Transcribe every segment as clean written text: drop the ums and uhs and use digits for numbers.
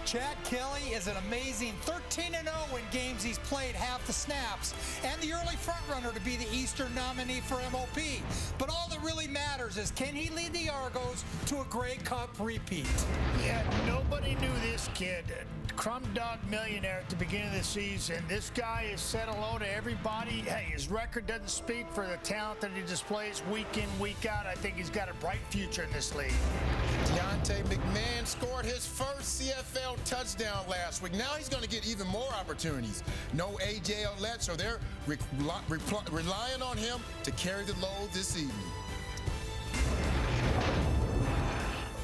Chad Kelly is an amazing 13-0 in games he's played half the snaps, and the early frontrunner to be the Eastern nominee for MOP. But all that really matters is, can he lead the Argos to a Grey Cup repeat? Yeah, nobody knew this kid. Crumb dog millionaire at the beginning of the season. This guy has said hello to everybody. Hey, his record doesn't speak for the talent that he displays week in, week out. I think he's got a bright future in this league. Deontay McMahon scored his first CFL touchdown last week. Now he's going to get even more opportunities. No A.J. Ouellette, so they're relying on him to carry the load this evening.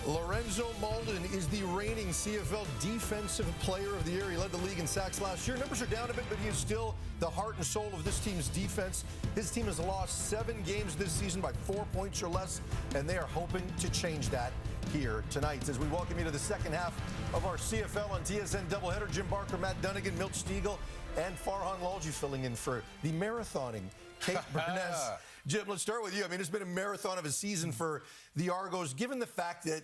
Lorenzo Molden is the reigning CFL Defensive Player of the Year. He led the league in sacks last year. Numbers are down a bit, but he is still the heart and soul of this team's defense. His team has lost 7 games this season by 4 points or less, and they are hoping to change that here tonight. As we welcome you to the second half of our CFL on TSN doubleheader, Jim Barker, Matt Dunnigan, Milt Stiegel, and Farhan Lalji filling in for the marathoning Kate Burness. Jim, let's start with you. I mean, it's been a marathon of a season for the Argos, given the fact that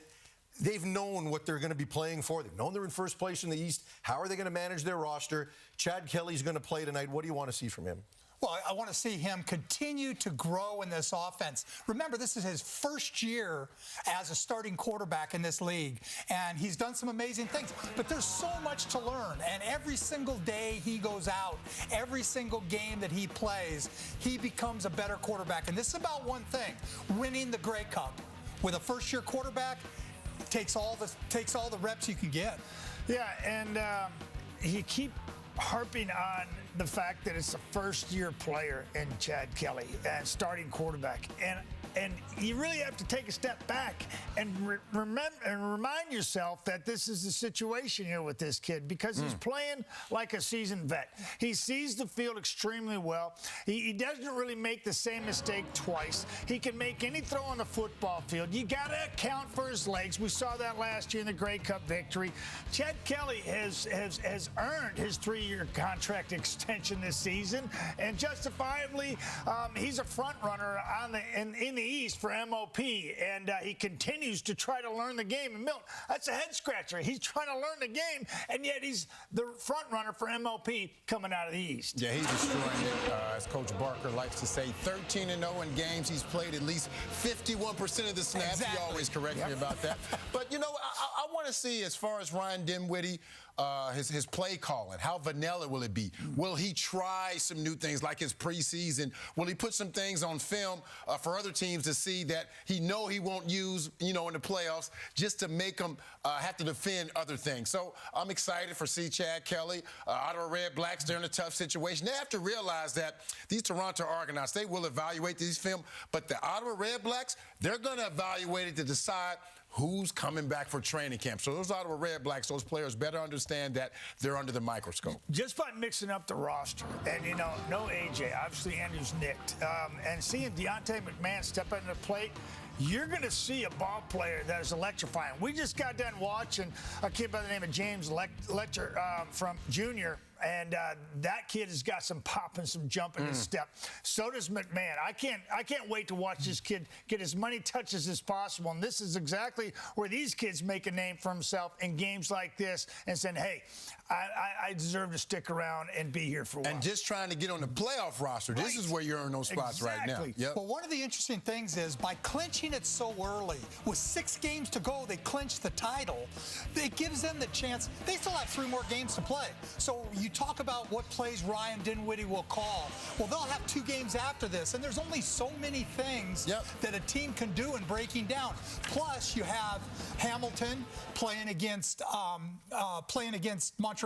they've known what they're going to be playing for. They've known they're in first place in the East. How are they going to manage their roster? Chad Kelly's going to play tonight. What do you want to see from him? Well, I want to see him continue to grow in this offense. Remember, this is his first year as a starting quarterback in this league, and he's done some amazing things. But there's so much to learn, and every single day he goes out, every single game that he plays, he becomes a better quarterback. And this is about one thing: winning the Grey Cup. With a first-year quarterback, takes all the reps you can get. Yeah, and you keep harping on the fact that it's a first-year player in Chad Kelly and starting quarterback, and you really have to take a step back and remind yourself that this is the situation here with this kid, because he's playing like a seasoned vet. He sees the field extremely well. He doesn't really make the same mistake twice. He can make any throw on the football field. You got to account for his legs. We saw that last year in the Grey Cup victory. Chad Kelly has earned his 3-year contract extension this season, and justifiably, he's a front runner in the East for MOP, and he continues to try to learn the game. And Milt, that's a head scratcher. He's trying to learn the game, and yet he's the front runner for MOP coming out of the East. Yeah, he's destroying it, as Coach Barker likes to say. 13-0 in games. He's played at least 51% of the snaps. Exactly. He always corrects me about that. But, you know, I want to see, as far as Ryan Dinwiddie, his play calling, how vanilla will it be? Will he try some new things like his preseason? Will he put some things on film for other teams to see that he won't use, in the playoffs, just to make them have to defend other things? So I'm excited for Chad Kelly. Ottawa RedBlacks, they're in a tough situation. They have to realize that these Toronto Argonauts, they will evaluate these film, but the Ottawa RedBlacks, they're going to evaluate it to decide who's coming back for training camp. So those Ottawa RedBlacks, those players better understand that they're under the microscope. Just by mixing up the roster, and, no A.J., obviously Andrew's nicked, and seeing Deontay McMahon step into the plate, you're going to see a ball player that is electrifying. We just got done watching a kid by the name of James Letcher from Junior, and that kid has got some pop and some jump in his step. So does McMahon. I can't wait to watch this kid get as many touches as possible, and this is exactly where these kids make a name for himself in games like this, and saying, hey, I deserve to stick around and be here for a while. And just trying to get on the playoff roster. Right. This is where you're in those spots right now. Yep. Well, one of the interesting things is, by clinching it so early, with 6 games to go, they clinched the title. It gives them the chance. They still have 3 more games to play. So you talk about what plays Ryan Dinwiddie will call. Well, they'll have 2 games after this, and there's only so many things that a team can do in breaking down. Plus, you have Hamilton playing against Montreal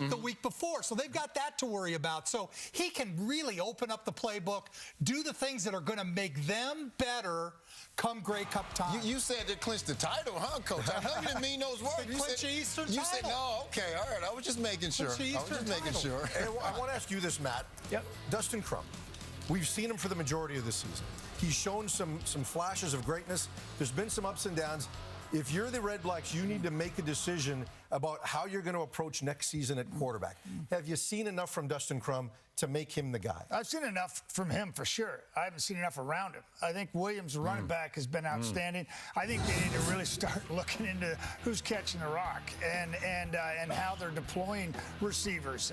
the week before. So they've got that to worry about. So he can really open up the playbook, do the things that are going to make them better come Grey Cup time. You said they clinched the title, huh, Coach? I know you didn't mean those words. You said Eastern title. You said, no, okay, all right. I was just making sure. I want to ask you this, Matt. Yep. Dustin Crumb. We've seen him for the majority of this season. He's shown some flashes of greatness. There's been some ups and downs. If you're the RedBlacks, you need to make a decision about how you're going to approach next season at quarterback. Have you seen enough from Dustin Crum to make him the guy? I've seen enough from him for sure. I haven't seen enough around him. I think Williams, the running back, has been outstanding. I think they need to really start looking into who's catching the rock and how they're deploying receivers.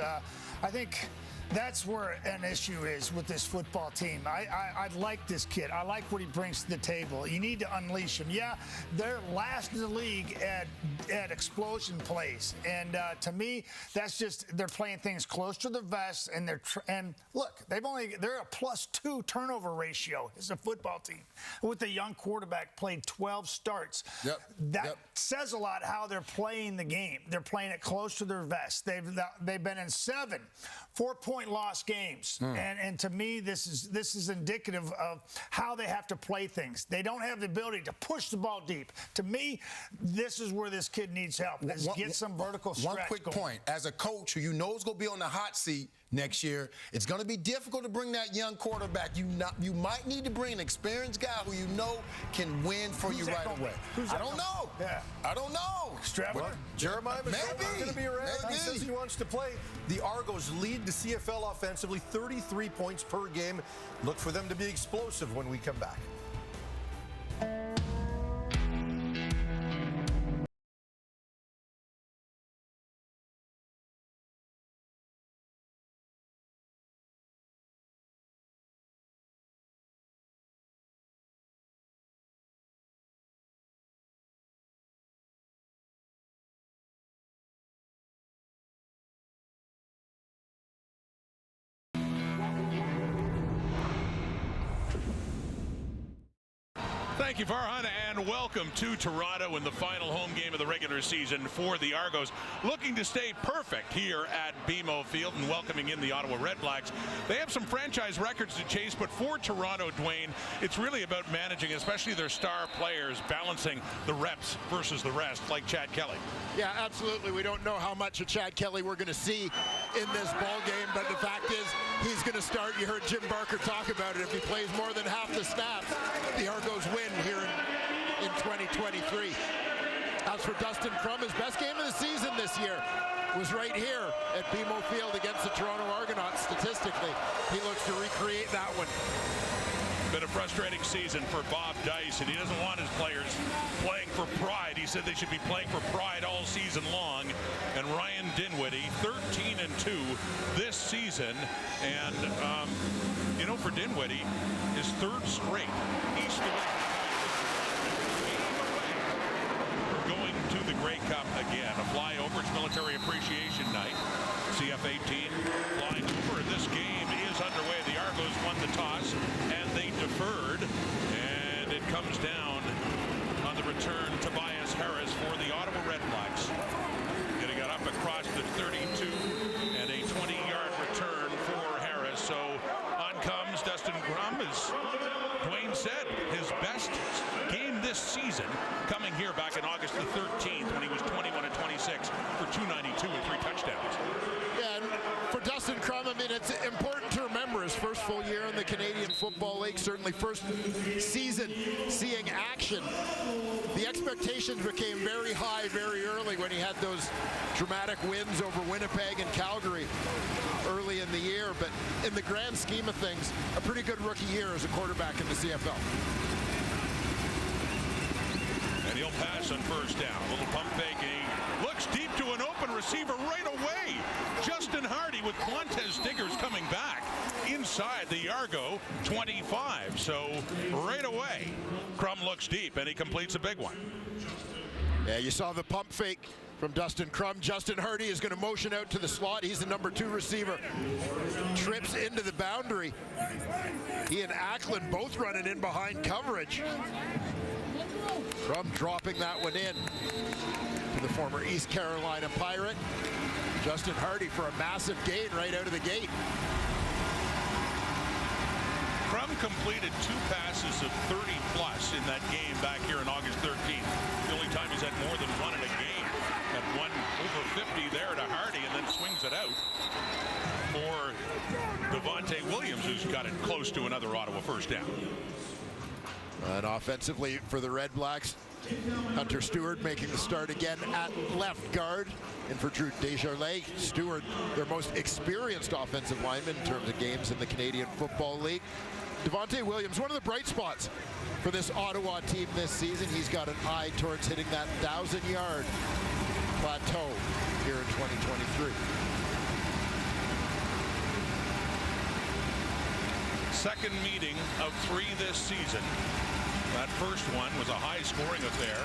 I think that's where an issue is with this football team. I like this kid. I like what he brings to the table. You need to unleash him. Yeah, they're last in the league at explosion plays, and to me, that's just they're playing things close to the vest, and look, they're a +2 turnover ratio as a football team with a young quarterback played 12 starts. That says a lot how they're playing the game. They're playing it close to their vest. They've been in 7 4-point loss games, and to me, this is indicative of how they have to play things. They don't have the ability to push the ball deep. To me, this is where this kid needs help. Is get some vertical stretch. One quick point: as a coach who you know is going to be on the hot seat next year, it's going to be difficult to bring that young quarterback. You might need to bring an experienced guy who you know can win for you right away. I don't know. Yeah. I don't know. Strapper? Jeremiah McCollum's going to be around. He says he wants to play. The Argos lead the CFL offensively, 33 points per game. Look for them to be explosive when we come back. Thank you, Farhan, and welcome to Toronto in the final home game of the regular season for the Argos. Looking to stay perfect here at BMO Field and welcoming in the Ottawa RedBlacks. They have some franchise records to chase, but for Toronto, Dwayne, it's really about managing, especially their star players, balancing the reps versus the rest, like Chad Kelly. Yeah, absolutely. We don't know how much of Chad Kelly we're going to see in this ball game, but the fact is he's going to start. You heard Jim Barker talk about it. If he plays more than half the snaps, the Argos win here in 2023. As for Dustin Crum, his best game of the season this year was right here at BMO Field against the Toronto Argonauts. Statistically, he looks to recreate that one. Been a frustrating season for Bob Dice, and he doesn't want his players playing for pride. He said they should be playing for pride all season long. And Ryan Dinwiddie, 13-2 this season. And, you know, for Dinwiddie, his 3rd straight East going to the Grey Cup again. A flyover, it's Military Appreciation Night. CF-18 flying over. This game is underway. The Argos won the toss, and they deferred. And it comes down on the return. Tobias Harris for the Ottawa RedBlacks. Getting it up across the 32, and a 20-yard return for Harris. So on comes Dustin Crum, as Dwayne said, his best game this season, coming here back in August the 13th when he was 21-26 for 292 and 3 touchdowns. Yeah, and for Dustin Crum, I mean, it's important to remember his first full year in the Canadian Football League, certainly first season seeing action. The expectations became very high very early when he had those dramatic wins over Winnipeg and Calgary early in the year, but in the grand scheme of things, a pretty good rookie year as a quarterback in the CFL. And he'll pass on first down. A little pump fake. Looks deep to an open receiver right away. Justin Hardy with Quantez Diggers coming back inside the Argo 25. So right away, Crum looks deep, and he completes a big one. Yeah, you saw the pump fake from Dustin Crum. Justin Hardy is going to motion out to the slot. He's the number 2 receiver. Trips into the boundary. He and Ackland both running in behind coverage. Crum dropping that one in to the former East Carolina Pirate. Justin Hardy for a massive gain right out of the gate. Crum completed 2 passes of 30-plus in that game back here on August 13th. The only time he's had more than one in a game. Had one over 50 there to Hardy, and then swings it out for Devontae Williams, who's got it close to another Ottawa first down. And offensively for the RedBlacks, Hunter Stewart making the start again at left guard. And for Drew Desjardins, Stewart, their most experienced offensive lineman in terms of games in the Canadian Football League. Devontae Williams, one of the bright spots for this Ottawa team this season. He's got an eye towards hitting that 1,000-yard plateau here in 2023. Second meeting of 3 this season. That first one was a high-scoring affair,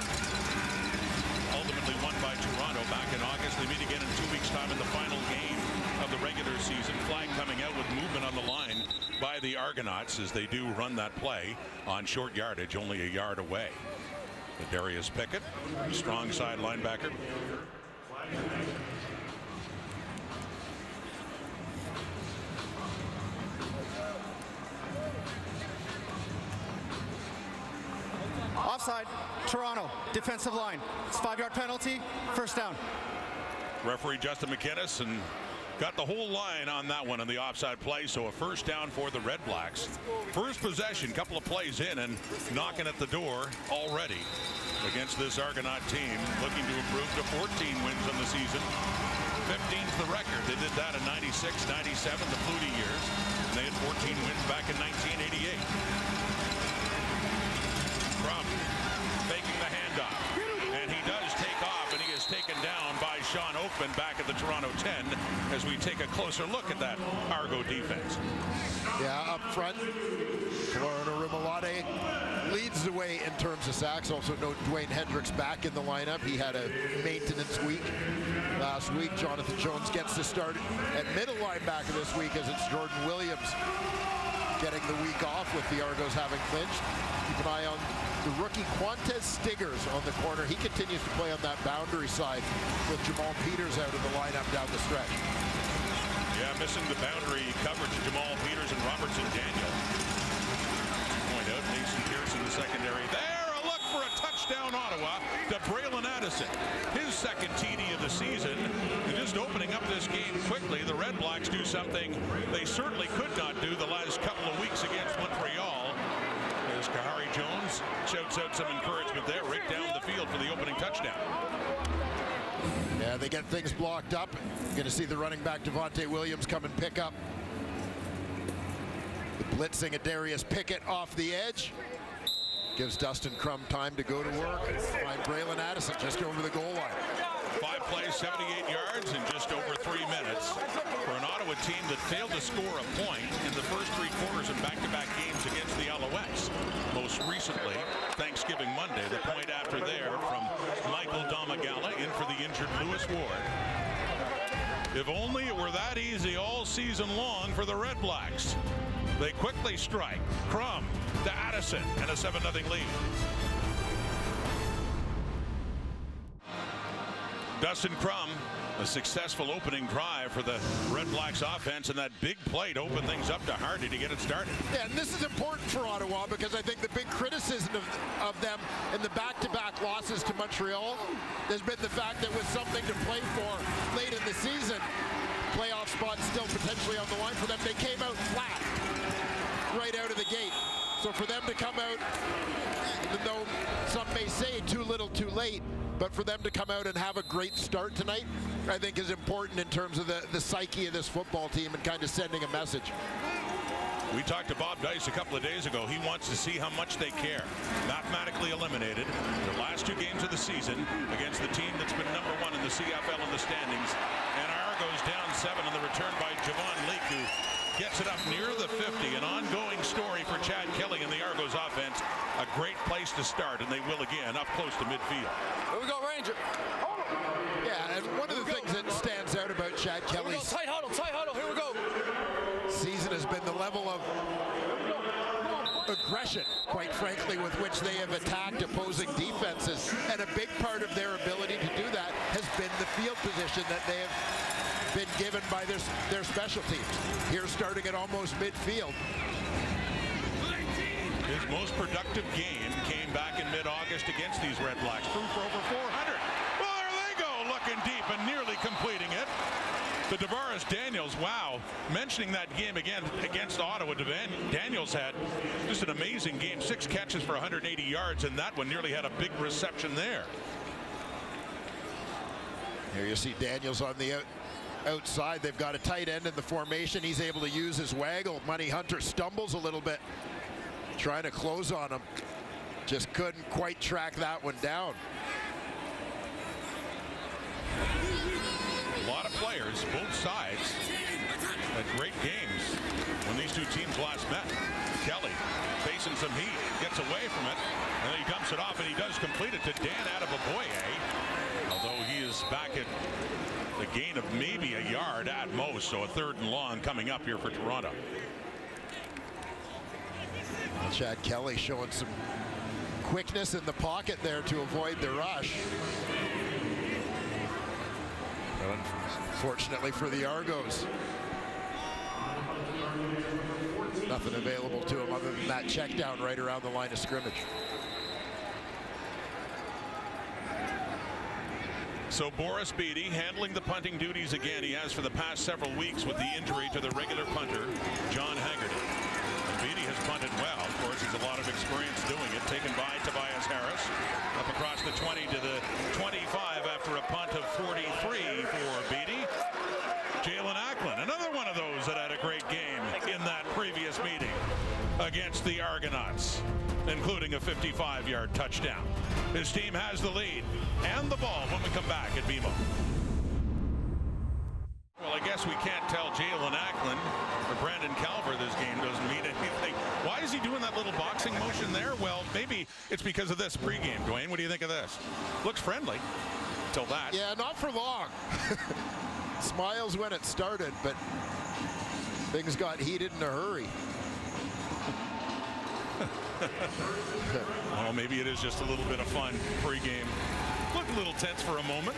ultimately won by Toronto back in August. They meet again in 2 weeks' time in the final game of the regular season. Flag coming out with movement on the line by the Argonauts as they do run that play on short yardage, only a yard away. Darius Pickett, strong side linebacker. Offside, Toronto, defensive line. It's 5-yard penalty, first down. Referee Justin McInnes and got the whole line on that one on the offside play, so a first down for the RedBlacks. First possession, couple of plays in and knocking at the door already against this Argonaut team, looking to improve to 14 wins on the season. 15's the record. They did that in 96, 97, the Flutie years, and they had 14 wins back in 1988. Crum faking the handoff, and he does take off, and he is taken down by Sean Oakman back at the Toronto 10 as we take a closer look at that Argo defense. Yeah, up front, Florida Rimolade leads the way in terms of sacks. Also note Dwayne Hendricks back in the lineup. He had a maintenance week last week. Jonathan Jones gets the start at middle linebacker this week as it's Jordan Williams getting the week off with the Argos having clinched. Keep an eye on the rookie Quantez Stiggers on the corner. He continues to play on that boundary side with Jamal Peters out of the lineup down the stretch. Yeah, missing the boundary coverage, Jamal Peters and Robertson Daniel. Point out, Mason Pierce in the secondary. There, a look for a touchdown Ottawa to Braylon Addison. His second TD of the season. And just opening up this game quickly, the RedBlacks do something they certainly could not do the last couple of weeks against Montreal. As Kahari Jones shouts out some encouragement there, right down the field for the opening touchdown. Yeah, they get things blocked up. Going to see the running back Devontae Williams come and pick up the blitzing at Darius Pickett off the edge. Gives Dustin Crum time to go to work. Find Braylon Addison just over the goal line. 5 plays, 78 yards in just over 3 minutes for an Ottawa team that failed to score a point in the first 3 quarters in back-to-back games against the Alouettes. Most recently, Thanksgiving Monday, the point after there from Michael Domagala in for the injured Lewis Ward. If only it were that easy all season long for the RedBlacks. They quickly strike. Crum to Addison and a 7-0 lead. Dustin Crum, a successful opening drive for the RedBlacks offense, and that big play to open things up to Hardy to get it started. Yeah, and this is important for Ottawa because I think the big criticism of them in the back-to-back losses to Montreal has been the fact that with something to play for late in the season, playoff spots still potentially on the line for them, they came out flat right out of the gate. So for them to come out, even though some may say too little too late, but for them to come out and have a great start tonight, I think is important in terms of the psyche of this football team and kind of sending a message. We talked to Bob Dice a couple of days ago. He wants to see how much they care. Mathematically eliminated the last 2 games of the season against the team that's been #1 in the CFL in the standings. And Argos down 7 on the return by Javon Leake, who gets it up near the 50. An ongoing story for Chad Kelly and the Argos offense. A great place to start, and they will again up close to midfield. Here we go, Ranger. Yeah, and one of the things that stands out about Chad Kelly's Tight huddle, here we go. season has been the level of aggression, quite frankly, with which they have attacked opposing defenses. And a big part of their ability to do that has been the field position that they have been given by their special teams. Here starting at almost midfield. His most productive game came back in mid-August against these RedBlacks. Threw for over 400. Well, there they go, looking deep and nearly completing it. The Tavares Daniels, wow. Mentioning that game again against Ottawa, Daniels had just an amazing game. 6 catches for 180 yards, and that one nearly had a big reception there. Here you see Daniels on the outside. They've got a tight end in the formation. He's able to use his waggle. Money Hunter stumbles a little bit, trying to close on him. Just couldn't quite track that one down. A lot of players, both sides, had great games when these two teams last met. Kelly facing some heat, gets away from it, and then he dumps it off, and he does complete it to Dan Adeboboye. Although he is back at the gain of maybe a yard at most, so a 3rd and long coming up here for Toronto. Chad Kelly showing some quickness in the pocket there to avoid the rush. Unfortunately for the Argos, nothing available to him other than that check down right around the line of scrimmage. So Boris Beatty handling the punting duties again. He has for the past several weeks with the injury to the regular punter, John Haggerty. And Beatty has punted well. Of course, he's a lot of experience doing it. Taken by Tobias Harris. Up across the 20 to the 25 after a punt of 43 for Beatty. Jalen Ackland, another one of those that had a great game in that previous meeting against the Argonauts, including a 55-yard touchdown. His team has the lead and the ball when we come back at BMO. Well, I guess we can't tell Jalen Ackland or Brandon Calver this game doesn't mean anything. Why is he doing that little boxing motion there? Well, maybe it's because of this pregame. Dwayne, what do you think of this? Looks friendly till that. Yeah, not for long. Smiles when it started, but things got heated in a hurry. Well, maybe it is just a little bit of fun pregame. Looked a little tense for a moment.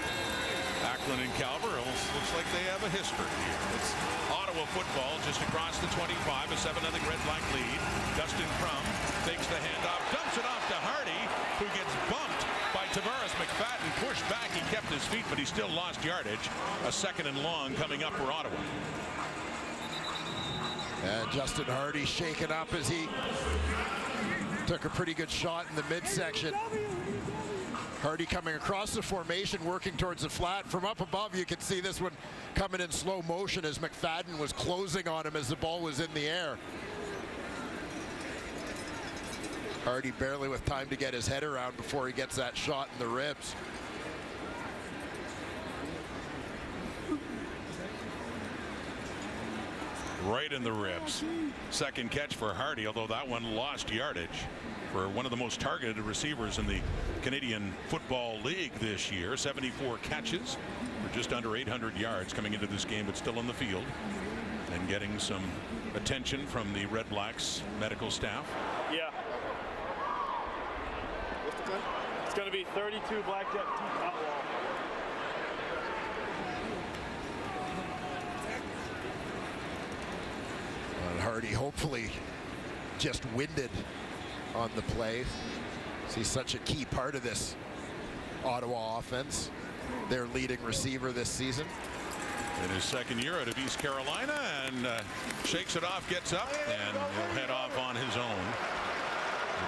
Ackland and Calver looks like they have a history here. It's Ottawa football just across the 25, a 7-0 Red-Black lead. Dustin Crum takes the handoff, dumps it off to Hardy, who gets bumped by Tavares McFadden. Pushed back, he kept his feet, but he still lost yardage. A 2nd and long coming up for Ottawa. And Justin Hardy shaken up as he took a pretty good shot in the midsection. Hardy coming across the formation, working towards the flat. From up above, you can see this one coming in slow motion as McFadden was closing on him as the ball was in the air. Hardy barely with time to get his head around before he gets that shot in the ribs. Right in the ribs. 2nd catch for Hardy, although that one lost yardage for one of the most targeted receivers in the Canadian Football League this year. 74 catches for just under 800 yards coming into this game, but still in the field and getting some attention from the RedBlacks medical staff. Yeah. It's going to be 32 Blackjack top wall. Hardy hopefully just winded on the play. He's such a key part of this Ottawa offense. Their leading receiver this season. In his 2nd year out of East Carolina, and shakes it off, gets up, and he'll head off on his own.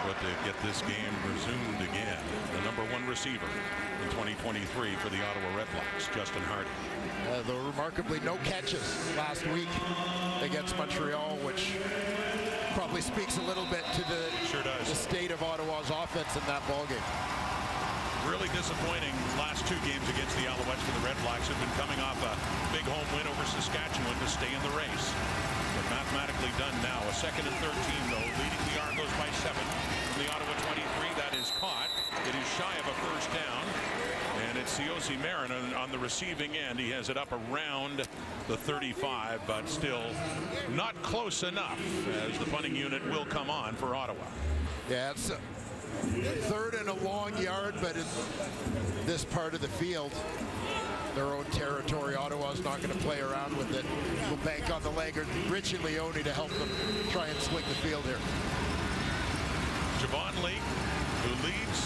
But to get this game resumed again, the #1 receiver in 2023 for the Ottawa RedBlacks, Justin Hardy. Though remarkably no catches last week against Montreal, which probably speaks a little bit to the state of Ottawa's offense in that ballgame. Really disappointing last 2 games against the Alouettes for the RedBlacks, who've been coming off a big home win over Saskatchewan to stay in the race. But mathematically done now. A 2nd and 13, though, leading the Argos by 7 from the Ottawa 23. That is caught. It is shy of a 1st down. And it's Siosi Marin on the receiving end. He has it up around the 35, but still not close enough, as the punting unit will come on for Ottawa. Yeah, it's 3rd and a long yard, but in this part of the field, their own territory, Ottawa's not going to play around with it. We'll bank on the leg or Richie Leone to help them try and swing the field here. Javon Lee, who leads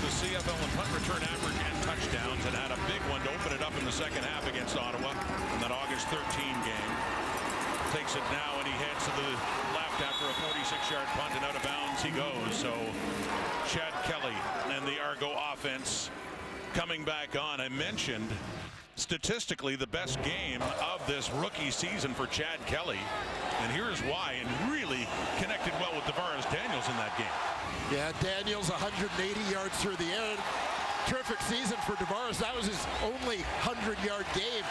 the CFL in punt return average and touchdowns, and had a big one to open it up in the second half against Ottawa in that August 13 game. Takes it now, and he heads to the left after a 46-yard punt, and out of bounds he goes. So Chad Kelly and the Argo offense coming back on. I mentioned statistically the best game of this rookie season for Chad Kelly, and here's why, and really connected well with Tavares Daniels in that game. Yeah, Daniels 180 yards through the air. Terrific season for Tavares. That was his only 100-yard game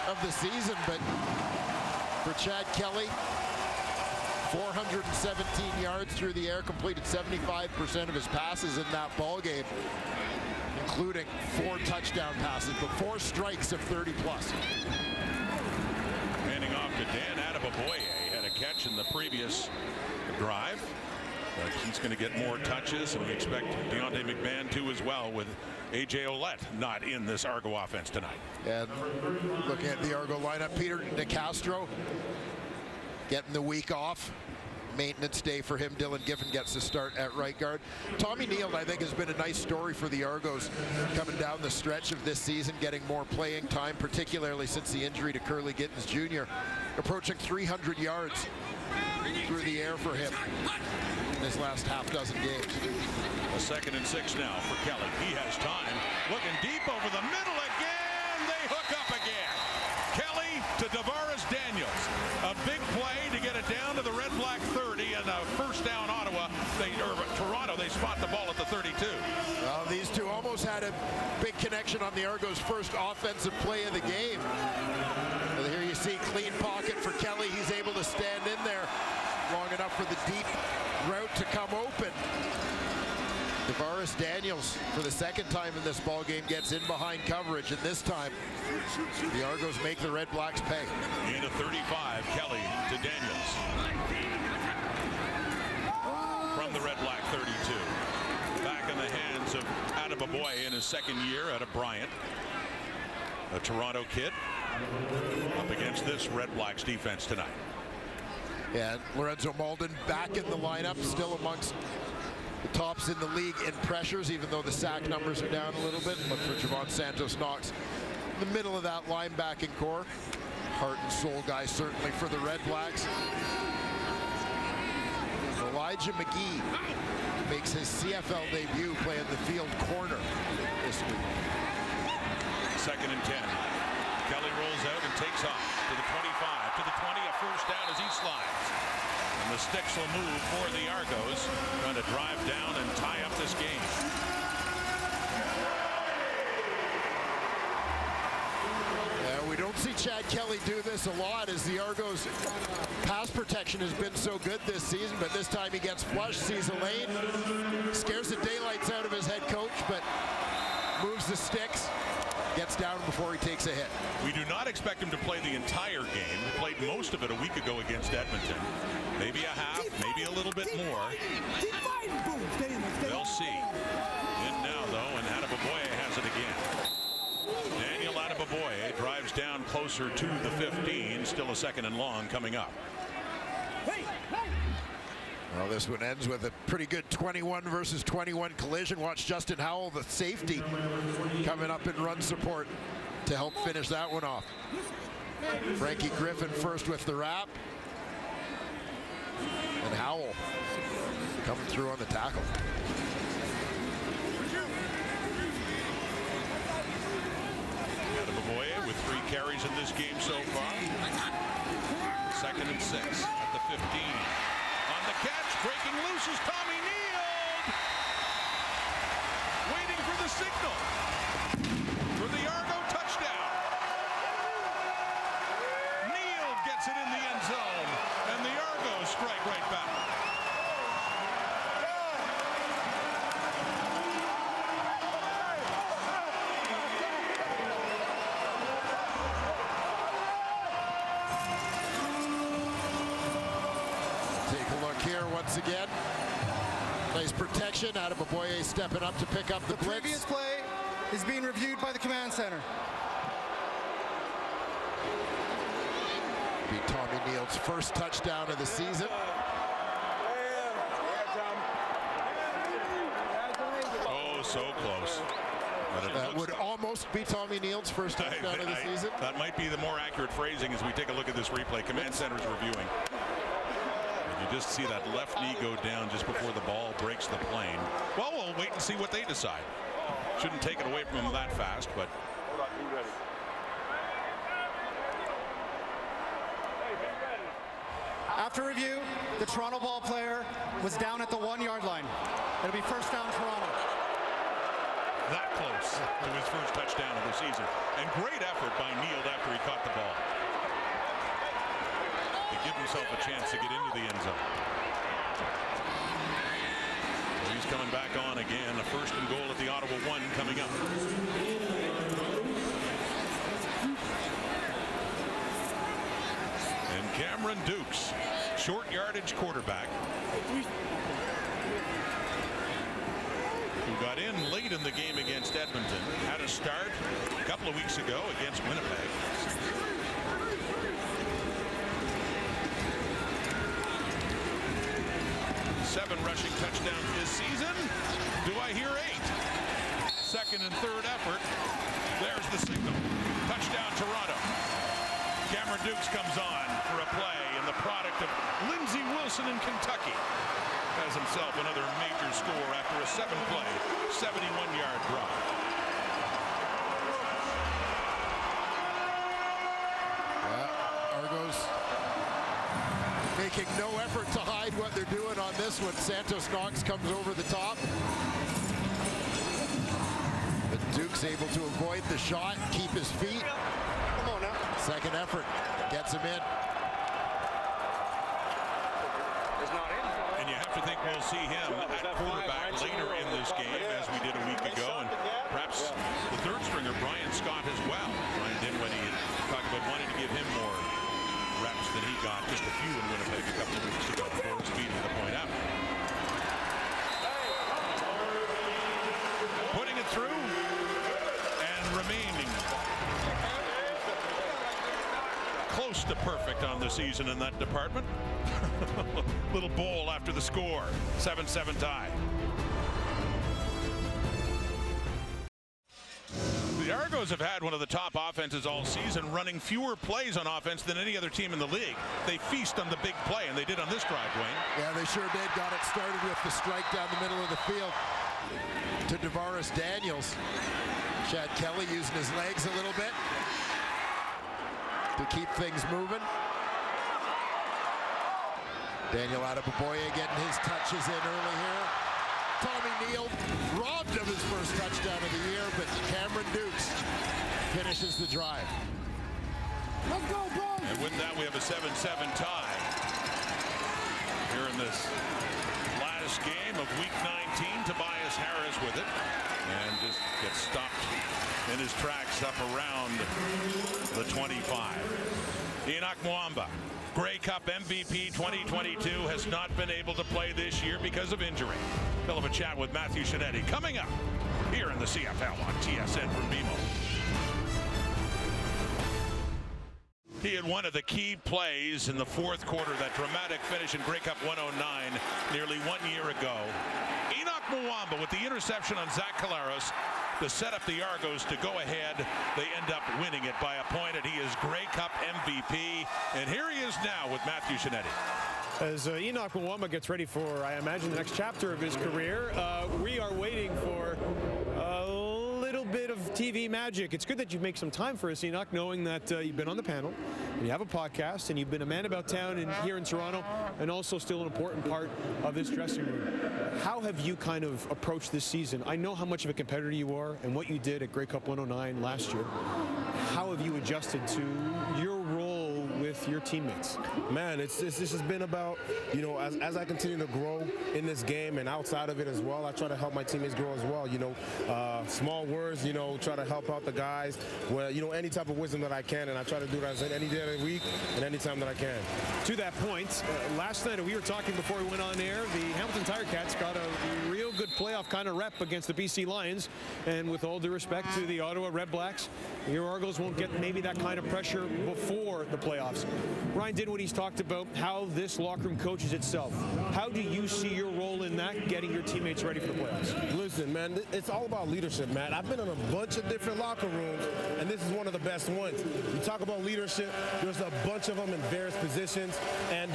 of the season, but for Chad Kelly, 417 yards through the air, completed 75% of his passes in that ball game, including 4 touchdown passes, but 4 strikes of 30-plus. Handing off to Dan Adeboboye, had a catch in the previous drive. He's going to get more touches, and we expect Deontay McMahon to as well, with A.J. Ouellette not in this Argo offense tonight. And looking at the Argo lineup, Peter DeCastro getting the week off. Maintenance day for him. Dylan Giffen gets to start at right guard. Tommy Neal, I think, has been a nice story for the Argos coming down the stretch of this season, getting more playing time, particularly since the injury to Curly Gittens Jr. Approaching 300 yards through the air for him in his last half-dozen games. A 2nd and 6 now for Kelly. He has time. Looking deep over the middle again. They hook up again. Kelly to Tavares Daniels. A big play to get it down to the RedBlack 30, and a first down Ottawa. Toronto, they spot the ball at the 32. Well, these two almost had a big connection on the Argos' first offensive play of the game. And here you see clean pocket for Kelly. He's able to stand in there long enough for the deep route to come open. Tavares Daniels, for the 2nd time in this ball game, gets in behind coverage, and this time the Argos make the RedBlacks pay. In a 35, Kelly to Daniels. From the RedBlack 32. Back in the hands of Adeboboye in his 2nd year out of Bryant. A Toronto kid up against this RedBlacks defense tonight. And Lorenzo Malden back in the lineup, still amongst the tops in the league in pressures, even though the sack numbers are down a little bit. Look for Javon Santos Knox in the middle of that linebacking core. Heart and soul guy certainly for the RedBlacks. Elijah McGee makes his CFL debut playing the field corner this week. 2nd and 10. Kelly rolls out and takes off to the 25, to the 20, a first down as he slides. And the sticks will move for the Argos, trying to drive down and tie up this game. We don't see Chad Kelly do this a lot, as the Argos pass protection has been so good this season, but this time he gets flushed, sees a lane, scares the daylights out of his head coach, but moves the sticks, gets down before he takes a hit. We do not expect him to play the entire game. He played most of it a week ago against Edmonton. Maybe a half, maybe a little bit more. They'll see. In now, though, and Adeboboye has it again. Daniel Adeboboye drives down closer to the 15. Still a 2nd and long coming up. Well, this one ends with a pretty good 21 versus 21 collision. Watch Justin Howell, the safety, coming up in run support to help finish that one off. Frankie Griffin first with the wrap. And Howell coming through on the tackle. Adeboboye with 3 carries in this game so far. 2nd and 6 at the 15. On the catch, breaking loose is Tommy Neal. Waiting for the signal for the Argo touchdown. Neal gets it in the end zone, and the Argos strike right back. Once again, nice protection. Adeboboye stepping up to pick up the blitz. The previous play is being reviewed by the command center. Be Tommy Neal's first touchdown of the season. so close. But That would almost be Tommy Neal's first touchdown of the season. That might be the more accurate phrasing as we take a look at this replay. Command Center's reviewing. And you just see that left knee go down just before the ball breaks the plane. Well, we'll wait and see what they decide. Shouldn't take it away from them that fast, but... After review, the Toronto ball player was down at the 1-yard line. It'll be first down Toronto. That close to his first touchdown of the season. And great effort by Neal after he caught the ball to give himself a chance to get into the end zone. So he's coming back on again. A first and goal at the Ottawa 1 coming up. And Cameron Dukes, short yardage quarterback, who got in late in the game against Edmonton, had a start a couple of weeks ago against Winnipeg. Seven rushing touchdowns this season. Do I hear 8? Second and third effort. There's the signal. Touchdown Toronto. Cameron Dukes comes on for a play, and the product of Lindsey Wilson in Kentucky has himself another major score after a 7-play, 71-yard drive. Argos making no effort to hide what they're doing on this one. Santos Knox comes over the top. But Duke's able to avoid the shot, keep his feet. Come on now. Second effort gets him in. And you have to think we'll see him at quarterback later in this game, as we did a week ago, and perhaps the third stringer, Brian Scott, as well. Brian Dinwiddie talked about wanting to give him more reps than he got, just a few in Winnipeg a couple of weeks ago before speeding the point out. Putting it through and remaining close to perfect on the season in that department. Little bowl after the score. 7-7 tie. The Argos have had one of the top offenses all season, running fewer plays on offense than any other team in the league. They feast on the big play, and they did on this drive, Wayne. Yeah, they sure did. Got it started with the strike down the middle of the field to Devaris Daniels. Chad Kelly using his legs a little bit to keep things moving. Daniel Adeboboye getting his touches in early here. Tommy Neal robbed of his first touchdown of the year, but Cameron Dukes finishes the drive. Let's go, boys! And with that, we have a 7-7 tie here in this last game of Week 19. Tobias Harris with it, and just gets stopped in his tracks up around the 25. Enoch Mwamba, Grey Cup MVP 2022, has not been able to play this year because of injury. Hell of a chat with Matthew Shinetti coming up here in the CFL on TSN from BMO. He had one of the key plays in the fourth quarter, that dramatic finish in Grey Cup 109 nearly 1 year ago. Enoch Mwamba with the interception on Zach Collaros to set up the Argos to go ahead. They end up winning it by a point, and he is Grey Cup MVP. And here he is now with Matthew Shinetti. As Enoch Mwamba gets ready for, I imagine, the next chapter of his career, we are waiting for a little bit of TV magic. It's good that you make some time for us, Enoch, knowing that you've been on the panel, and you have a podcast, and you've been a man about town here in Toronto, and also still an important part of this dressing room. How have you kind of approached this season? I know how much of a competitor you are and what you did at Grey Cup 109 last year. How have you adjusted to your role with your teammates? Man, this has been about, you know, as I continue to grow in this game and outside of it as well, I try to help my teammates grow as well. You know, small words, you know, try to help out the guys where, you know, any type of wisdom that I can, and I try to do that any day of the week and any time that I can. To that point, last night we were talking before we went on air, the Hamilton Tiger Cats got a real good playoff kind of rep against the BC Lions, and with all due respect to the Ottawa RedBlacks, your Argos won't get maybe that kind of pressure before the playoffs. Argonauts. Ryan Dinwiddie's talked about how this locker room coaches itself. How do you see your role in that, getting your teammates ready for the playoffs? Listen, man, it's all about leadership, man. I've been in a bunch of different locker rooms, and this is one of the best ones. You talk about leadership, there's a bunch of them in various positions, and,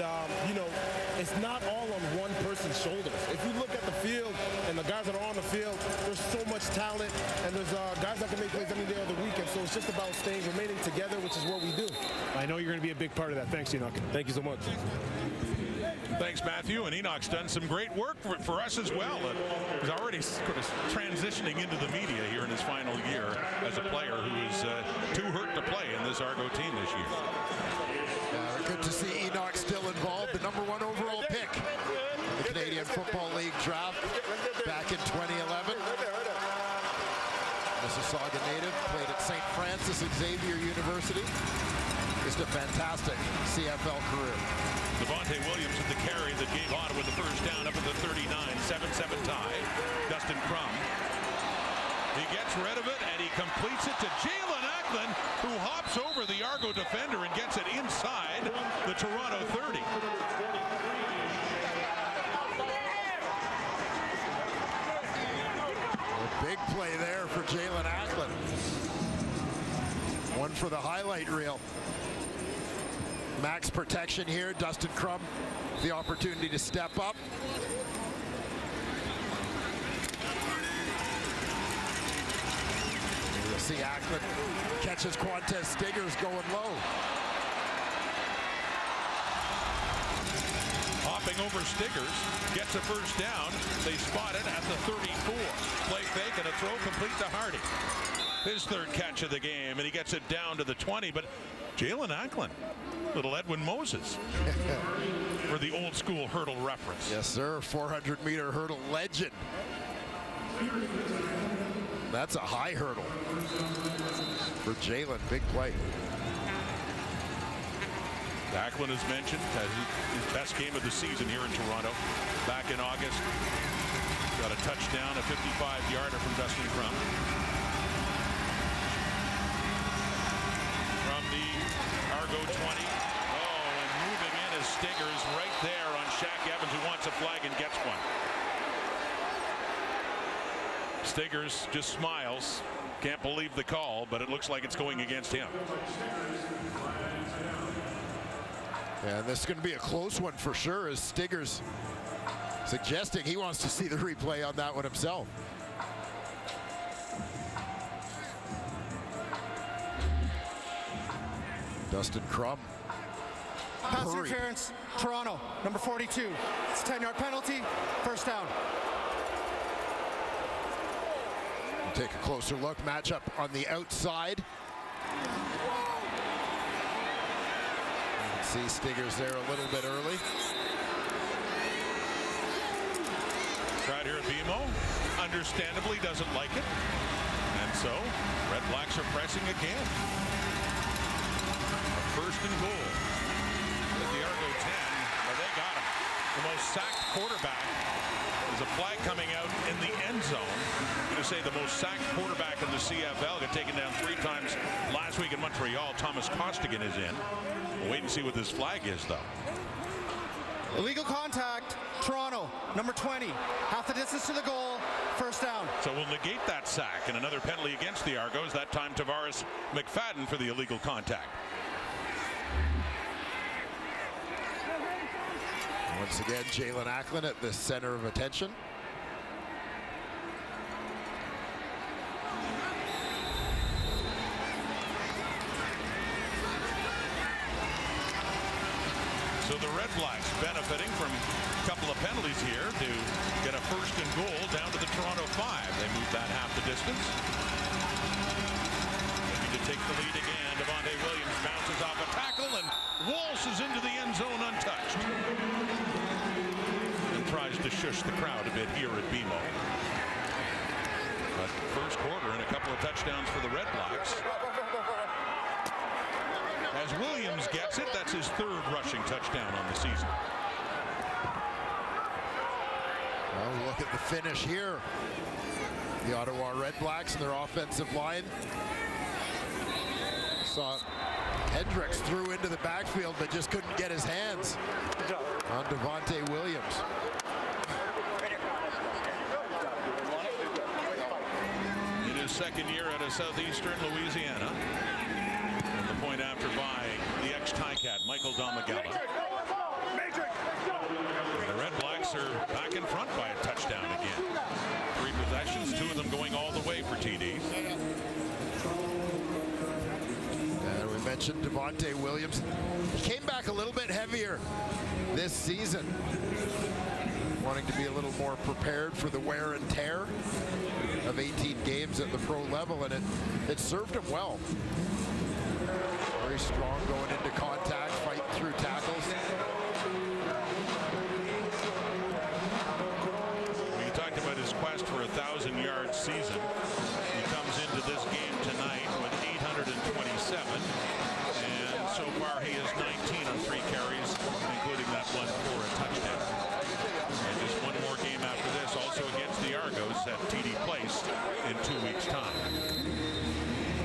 it's not all on one person's shoulders. If you look at the field and the guys that are on the field, there's so much talent, and there's guys that can make plays any day of the weekend, so it's just about remaining together, which is what we do. I know you're going to be a big part of that. Thanks, Enoch. Thank you so much. Thanks, Matthew. And Enoch's done some great work for us as well. He's already sort of transitioning into the media here in his final year as a player who is too hurt to play in this Argo team this year. Good to see Enoch still involved, the #1 overall pick in the Canadian Football League draft back in 2011. Mississauga native, played at St. Francis Xavier University. Just a fantastic CFL career. Devontae Williams with the carry that gave Ottawa the first down up at the 39, 7-7 tie. Dustin Crum. He gets rid of it and he completes it to Jalen Acklin, who hops over the Argo defender and gets it inside the Toronto 30. A big play there for Jalen Acklin. One for the highlight reel. Max protection here. Dustin Crum, the opportunity to step up. You'll see Acklin catches Quantez Stiggers going low. Hopping over Stiggers, gets a first down. They spot it at the 34. Play fake and a throw complete to Hardy. His third catch of the game, and he gets it down to the 20. But Jalen Acklin, little Edwin Moses, for the old school hurdle reference. Yes, sir. 400-meter hurdle legend. That's a high hurdle for Jalen. Big play. Acklin, as mentioned, had his best game of the season here in Toronto back in August. Got a touchdown, a 55-yarder from Dustin Crum. From the Argo 20. Oh, and moving in is Stiggers right there on Shaq Evans, who wants a flag and gets one. Stiggers just smiles. Can't believe the call, but it looks like it's going against him. And this is going to be a close one for sure, as Stiggers suggesting he wants to see the replay on that one himself. Dustin Crum. Pass interference, Toronto, number 42. It's a 10-yard penalty, first down. Take a closer look. Matchup on the outside. See Stiggers there a little bit early. Right here at BMO, understandably doesn't like it. And so, RedBlacks are pressing again. First and goal. At the Argo 10, well, they got him. The most sacked quarterback. There's a flag coming out in the end zone. I'm going to say the most sacked quarterback in the CFL. Got taken down 3 times last week in Montreal. Thomas Costigan is in. We'll wait and see what this flag is, though. Illegal contact, Toronto, number 20. Half the distance to the goal, first down. So we'll negate that sack, and another penalty against the Argos. That time Tavares McFadden for the illegal contact. Once again, Jalen Acklin at the center of attention. So the RedBlacks benefiting from a couple of penalties here to get a first and goal down to the Toronto 5. They move that half the distance. Looking to take the lead again. Devontae Williams bounces off a tackle and waltzes into the end zone untouched. And tries to shush the crowd a bit here at BMO. But first quarter and a couple of touchdowns for the RedBlacks. As Williams gets it, that's his 3rd rushing touchdown on the season. Well, look at the finish here. The Ottawa RedBlacks and their offensive line. Saw Hendricks threw into the backfield, but just couldn't get his hands on Devontae Williams. In his second year out of Southeastern Louisiana. And the point after by the ex-Ticat, Michael Domagala. The RedBlacks are back in front by a touchdown again. 3 possessions, 2 of them going all the way for TDs. And we mentioned Devontae Williams. He came back a little bit heavier this season, wanting to be a little more prepared for the wear and tear of 18 games at the pro level, and it served him well. Very strong going into contact, fighting through tackles. We talked about his quest for a 1,000-yard season. He comes into this game tonight with 827, and so far he is 19 on 3 carries, including that one for a touchdown. And just one more game after this, also against the Argos at TD Place in 2 weeks' time.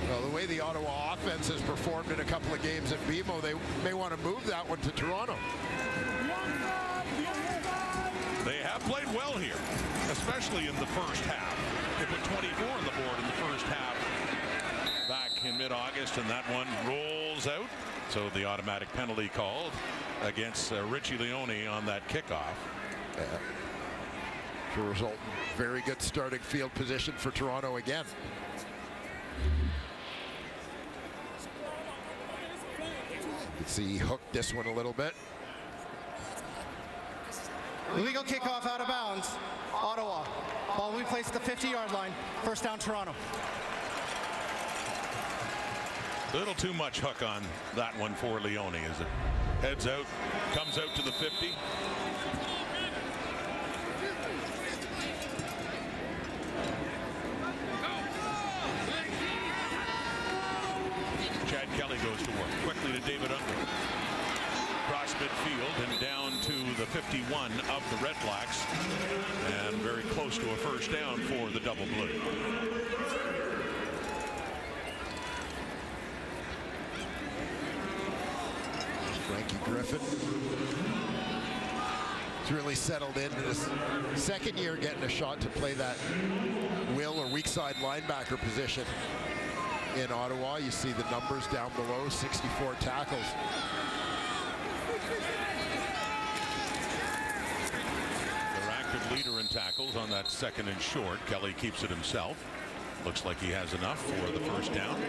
Well, the way the Ottawa offense has performed in a couple of games at BMO, they may want to move that one to Toronto. They have played well here, especially in the first half. They put 24 on the board in the first half back in mid-August, and that one rolls out. So the automatic penalty called against Richie Leone on that kickoff. Yeah. To result in very good starting field position for Toronto again. You can see he hooked this one a little bit. Illegal kickoff out of bounds. Ottawa. Ball will be placed at the 50-yard line. First down, Toronto. A little too much hook on that one for Leone as it heads out, comes out to the 50. Chad Kelly goes to work quickly to David Unruh. Cross midfield and down to the 51 of the RedBlacks, and very close to a first down for the Double Blue. Frankie Griffin. He's really settled into this second year, getting a shot to play that will or weak side linebacker position in Ottawa. You see the numbers down below, 64 tackles. Their active leader in tackles on that second and short. Kelly keeps it himself. Looks like he has enough for the first down.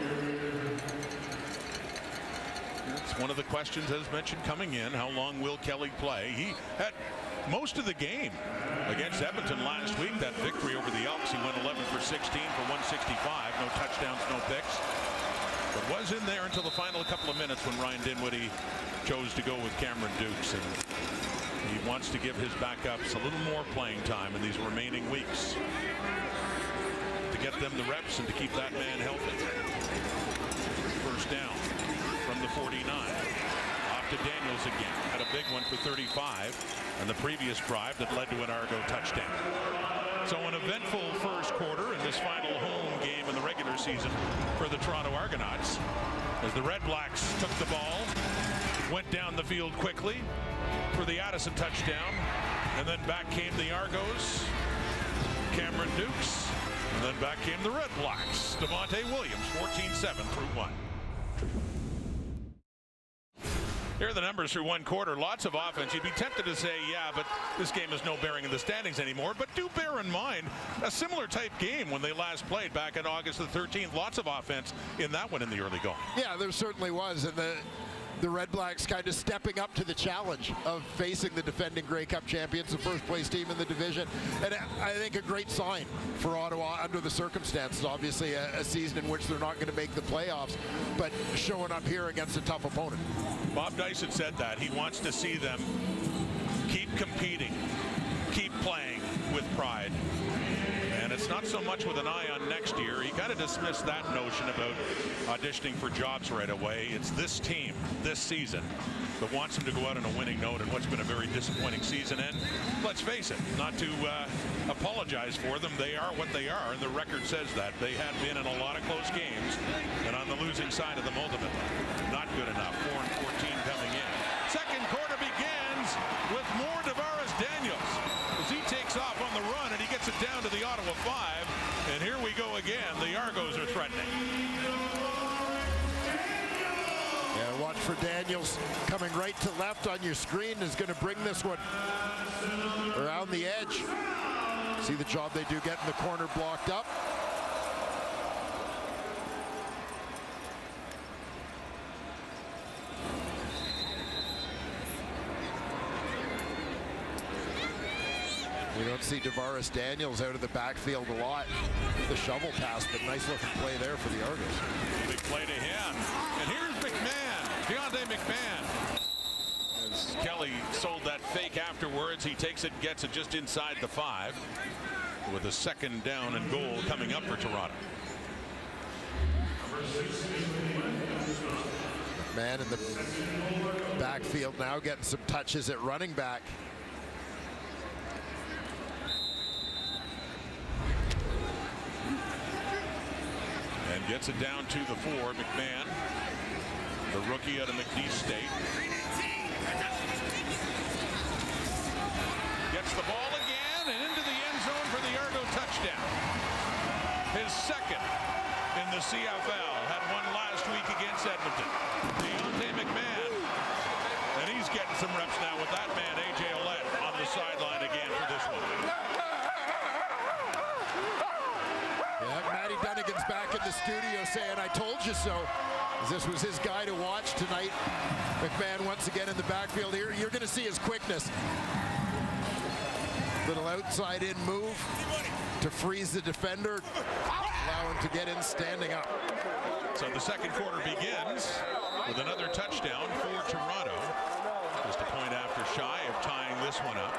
It's one of the questions, as mentioned, coming in. How long will Kelly play? He had most of the game against Edmonton last week. That victory over the Elks, he went 11 for 16 for 165. No touchdowns, no picks. But was in there until the final couple of minutes when Ryan Dinwiddie chose to go with Cameron Dukes. And he wants to give his backups a little more playing time in these remaining weeks to get them the reps and to keep that man healthy. First down from the 49. Off to Daniels again. Had a big one for 35 and the previous drive that led to an Argo touchdown. So an eventful first quarter in this final home game in the regular season for the Toronto Argonauts, as the RedBlacks took the ball, went down the field quickly for the Addison touchdown, and then back came the Argos, Cameron Dukes, and then back came the RedBlacks. Devontae Williams, 14-7 through 1. Here are the numbers through one quarter. Lots of offense. You'd be tempted to say, yeah, but this game has no bearing in the standings anymore. But do bear in mind, a similar type game when they last played back on August the 13th. Lots of offense in that one in the early going. Yeah, there certainly was. And the RedBlacks kind of stepping up to the challenge of facing the defending Grey Cup champions, the first place team in the division. And I think a great sign for Ottawa under the circumstances. Obviously a season in which they're not going to make the playoffs, but showing up here against a tough opponent. Bob Dyson said that. He wants to see them keep competing, keep playing with pride. And it's not so much with an eye on next year. He kind of dismissed that notion about auditioning for jobs right away. It's this team, this season, that wants him to go out on a winning note in what's been a very disappointing season. And let's face it, not to apologize for them, they are what they are, and the record says that. They have been in a lot of close games, and on the losing side of them ultimately. Not good enough. Watch for Daniels coming right to left on your screen, is going to bring this one around the edge. See the job they do getting the corner blocked up. We don't see Tavares Daniels out of the backfield a lot with the shovel pass, but nice looking play there for the Argos. Big play to him. And here's McMahon, Deontay McMahon. As Kelly sold that fake afterwards, he takes it, gets it just inside the 5 with a second down and goal coming up for Toronto. Man in the backfield now getting some touches at running back. And gets it down to the 4, McMahon, the rookie out of McNeese State. Gets the ball again and into the end zone for the Argo touchdown. His second in the CFL, had one last week against Edmonton. Deontay McMahon, and he's getting some reps now with that man, A.J. Ouellette, on the sideline again for this one. Yeah, Matty Dunnigan's back in the studio saying, "I told you so." This was his guy to watch tonight. McMahon once again in the backfield here. You're going to see his quickness. Little outside in move to freeze the defender, allow him to get in standing up. So the second quarter begins with another touchdown for Toronto. Just a point after shy of tying this one up.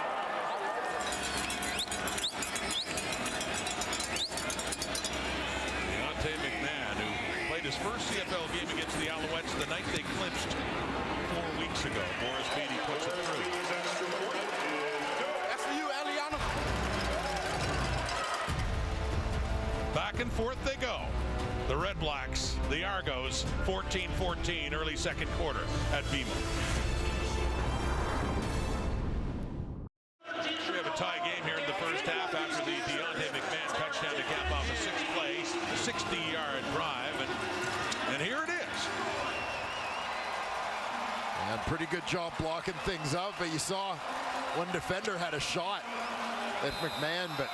Deontay McMahon, who played his first CFL game against the Alouettes the night they clinched 4 weeks ago. Boris Beatty puts it through. That's for you, Eliana. Back and forth they go. The RedBlacks, the Argos, 14-14, early second quarter at BMO. We have a tie game here in the first half after the Deontay McMahon touchdown to cap off a 6-play, 60-yard drive, and here it is. And pretty good job blocking things up, but you saw one defender had a shot at McMahon, but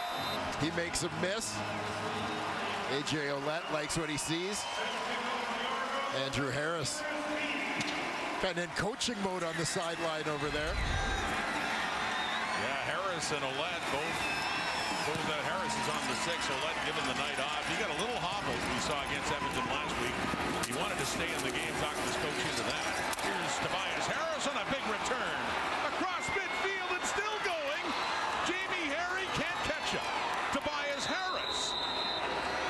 he makes a miss. A.J. Ouellette likes what he sees. Andrew Harris kind of in coaching mode on the sideline over there. Yeah, Harris and Ouellette both that Harris is on the 6. Ouellette given the night off. He got a little hobbled we saw against Edmonton last week. He wanted to stay in the game, talking his coach into that. Here's Tobias Harris on a big return. Across midfield and still going. Jamie Harry can't catch him. Tobias Harris.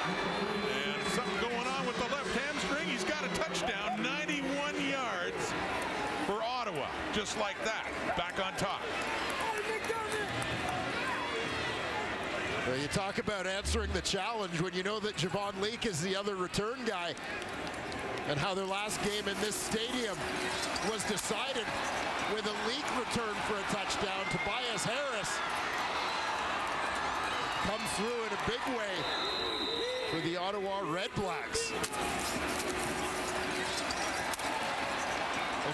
And something going on with the left hamstring. He's got a touchdown, 91 yards for Ottawa. Just like that, back on top. Well, you talk about answering the challenge when you know that Javon Leake is the other return guy, and how their last game in this stadium was decided with a Leake return for a touchdown. Tobias Harris comes through in a big way for the Ottawa RedBlacks.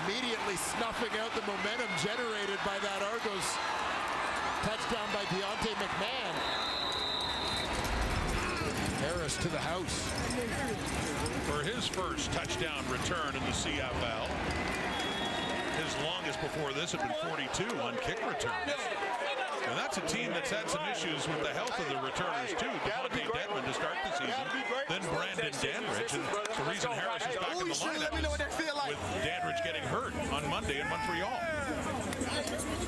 Immediately snuffing out the momentum generated by that Argos touchdown by Deontay McMahon. Harris to the house. For his first touchdown return in the CFL. His longest before this had been 42 on kick returns. And that's a team that's had some issues with the health of the returners too. Devontae Dedmon to start the season, then Brandon Dandridge, and the reason Harris is back in the lineup with Dandridge getting hurt on Monday in Montreal.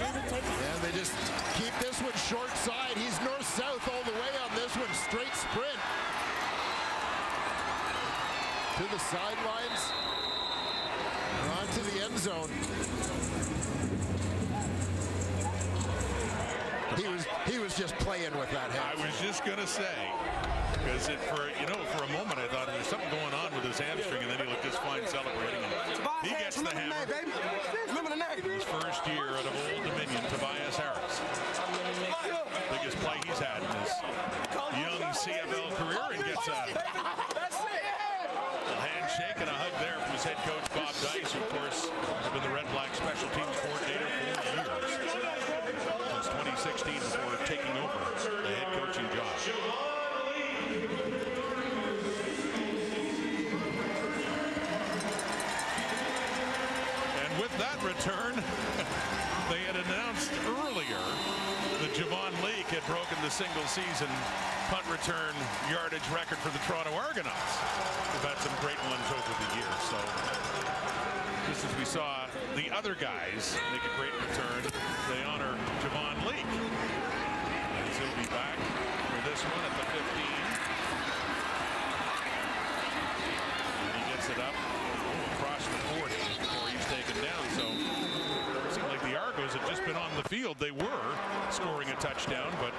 And they just keep this one short side. He's north-south all the way on this one. Straight sprint to the sidelines, on to the end zone. He was just playing with that I hamstring. was just gonna say, because for a moment I thought there's something going on with his hamstring, and then he looked just fine celebrating. And he gets the hammer. His first year out of Old Dominion, Tobias Harris. Biggest play he's had in his young CFL career, and gets a handshake and a hug there from his head coach Bob Dice, who, of course, has been the RedBlacks special teams coordinator for years, since 2016 before taking over the head coaching job. And with that return, they had announced earlier that Javon Leake had broken the single-season punt return yardage record for the Toronto Argonauts. We've had some great ones over the years. So just as we saw the other guys make a great return, they honor Javon Leake. As he'll be back for this one at the 15. And he gets it up across the 40 before he's taken down. So it seemed like the Argos had just been on the field. They were scoring a touchdown, but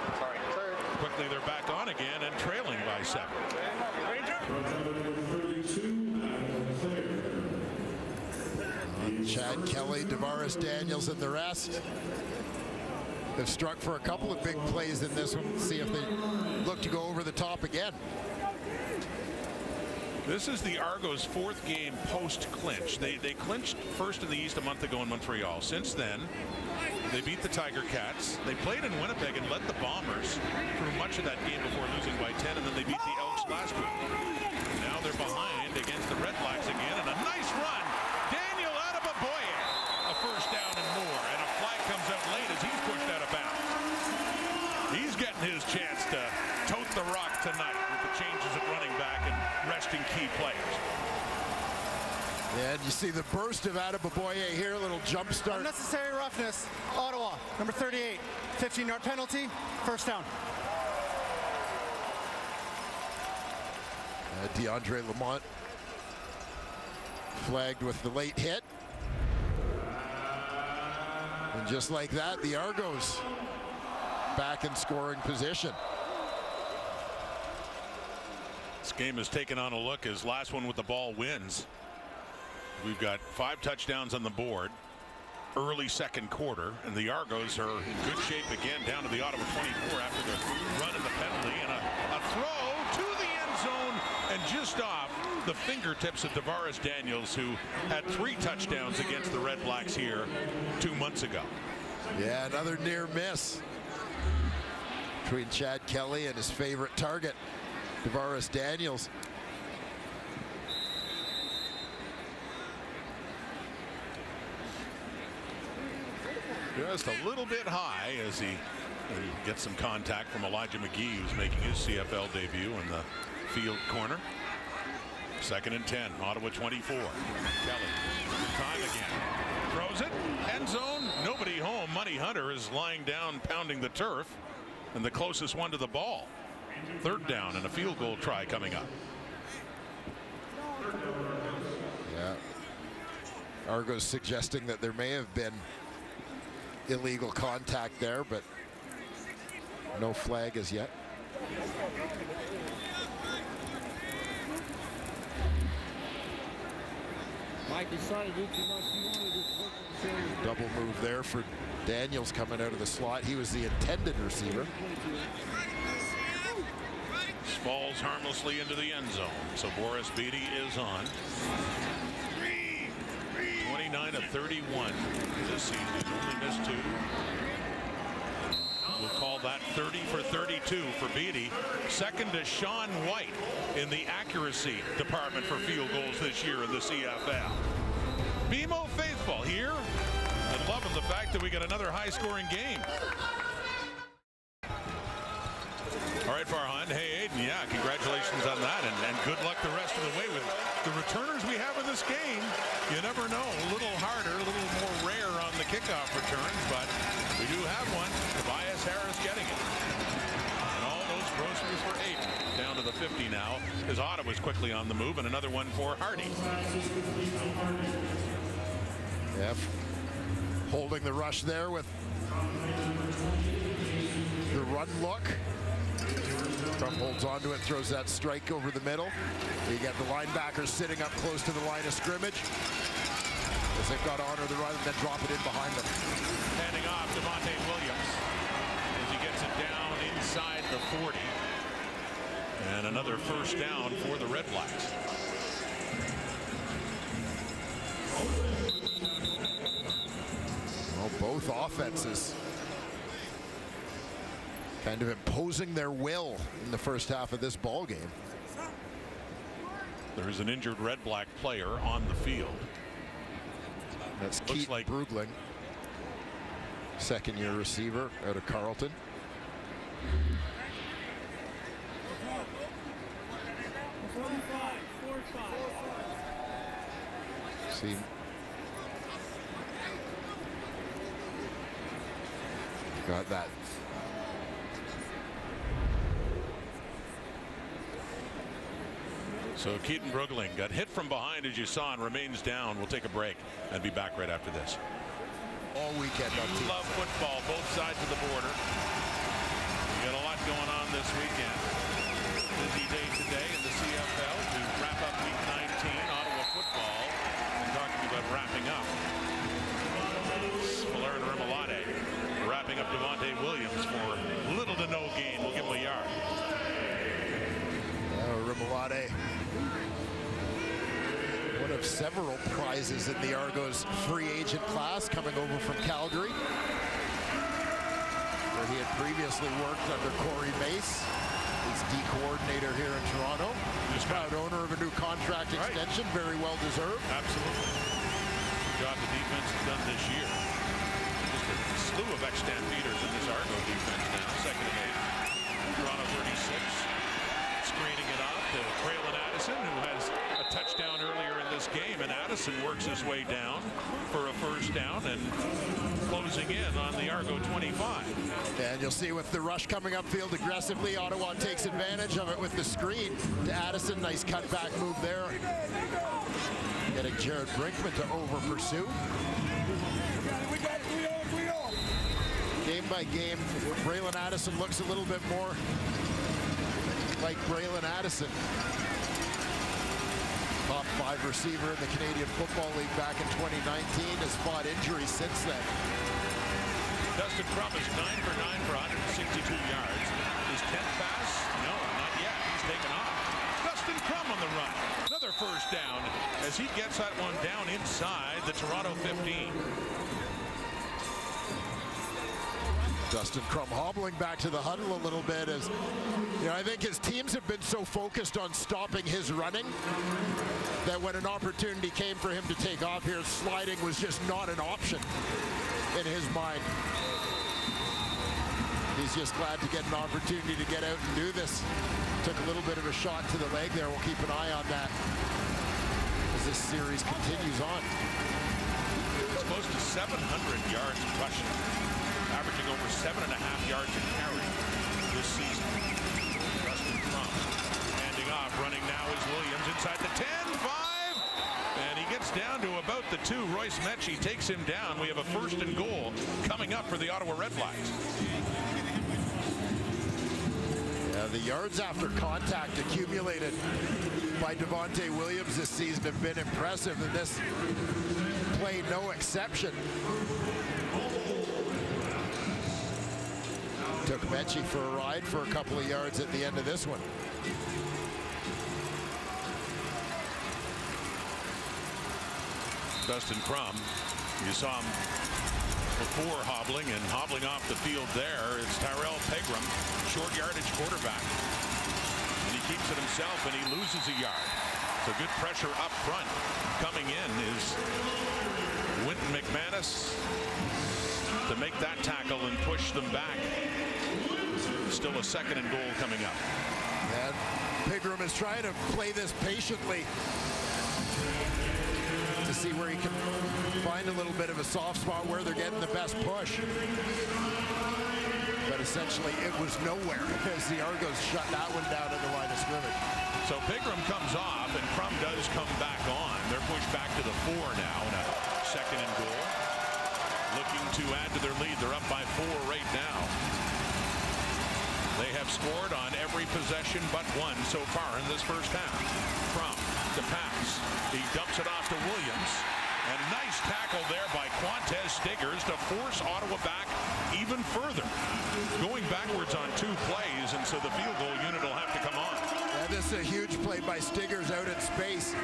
quickly they're back on again and trailing by 7. Chad Kelly, Davaris Daniels, and the rest have struck for a couple of big plays in this one. See if they look to go over the top again. This is the Argos' 4th game post-clinch. They clinched first in the East a month ago in Montreal. Since then, they beat the Tiger Cats. They played in Winnipeg and led the Bombers through much of that game before losing by 10, and then they beat the Elks last week. Now they're behind against the RedBlacks again, and a nice run. Daniel Adebaboye, a first down and more, and a flag comes out late as he's pushed out of bounds. He's getting his chance to tote the rock tonight with the changes at running back and resting key players. And you see the burst of Adebaboye here, a little jump start. Unnecessary roughness. Ottawa, number 38. 15-yard penalty, first down. DeAndre Lamont flagged with the late hit. And just like that, the Argos back in scoring position. This game has taken on a look as last one with the ball wins. We've got 5 touchdowns on the board early second quarter, and the Argos are in good shape again down to the Ottawa 24 after the run and the penalty, and a throw to the end zone and just off the fingertips of Davaris Daniels, who had 3 touchdowns against the RedBlacks here 2 months ago. Yeah, another near miss between Chad Kelly and his favorite target, Davaris Daniels. Just a little bit high as he gets some contact from Elijah McGee, who's making his CFL debut in the field corner. 2nd and 10, Ottawa 24. Kelly, time again. Throws it, end zone, nobody home. Money Hunter is lying down, pounding the turf, and the closest one to the ball. 3rd down and a field goal try coming up. Yeah. Argos suggesting that there may have been illegal contact there, but no flag as yet. Double move there for Daniels coming out of the slot. He was the intended receiver. Falls harmlessly into the end zone. So Boris Beatty is on. 29 of 31 this season. Only missed 2. We'll call that 30 for 32 for Beatty. Second to Sean White in the accuracy department for field goals this year in the CFL. BMO faithful here and loving the fact that we got another high-scoring game. All right, Farhan. Hey, Aiden. Yeah, congratulations on that, and good luck the rest of the way with the returners we have in this game. You never know. A little harder, a little more rare on the kickoff returns, but we do have one. Tobias Harris getting it. And all those groceries for Aiden. Down to the 50 now, as Ottawa's quickly on the move, and another one for Hardy. Yeah, holding the rush there with the run look. Trump holds onto it, throws that strike over the middle. You get the linebackers sitting up close to the line of scrimmage, as they've got to honor the run and then drop it in behind them. Handing off Devontae Williams as he gets it down inside the 40. And another first down for the RedBlacks. offenses kind of imposing their will in the first half of this ball game. There is an injured RedBlack player on the field. That's Looks Keith like Brugling, second-year receiver out of Carleton. See, got that. So Keaton Brugling got hit from behind, as you saw, and remains down. We'll take a break and be back right after this. All weekend on TV. Love football, both sides of the border. We got a lot going on this weekend. Busy day today in the CFL to wrap up Week 19, Ottawa football, and talking about wrapping up. Valerian Remilade wrapping up Devontae Williams for little to no gain. We'll give him a yard. Remilade, one of several prizes in the Argos free agent class, coming over from Calgary, where he had previously worked under Corey Mace, his D coordinator here in Toronto. He's proud owner of a new contract extension, very well deserved. Absolutely. Good job the defense has done this year. Just a slew of ex-Stampeders in this Argo defense now. Second and 8. Toronto 36. Screening it off to Braylon Addison, who has a touchdown earlier in this game, and Addison works his way down for a first down and closing in on the Argo 25. And you'll see with the rush coming upfield aggressively, Ottawa takes advantage of it with the screen to Addison. Nice cutback move there. Getting Jared Brinkman to over pursue. Game by game, Braylon Addison looks a little bit more like Braylon Addison. Top 5 receiver in the Canadian Football League back in 2019, has fought injuries since then. Dustin Crum is 9 for 9 for 162 yards. His 10th pass? No, not yet. He's taken off. Dustin Crum on the run. Another first down as he gets that one down inside the Toronto 15. Dustin Crum hobbling back to the huddle a little bit as, you know, I think his teams have been so focused on stopping his running that when an opportunity came for him to take off here, sliding was just not an option in his mind. He's just glad to get an opportunity to get out and do this. Took a little bit of a shot to the leg there. We'll keep an eye on that as this series continues on. It's close to 700 yards rushing, averaging over 7.5 yards a carry this season. Dustin Crum handing off, running now is Williams inside the 10, 5, and he gets down to about the 2. Royce Mechie takes him down. We have a first and goal coming up for the Ottawa RedBlacks. The yards after contact accumulated by Devontae Williams this season have been impressive, and this play no exception. Took Mechie for a ride for a couple of yards at the end of this one. Dustin Crum, you saw him before hobbling off the field there. It's Tyrell Pegram, short yardage quarterback. And he keeps it himself and he loses a yard. So good pressure up front. Coming in is Winton McManus to make that tackle and push them back. Still a second and goal coming up. And Pegram is trying to play this patiently to see where he can find a little bit of a soft spot where they're getting the best push. But essentially it was nowhere as the Argos shut that one down at the line of scrimmage. So Pegram comes off and Crum does come back on. They're pushed back to the 4 now in a second and goal. Looking to add to their lead. They're up by 4 right now. They have scored on every possession but one so far in this first half. Crum, the pass. He dumps it off to Williams. And nice tackle there by Quantez Stiggers to force Ottawa back even further. Going backwards on 2 plays, and so the field goal unit will have to come on. Yeah, this is a huge play by Stiggers out in space.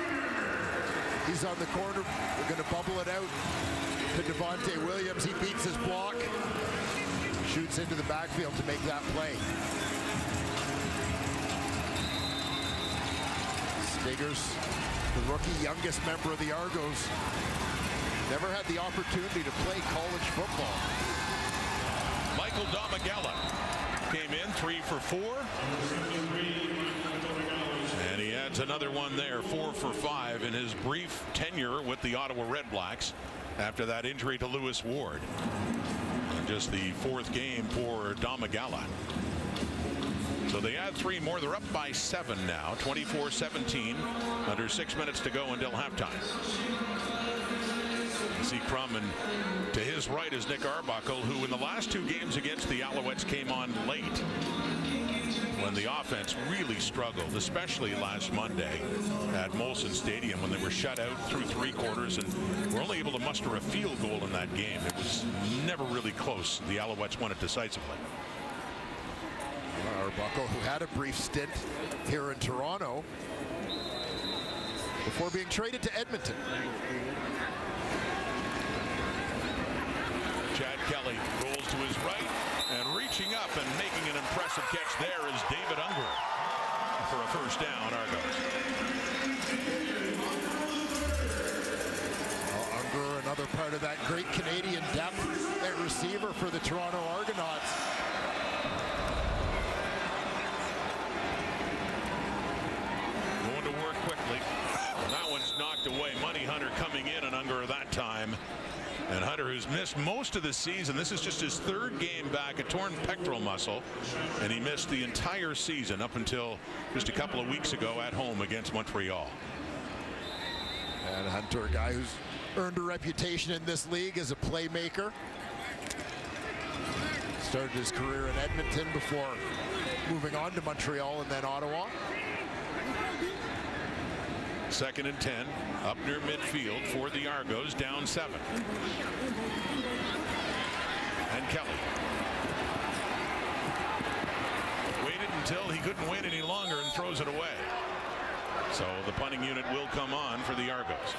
He's on the corner. We're going to bubble it out. to Devontae Williams. He beats his block. Shoots into the backfield to make that play. Stiggers, the rookie, youngest member of the Argos, never had the opportunity to play college football. Michael Domagala came in 3 for 4. And he adds another one there, 4 for 5 in his brief tenure with the Ottawa RedBlacks after that injury to Lewis Ward. And just the 4th game for Domagala. So they add 3 more. They're up by 7 now, 24-17, under 6 minutes to go until halftime. You see Crum, and to his right is Nick Arbuckle, who in the last 2 games against the Alouettes came on late when the offense really struggled, especially last Monday at Molson Stadium when they were shut out through 3 quarters and were only able to muster a field goal in that game. It was never really close. The Alouettes won it decisively. Arbuckle, who had a brief stint here in Toronto before being traded to Edmonton. Chad Kelly rolls to his right, and reaching up and making an impressive catch there is David Unger for a first down, Argos. Unger, another part of that great Canadian depth at receiver for the Toronto Argonauts. Going to work quickly. That one's knocked away. Money Hunter coming in, and Unger that time. And Hunter, who's missed most of the season, this is just his 3rd game back, a torn pectoral muscle, and he missed the entire season up until just a couple of weeks ago at home against Montreal. And Hunter, a guy who's earned a reputation in this league as a playmaker. Started his career in Edmonton before moving on to Montreal and then Ottawa. 2nd and 10, up near midfield for the Argos, down 7. And Kelly waited until he couldn't wait any longer and throws it away. So the punting unit will come on for the Argos.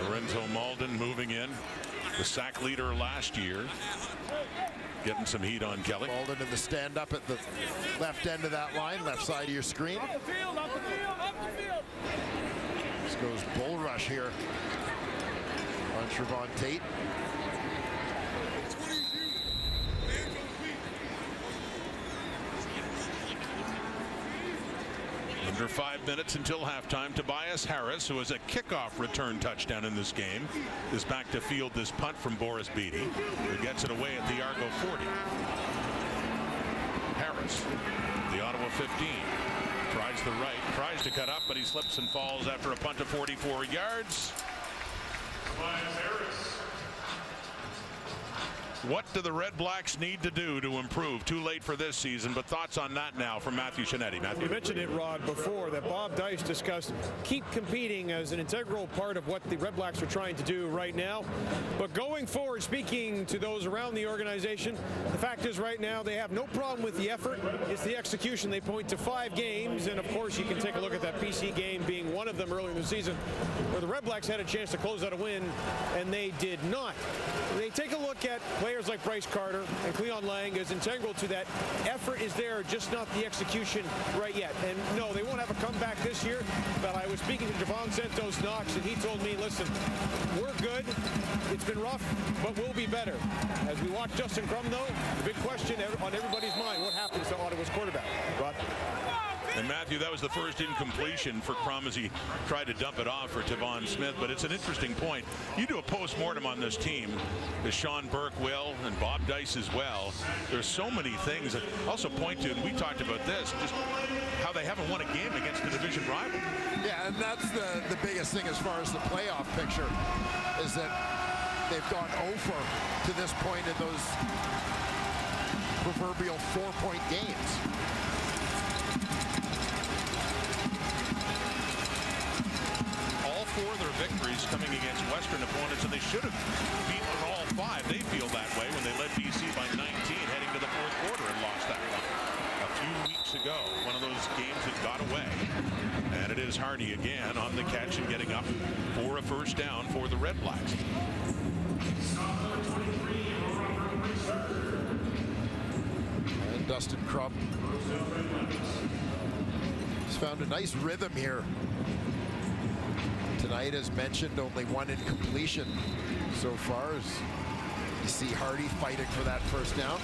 Lorenzo Malden moving in, the sack leader last year. Getting some heat on Kelly. Malden in the stand up at the left end of that line, left side of your screen. Up the field, up the field, up the field. This goes bull rush here on Trevon Tate. Under 5 minutes until halftime. Tobias Harris, who has a kickoff return touchdown in this game, is back to field this punt from Boris Beatty, who gets it away at the Argo 40. Harris, the Ottawa 15, tries the right, tries to cut up, but he slips and falls after a punt of 44 yards. Tobias Harris. What do the RedBlacks need to do to improve? Too late for this season, but thoughts on that now from Matthew Shinetti. Matthew. You mentioned it, Rod, before that Bob Dice discussed keep competing as an integral part of what the RedBlacks are trying to do right now. But going forward, speaking to those around the organization, the fact is right now they have no problem with the effort. It's the execution. They point to 5 games, and of course you can take a look at that PC game being one of them earlier in the season where the RedBlacks had a chance to close out a win, and they did not. They take a look at players like Bryce Carter and Cleon Lang as integral to that. Effort is there, just not the execution right yet. And no, they won't have a comeback this year, but I was speaking to Javon Santos Knox, and he told me, listen, we're good. It's been rough, but we'll be better. As we watch Justin Crum, though, the big question on everybody's mind, what happens to Ottawa's quarterback? Rod? And Matthew, that was the first incompletion for Crum as he tried to dump it off for Tavon Smith. But it's an interesting point. You do a post-mortem on this team, as Sean Burke will, and Bob Dice as well. There's so many things that also point to, and we talked about this, just how they haven't won a game against the division rival. Yeah, and that's the biggest thing as far as the playoff picture, is that they've gone over to this point in those proverbial 4-point games. All 4 of their victories coming against Western opponents, and they should have beaten all 5. They feel that way when they led BC by 19 heading to the 4th quarter and lost that one a few weeks ago. One of those games that got away. And it is Hardy again on the catch and getting up for a first down for the RedBlacks. And Dustin Crump has found a nice rhythm here tonight. As mentioned, only one incompletion so far, as you see Hardy fighting for that first down.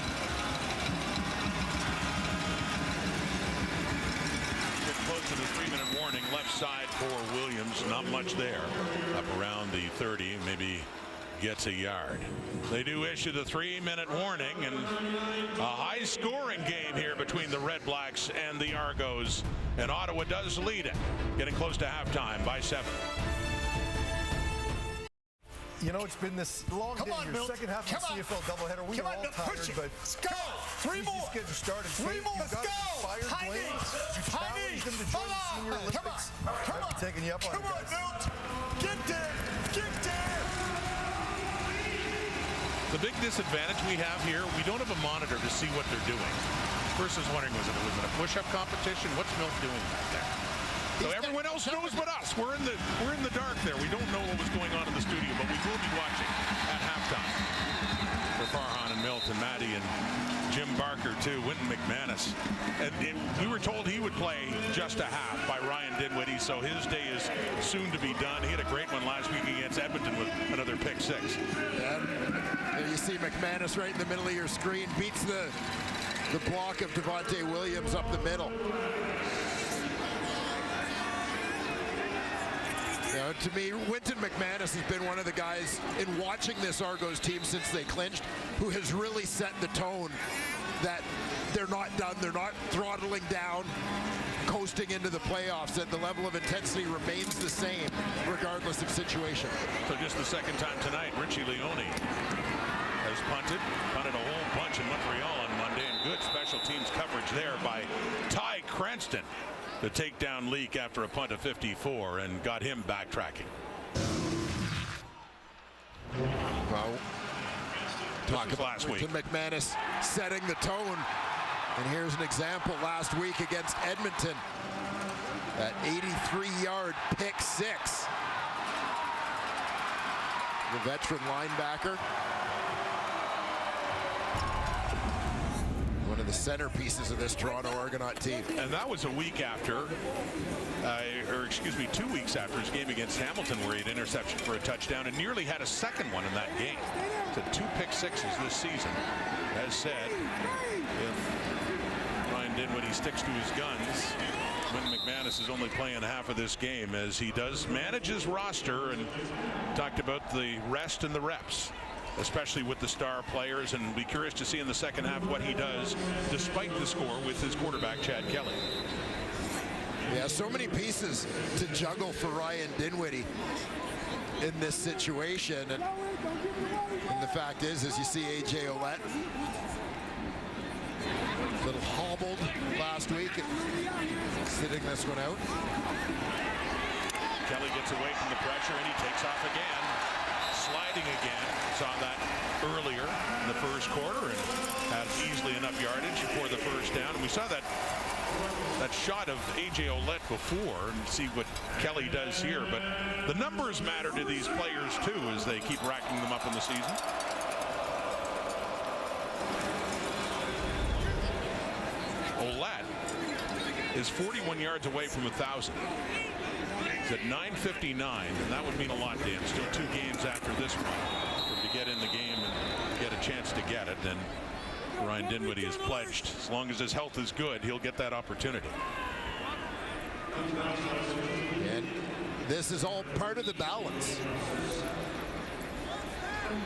Getting close to the 3-minute warning. Left side for Williams. Not much there. Up around the 30, maybe gets a yard. They do issue the 3-minute warning, and a high-scoring game here between the RedBlacks and the Argos, and Ottawa does lead it, getting close to halftime by 7. You know, it's been this long day here, second half of the CFL doubleheader. We are all tired, but let's go. 3 more. These kids are started. 3 more. Let's go. High knees. You challenge them to join the Senior Olympics. Come on. Taking you up on it, guys. Come on, Milt. Get there. Get there. The big disadvantage we have here, we don't have a monitor to see what they're doing. First I was wondering, was it a push-up competition? What's Milt doing back there? So everyone else knows but us. We're in the dark there. We don't know what was going on in the studio, but we will be watching at halftime. For Farhan and Milt and Maddie and Jim Barker too, Wynton McManus. And we were told he would play just a half by Ryan Dinwiddie, so his day is soon to be done. He had a great one last week against Edmonton with another pick 6. And there you see McManus right in the middle of your screen, beats the block of Devontae Williams up the middle. To me, Wynton McManus has been one of the guys in watching this Argos team since they clinched, who has really set the tone that they're not done, they're not throttling down, coasting into the playoffs, that the level of intensity remains the same regardless of situation. So just the second time tonight, Richie Leone has punted a whole bunch in Montreal on Monday, and good special teams coverage there by Ty Cranston to take down Leak after a punt of 54 and got him backtracking. Well, talk about last week. McManus setting the tone. And here's an example last week against Edmonton. That 83-yard pick 6. The veteran linebacker. One of the centerpieces of this Toronto Argonaut team. And that was a week after, 2 weeks after his game against Hamilton, where he had interception for a touchdown and nearly had a second one in that game. So 2 pick 6s this season. As said, if Ryan Dinwiddie sticks to his guns, Wynton McManus is only playing half of this game, as he does manage his roster, and talked about the rest and the reps, especially with the star players, and be curious to see in the second half what he does despite the score with his quarterback Chad Kelly. Yeah, so many pieces to juggle for Ryan Dinwiddie in this situation, and the fact is, as you see AJ Ouellette a little hobbled last week, sitting this one out. Kelly gets away from the pressure and he takes off again, sliding again. Saw that earlier in the first quarter and had easily enough yardage for the first down. And we saw that shot of AJ Ouellette before, and see what Kelly does here. But the numbers matter to these players too, as they keep racking them up in the season. Ouellette is 41 yards away from 1,000. He's at 9:59, and that would mean a lot to him. Still 2 games after this one to get in the game and get a chance to get it. And Ryan Dinwiddie is pledged, as long as his health is good, he'll get that opportunity. And this is all part of the balance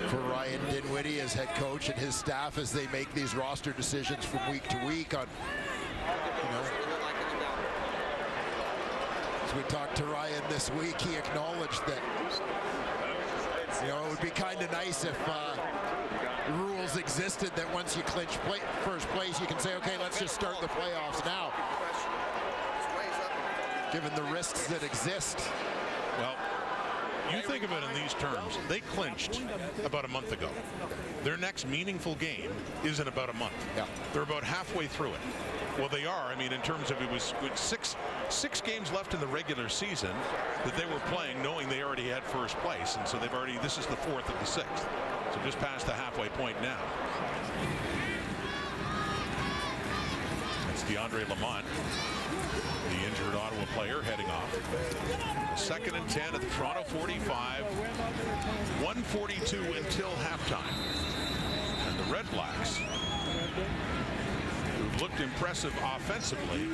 for Ryan Dinwiddie as head coach and his staff as they make these roster decisions from week to week on, as we talked to Ryan this week, he acknowledged that, it would be kind of nice if rules existed that once you clinch first place, you can say, okay, let's just start the playoffs now, given the risks that exist. Well, you think of it in these terms. They clinched about a month ago. Their next meaningful game is in about a month. Yeah. They're about halfway through it. Well, they are. I mean, in terms of it was 6 6 games left in the regular season that they were playing knowing they already had first place. And so they've already, this is the 4th of the 6th. So just past the halfway point now. It's DeAndre Lamont, the injured Ottawa player, heading off. 2nd and 10 at the Toronto 45. 1:42 until halftime. And the RedBlacks, who've looked impressive offensively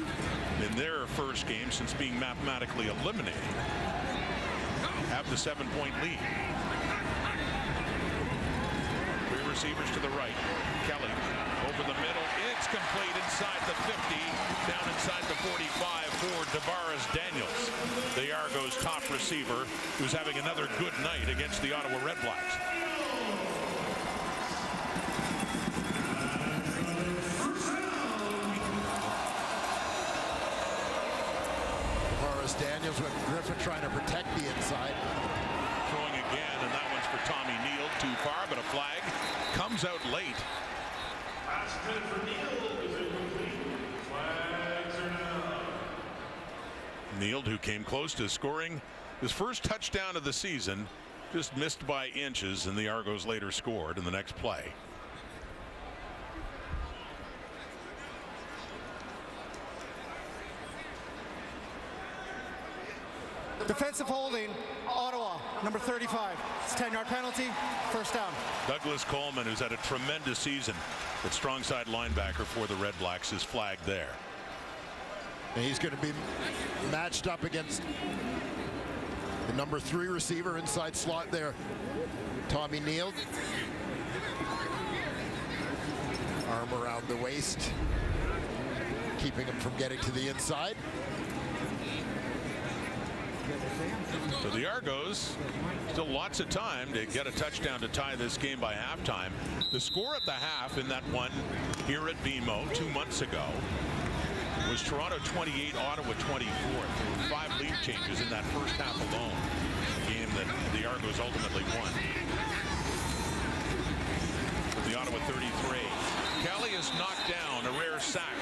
in their first game since being mathematically eliminated, have the 7-point lead. 3 receivers to the right. Kelly over the middle. It's complete inside the 50, down inside the 45 for DeBaris Daniels, the Argos' top receiver, who's having another good night against the Ottawa RedBlacks. DeBaris Daniels with Griffin trying to protect the inside. Throwing again, and that one's for Tommy Neal. Too far, but a flag comes out late. Neal, who came close to scoring his first touchdown of the season, just missed by inches, and the Argos later scored in the next play. Defensive holding, Ottawa, number 35. It's a 10-yard penalty, first down. Douglas Coleman, who's had a tremendous season at strong side linebacker for the RedBlacks, is flagged there. And he's going to be matched up against the number 3 receiver inside slot there, Tommy Neal. Arm around the waist, keeping him from getting to the inside. So the Argos, still lots of time to get a touchdown to tie this game by halftime. The score at the half in that one here at BMO 2 months ago was Toronto 28, Ottawa 24. 5 lead changes in that first half alone. A game that the Argos ultimately won. For the Ottawa 33. Kelly is knocked down, a rare sack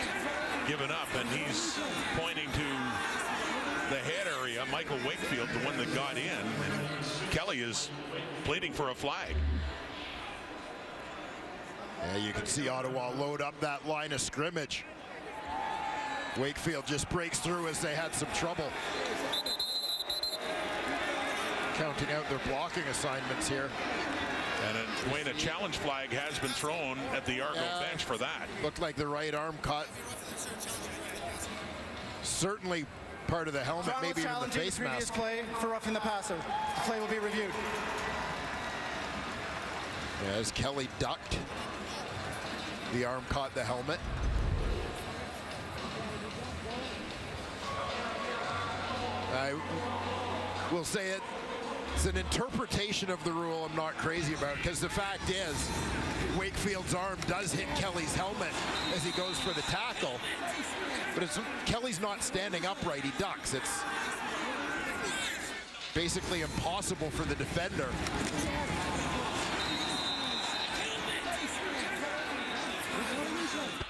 given up, and he's pointing to the head area, Michael Wakefield, the one that got in. And Kelly is pleading for a flag. Yeah, you can see Ottawa load up that line of scrimmage. Wakefield just breaks through as they had some trouble. Counting out their blocking assignments here. And Wayne, a challenge flag has been thrown at the Argo bench for that. Looked like the right arm caught. Certainly part of the helmet, Toronto maybe even the face previous mask. play for roughing the passer. The play will be reviewed. As Kelly ducked, the arm caught the helmet. I will say it's an interpretation of the rule I'm not crazy about, because the fact is Wakefield's arm does hit Kelly's helmet as he goes for the tackle, but Kelly's not standing upright, he ducks. It's basically impossible for the defender.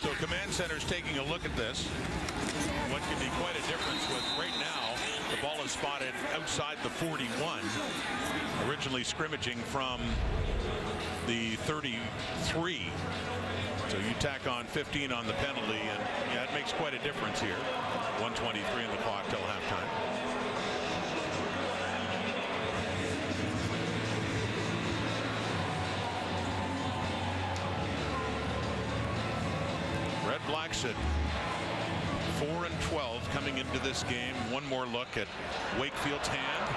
So command center's taking a look at this. What could be quite a difference with right now the ball is spotted outside the 41, originally scrimmaging from the 33. So you tack on 15 on the penalty, and yeah, it makes quite a difference here. 1:23 in the clock till halftime. RedBlacks at 4-12 coming into this game. One more look at Wakefield's hand.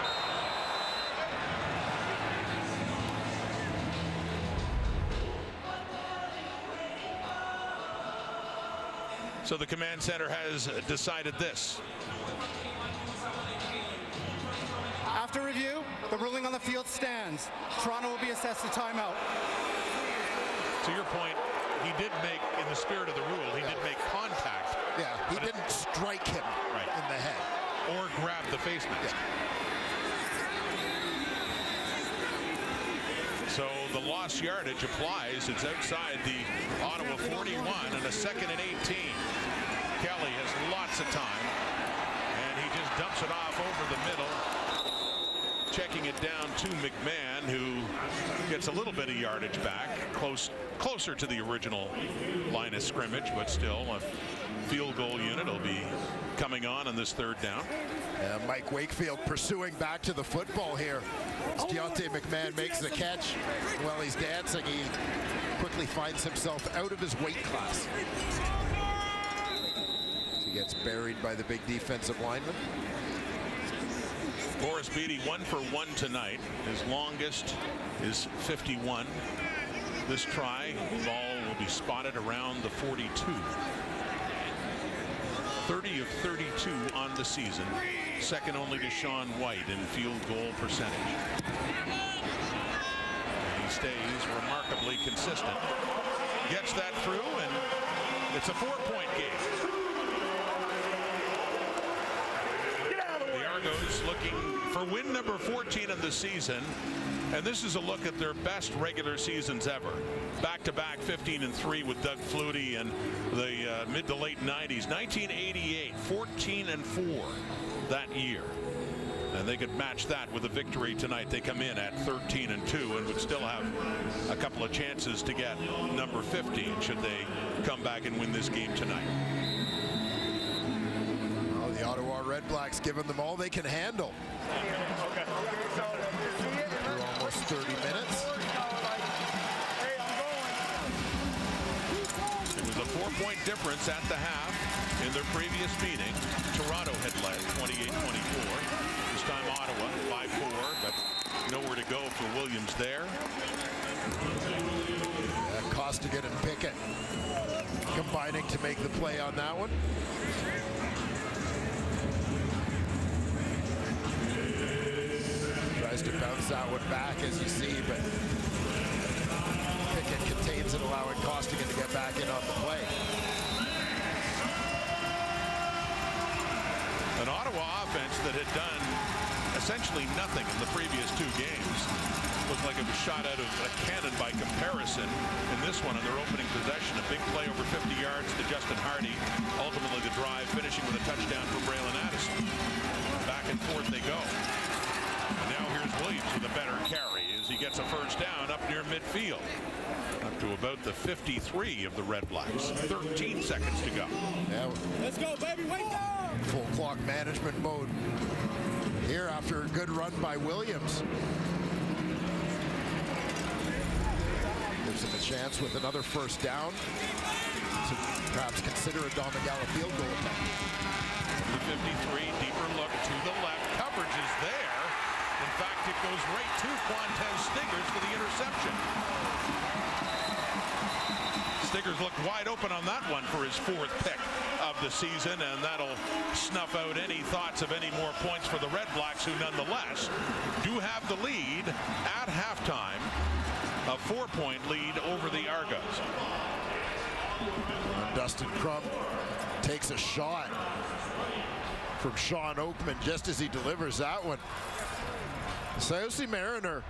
So the command center has decided this. After review, the ruling on the field stands. Toronto will be assessed a timeout. To your point, he did make, in the spirit of the rule, he did make contact. Yeah, he didn't strike him in the head. Or grab the face mask. So the lost yardage applies. It's outside the Ottawa 41 and a 2nd and 18. Kelly has lots of time. just dumps it off over the middle. Checking it down to McMahon, who gets a little bit of yardage back, closer to the original line of scrimmage, but still a field goal unit will be coming on this third down. Mike Wakefield pursuing back to the football here. As Deontay McMahon makes the catch. While he's dancing, he quickly finds himself out of his weight class. He gets buried by the big defensive lineman. Boris Beatty 1 for 1 tonight. His longest is 51. This try, ball will be spotted around the 42. 30 of 32 on the season. Second only to Sean White in field goal percentage. And he stays remarkably consistent. Gets that through, and it's a 4-point game. The Argos looking for win number 14 of the season, and this is a look at their best regular seasons ever. Back-to-back 15-3 with Doug Flutie in the mid to late 90s. 1988, 14-4 that year. And they could match that with a victory tonight. They come in at 13-2 and would still have a couple of chances to get number 15 should they come back and win this game tonight. The Ottawa RedBlacks giving them all they can handle. Through almost 30 minutes. It was a 4-point difference at the half. In their previous meeting, Toronto had led 28-24. This time Ottawa 5-4, but nowhere to go for Williams there. Costigan and Pickett combining to make the play on that one. Tries to bounce that one back, as you see, but Pickett contains it, allowing Costigan to get back in on the play. An Ottawa offense that had done essentially nothing in the previous 2 games. Looked like it was shot out of a cannon by comparison. In this one, on their opening possession, a big play over 50 yards to Justin Hardy. Ultimately, the drive finishing with a touchdown for Braylon Addison. Back and forth they go. And now here's Williams with a better carry as he gets a first down up near midfield. Up to about the 53 of the RedBlacks. 13 seconds to go. Yeah. Let's go, baby. Wait up. Full clock management mode here after a good run by Williams. Gives him a chance with another first down to perhaps consider a Don Miguel field goal attempt. 53, deeper look to the left. Coverage is there. In fact, it goes right to Quantez Stiggers for the interception. Stiggers looked wide open on that one for his 4th pick of the season, and that'll snuff out any thoughts of any more points for the RedBlacks, who nonetheless do have the lead at halftime. A 4-point lead over the Argos. And Dustin Crump takes a shot from Sean Oakman just as he delivers that one. Saucy Mariner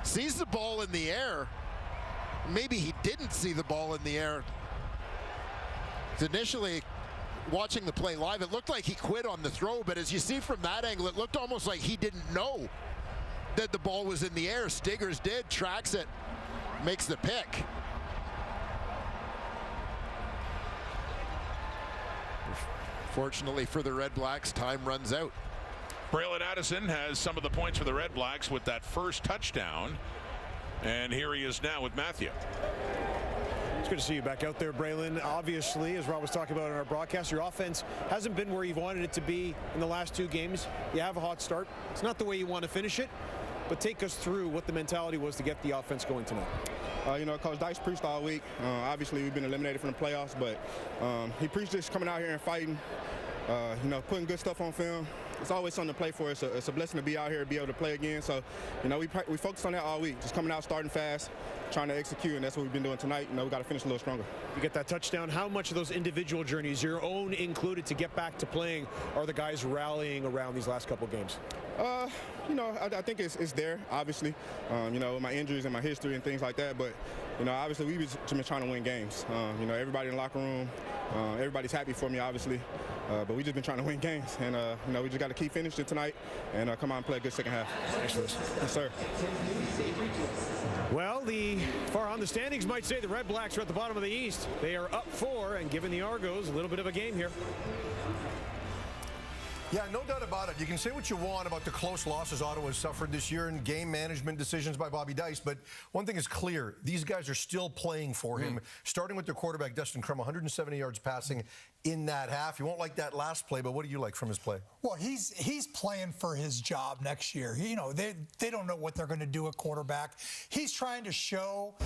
sees the ball in the air. Maybe he didn't see the ball in the air. Initially, watching the play live, it looked like he quit on the throw, but as you see from that angle, it looked almost like he didn't know that the ball was in the air. Stiggers did, tracks it, makes the pick. Fortunately for the RedBlacks, time runs out. Braylon Addison has some of the points for the RedBlacks with that first touchdown. And here he is now with Matthew. It's good to see you back out there, Braylon. Obviously, as Rob was talking about in our broadcast, your offense hasn't been where you've wanted it to be in the last 2 games. You have a hot start. It's not the way you want to finish it, but take us through what the mentality was to get the offense going tonight. Coach Dice preached all week. Obviously, we've been eliminated from the playoffs, but he preached this coming out here and fighting, putting good stuff on film. It's always something to play for. It's a blessing to be out here and be able to play again. So, we focused on that all week, just coming out, starting fast, trying to execute, and that's what we've been doing tonight. We got to finish a little stronger. You get that touchdown. How much of those individual journeys, your own included, to get back to playing, are the guys rallying around these last couple games? I think it's there, obviously, my injuries and my history and things like that. But, obviously, we've just been trying to win games. Everybody in the locker room, Everybody's happy for me, obviously, but we just been trying to win games, and we just got to keep finishing tonight and come out and play a good second half. Thanks for this. Yes, sir. Well, the far on the standings might say the RedBlacks are at the bottom of the East. They are up 4 and giving the Argos a little bit of a game here. Yeah, no doubt about it. You can say what you want about the close losses Ottawa has suffered this year and game management decisions by Bobby Dice, but one thing is clear. These guys are still playing for him, starting with their quarterback, Dustin Crum, 170 yards passing in that half. You won't like that last play, but what do you like from his play? Well, he's playing for his job next year. They don't know what they're going to do at quarterback. He's trying to show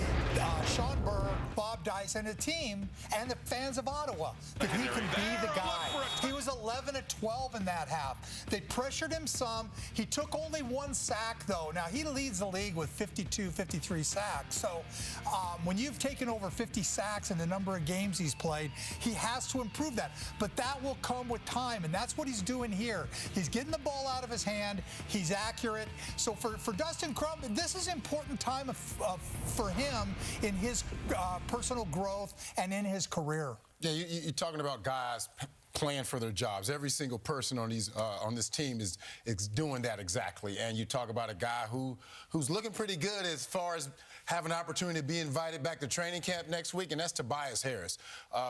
Sean Burr, Bob Dice, and the team and the fans of Ottawa that he can be the guy. He was 11 of 12 in that half. They pressured him some. He took only 1 sack, though. Now, he leads the league with 52, 53 sacks. So when you've taken over 50 sacks in the number of games he's played, he has to improve that. But that will come with time, and that's what he's doing here. He's getting the ball out of his hand. He's accurate. So for Dustin Crum, this is an important time for him in his personal growth and in his career. Yeah, you're talking about guys playing for their jobs. Every single person on this team is doing that exactly. And you talk about a guy who's looking pretty good as far as having an opportunity to be invited back to training camp next week, and that's Tobias Harris,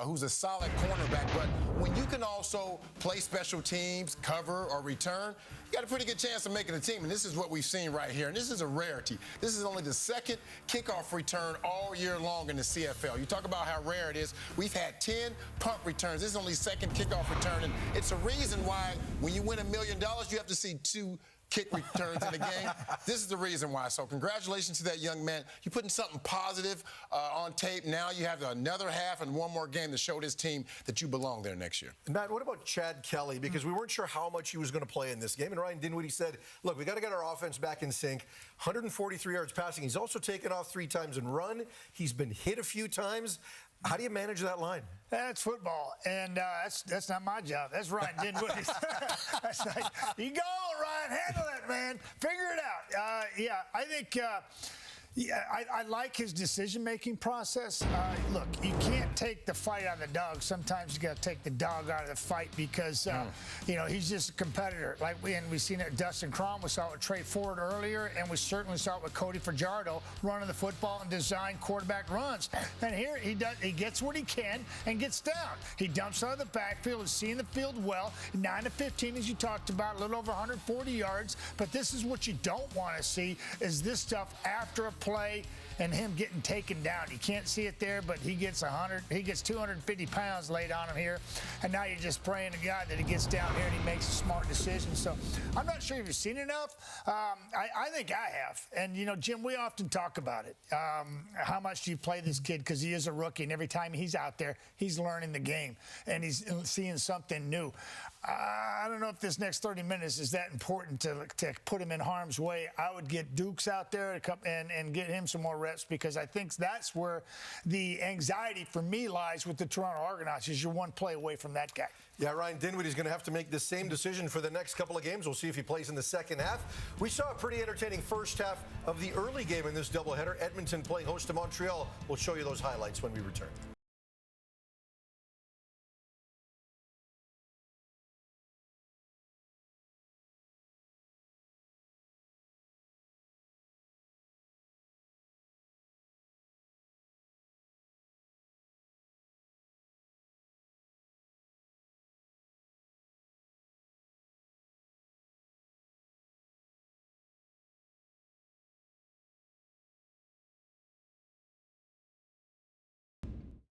who's a solid cornerback. But when you can also play special teams, cover, or return, you got a pretty good chance of making the team. And this is what we've seen right here. And this is a rarity. This is only the second kickoff return all year long in the CFL. You talk about how rare it is. We've had 10 punt returns. This is only second kickoff return. And it's a reason why when you win $1 million, you have to see 2 kick returns in the game. This is the reason why. So congratulations to that young man. You're putting something positive on tape. Now you have another half and one more game to show this team that you belong there next year. Matt, what about Chad Kelly? Because we weren't sure how much he was going to play in this game. And Ryan Dinwiddie said, look, we got to get our offense back in sync. 143 yards passing. He's also taken off 3 times and run. He's been hit a few times. How do you manage that line? That's football, and that's not my job. That's Ryan Dinwiddie's. That's like, you go, Ryan, handle it, man. Figure it out. Yeah, I think. I like his decision-making process. Look, you can't take the fight out of the dog. Sometimes you got to take the dog out of the fight because, he's just a competitor. Like we've seen it with Dustin Crum. We saw it with Trey Ford earlier, and we certainly saw it with Cody Fajardo running the football and design quarterback runs. And here he gets what he can and gets down. He dumps out of the backfield, is seeing the field well. 9 of 15, as you talked about, a little over 140 yards. But this is what you don't want to see is this stuff after a play and him getting taken down. You can't see it there, but he gets 250 pounds laid on him here, and now you're just praying to God that he gets down here and he makes a smart decision. So I'm not sure if you've seen enough. I think I have. And, Jim, we often talk about it. How much do you play this kid? Because he is a rookie, and every time he's out there, he's learning the game, and he's seeing something new. I don't know if this next 30 minutes is that important to put him in harm's way. I would get Dukes out there and get him some more reps because I think that's where the anxiety for me lies with the Toronto Argonauts is you're one play away from that guy. Yeah, Ryan Dinwiddie's going to have to make the same decision for the next couple of games. We'll see if he plays in the second half. We saw a pretty entertaining first half of the early game in this doubleheader. Edmonton playing host to Montreal. We'll show you those highlights when we return.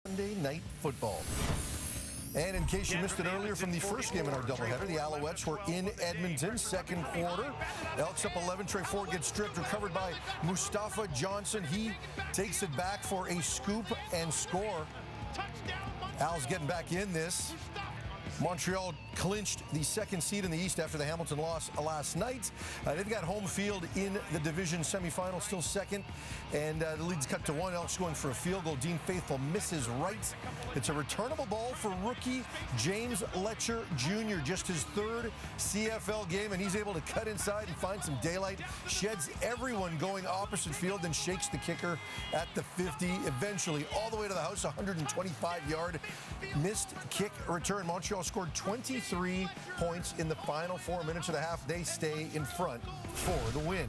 Sunday Night Football. And in case you missed it earlier from the first game in our doubleheader, the Alouettes were in Edmonton, second quarter. Elks up 11. Trey Ford gets stripped, recovered by Mustafa Johnson. He takes it back for a scoop and score. Al's getting back in this. Montreal clinched the second seed in the East after the Hamilton loss last night. They've got home field in the division semifinal, still second, and the lead's cut to 1. Elks going for a field goal. Dean Faithful misses right. It's a returnable ball for rookie James Letcher Jr., just his third CFL game, and he's able to cut inside and find some daylight, sheds everyone going opposite field, then shakes the kicker at the 50, eventually all the way to the house, 125-yard missed kick return. Montreal scored 23 points in the final 4 minutes of the half. They stay in front for the win.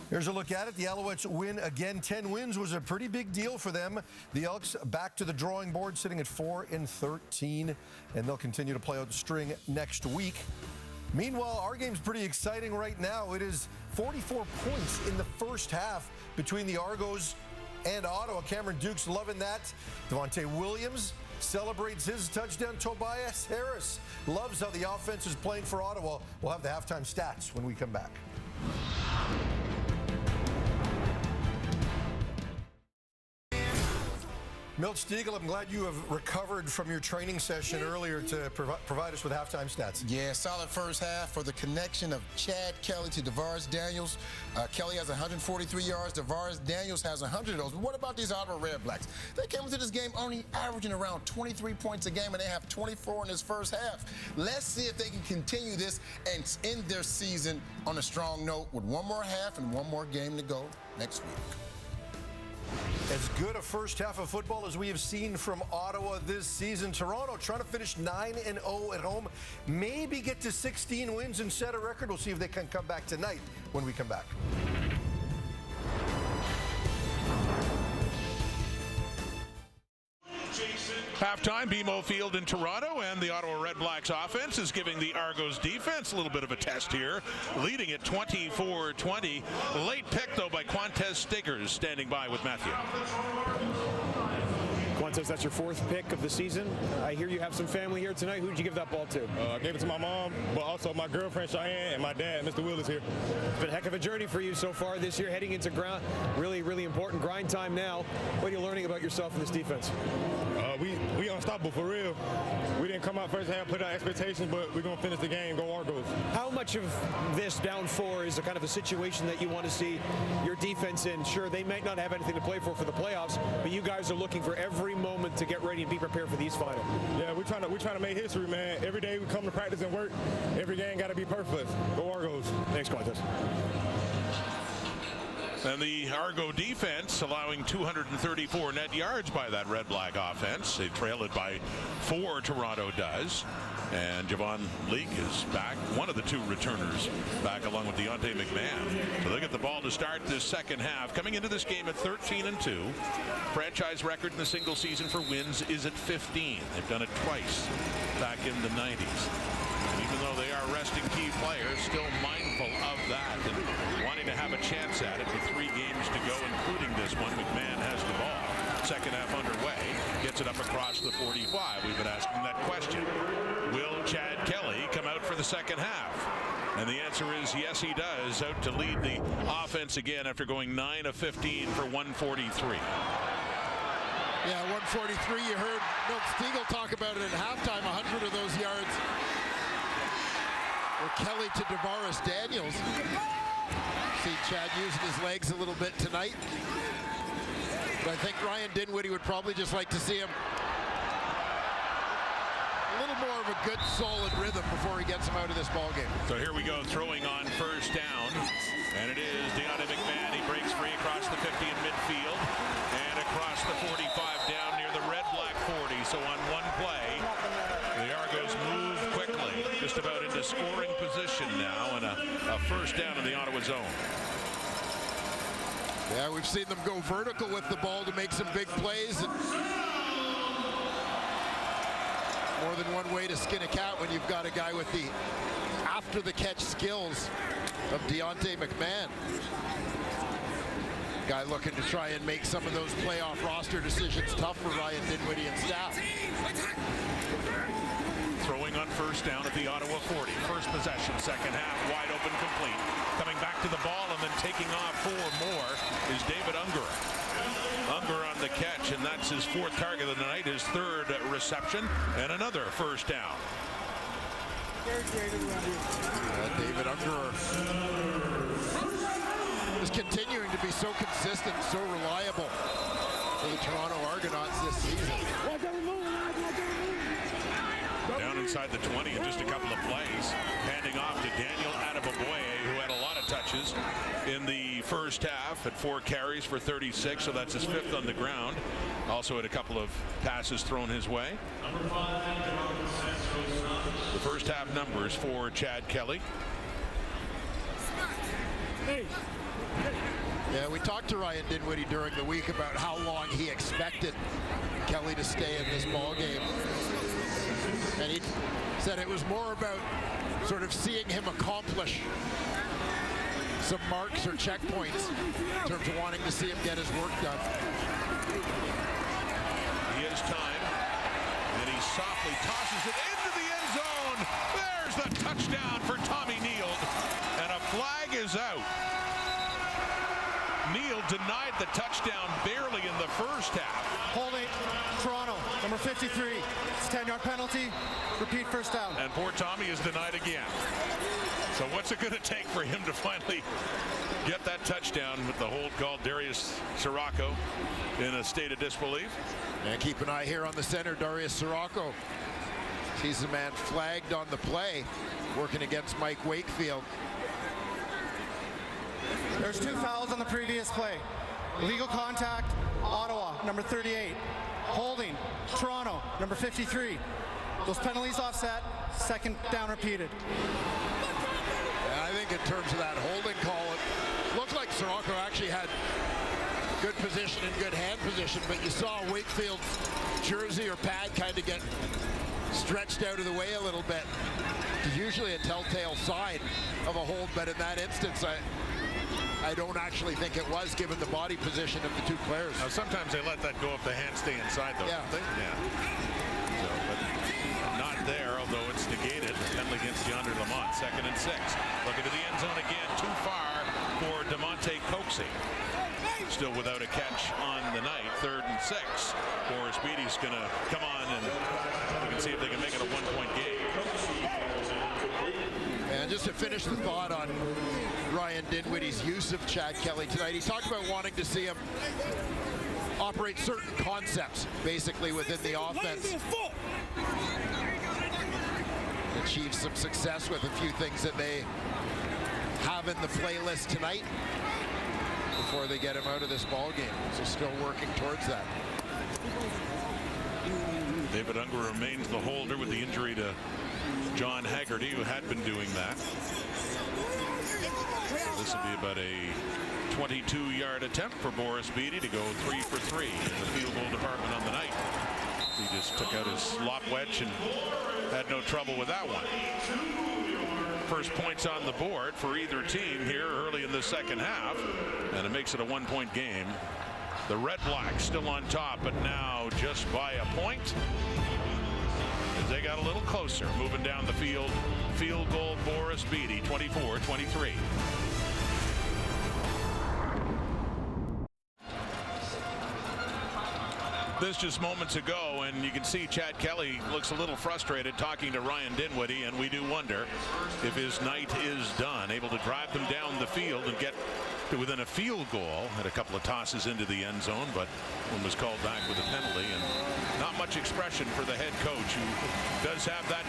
Here's a look at it. The Alouettes win again. 10 wins was a pretty big deal for them. The Elks back to the drawing board, sitting at 4-13, and they'll continue to play out the string next week. Meanwhile, our game's pretty exciting right now. It is 44 points in the first half between the Argos and Ottawa. Cameron Duke's loving that. Devontae Williams celebrates his touchdown. Tobias Harris loves how the offense is playing for Ottawa. We'll have the halftime stats when we come back. Milt Stiegel, I'm glad you have recovered from your training session earlier to provide us with halftime stats. Yeah, solid first half for the connection of Chad Kelly to DeVaris Daniels. Kelly has 143 yards. DeVaris Daniels has 100 of those. But what about these Ottawa RedBlacks? They came into this game only averaging around 23 points a game, and they have 24 in this first half. Let's see if they can continue this and end their season on a strong note with one more half and one more game to go next week. As good a first half of football as we have seen from Ottawa this season. Toronto trying to finish 9-0 at home, maybe get to 16 wins and set a record. We'll see if they can come back tonight when we come back. Halftime, BMO Field in Toronto, and the Ottawa RedBlacks offense is giving the Argos defense a little bit of a test here, leading at 24-20. Late pick, though, by Quantez Stiggers, standing by with Matthew. Quantez, that's your fourth pick of the season. I hear you have some family here tonight. Who did you give that ball to? I gave it to my mom, but also my girlfriend Cheyenne and my dad, Mr. Will, is here. It's been a heck of a journey for you so far this year, heading into really important grind time now. What are you learning about yourself in this defense? We unstoppable for real. We didn't come out first half, put our expectations, but we're going to finish the game, go Argos. How much of this down 4 is a kind of a situation that you want to see your defense in? Sure, they might not have anything to play for the playoffs, but you guys are looking for every moment to get ready and be prepared for these finals. Yeah, we're trying to make history, man. Every day we come to practice and work. Every game got to be perfect. Go Argos. Thanks, Quantez. And the Argo defense allowing 234 net yards by that RedBlack offense. They trail it by 4, Toronto does. And Javon Leake is back, one of the 2 returners back, along with Deontay McMahon. So they get the ball to start this second half. Coming into this game at 13-2. Franchise record in the single season for wins is at 15. They've done it twice back in the 90s. And even though they are resting key players, still mindful of that and wanting to have a chance at it with 3 games to go, including this one. McMahon has the ball. Second half underway. Gets it up across the 45. We've been asking that question. Will Chad Kelly come out for the second half? And the answer is yes, he does. Out to lead the offense again after going 9 of 15 for 143. Yeah, 143. You heard Milt Stiegel talk about it at halftime. 100 of those yards were Kelly to DeVaris Daniels. See Chad using his legs a little bit tonight. But I think Ryan Dinwiddie would probably just like to see him a little more of a good, solid rhythm before he gets him out of this ballgame. So here we go, throwing on first down. And it is Deontay McMahon. He breaks free across the 50 in midfield and across the 45 down near the RedBlack 40. So on one play, the Argos move quickly, just about into scoring position now, and a first down in the Ottawa zone. Yeah, we've seen them go vertical with the ball to make some big plays. And more than one way to skin a cat when you've got a guy with the after-the-catch skills of Deontay McMahon. Guy looking to try and make some of those playoff roster decisions tough for Ryan Dinwiddie and staff. Throwing on first down at the Ottawa 40. First possession, second half, wide open, complete. Coming back to the ball and then taking off 4 more is David Ungara. Unger on the catch, and that's his 4th target of the night, his 3rd reception, and another first down. David Unger is continuing to be so consistent, so reliable for the Toronto Argonauts this season. Down inside the 20 in just a couple of plays. Handing off to Daniel Adeboboye, who had a lot of touches in the first half at 4 carries for 36, so that's his 5th on the ground. Also had a couple of passes thrown his way. The first half numbers for Chad Kelly. Yeah, we talked to Ryan Dinwiddie during the week about how long he expected Kelly to stay in this ball game. And he said it was more about sort of seeing him accomplish some marks or checkpoints in terms of wanting to see him get his work done. He has time, and he softly tosses it into the end zone. There's the touchdown for Tommy Neal, and a flag is out. Neal denied the touchdown barely in the first half. Holding Toronto, number 53. It's a 10-yard penalty. Repeat first down. And poor Tommy is denied again. So what's it going to take for him to finally get that touchdown with the hold called? Darius Sirocco in a state of disbelief. And keep an eye here on the center, Darius Sirocco. He's the man flagged on the play, working against Mike Wakefield. There's 2 fouls on the previous play. Illegal contact, Ottawa, number 38. Holding, Toronto, number 53. Those penalties offset, 2nd down repeated. And I think in terms of that holding call, it looked like Sirocco actually had good position and good hand position, but you saw Wakefield's jersey or pad kind of get stretched out of the way a little bit. It's usually a telltale sign of a hold, but in that instance, I don't actually think it was, given the body position of the 2 players. Now, sometimes they let that go if the hands stay inside, though. Yeah. Yeah. So, but not there, although it's negated. Penalty against DeAndre Lamont, 2nd and 6. Looking to the end zone again, too far for DeMonte Coxey. Still without a catch on the night, 3rd and 6. Boris Beatty's going to come on, and we can see if they can make it a 1-point game. And just to finish the thought on Ryan Dinwiddie's use of Chad Kelly tonight, he talked about wanting to see him operate certain concepts, basically, within the offense. Achieve some success with a few things that they have in the playlist tonight before they get him out of this ball game. So still working towards that. David Unger remains the holder with the injury to John Haggerty, who had been doing that. This will be about a 22-yard attempt for Boris Beatty to go 3 for 3 in the field goal department on the night. He just took out his lob wedge and had no trouble with that one. First points on the board for either team here early in the second half, and it makes it a 1-point game. The RedBlacks still on top, but now just by a point. As they got a little closer, moving down the field. Field goal, Boris Beatty, 24-23. This just moments ago, and you can see Chad Kelly looks a little frustrated talking to Ryan Dinwiddie, and we do wonder if his night is done. Able to drive them down the field and get to within a field goal. Had a couple of tosses into the end zone, but one was called back with a penalty, and not much expression for the head coach, who does have that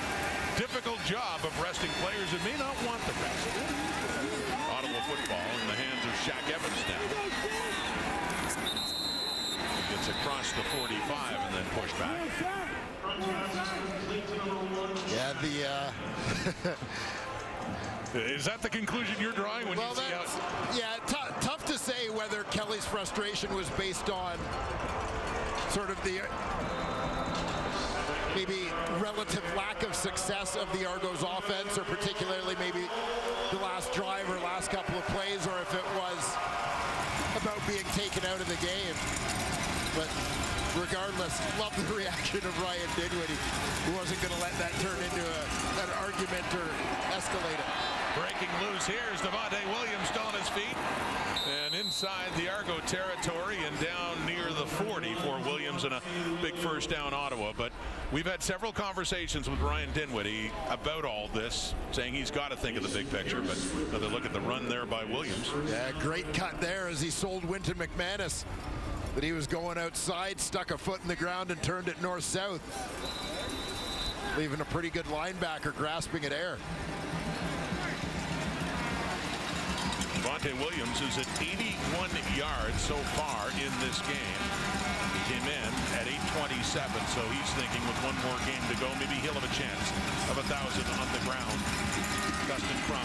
difficult job of resting players and may not want the rest. Ottawa football in the hands of Shaq Evans now. Gets across the 45 and then pushed back. Yeah, Is that the conclusion you're drawing when you see how... Yeah, tough to say whether Kelly's frustration was based on sort of the maybe relative lack of success of the Argos offense, or particularly maybe the last drive or last couple of plays, or if it was about being taken out of the game. But regardless, love the reaction of Ryan Dinwiddie, who wasn't going to let that turn into an argument or escalate it. Breaking loose here is Devontae Williams still on his feet. And inside the Argo territory and down a big first down Ottawa. But we've had several conversations with Ryan Dinwiddie about all this, saying he's got to think of the big picture. But another look at the run there by Williams. Yeah, great cut there as he sold Wynton McManus. But he was going outside, stuck a foot in the ground and turned it north-south. Leaving a pretty good linebacker grasping at air. Devontae Williams is at 81 yards so far in this game. He came in at 827, so he's thinking with one more game to go, maybe he'll have a chance of 1,000 on the ground. Dustin Crum.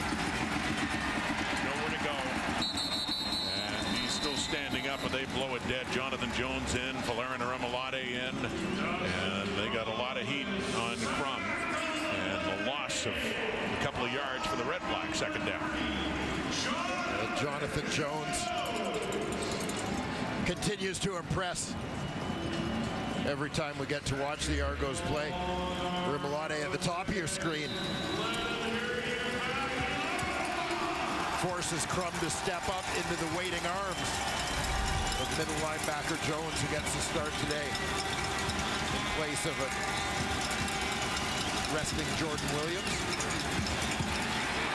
Nowhere to go. And he's still standing up, but they blow it dead. Jonathan Jones in, Falarin Remilade in, and they got a lot of heat on Crum. And the loss of a couple of yards for the RedBlacks, second down. Jonathan Jones continues to impress every time we get to watch the Argos play. Remilade at the top of your screen. Forces Crum to step up into the waiting arms of middle linebacker Jones, who gets the start today in place of a resting Jordan Williams.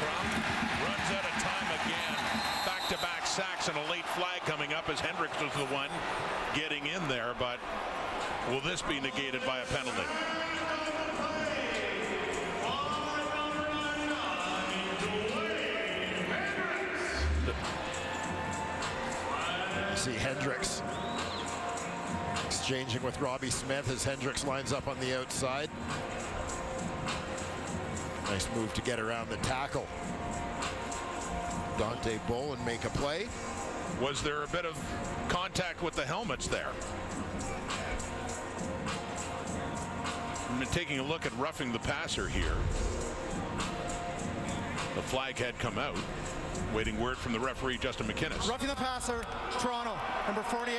Crum runs out of time again. Back-to-back sacks and a late flag coming up as Hendricks was the one getting in there, but will this be negated by a penalty? See Hendricks exchanging with Robbie Smith as Hendricks lines up on the outside. Nice move to get around the tackle. Dante Bolin make a play. Was there a bit of contact with the helmets there? I'm taking a look at roughing the passer here. The flag had come out. Waiting word from the referee, Justin McInnes. Roughing the passer, Toronto, number 48.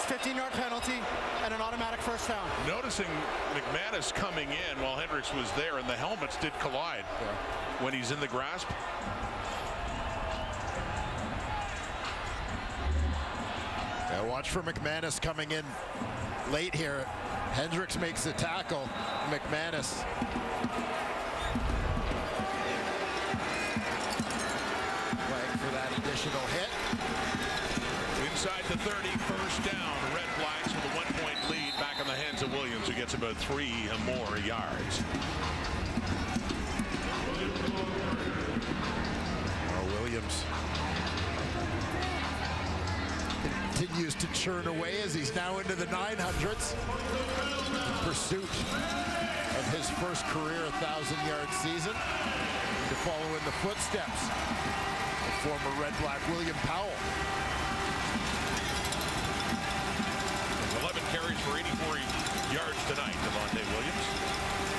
15-yard penalty and an automatic first down. Noticing McManus coming in while Hendricks was there, and the helmets did collide when he's in the grasp. Yeah, watch for McManus coming in late here. Hendricks makes the tackle. McManus. Playing for that additional hit. Inside the 30, first down. RedBlacks with a 1-point lead back in the hands of Williams, who gets about 3 more yards. Williams continues to churn away as he's now into the 900s. In pursuit of his first career 1,000-yard season. To follow in the footsteps of former RedBlack William Powell. 11 carries for 84 yards tonight, Devontae Williams.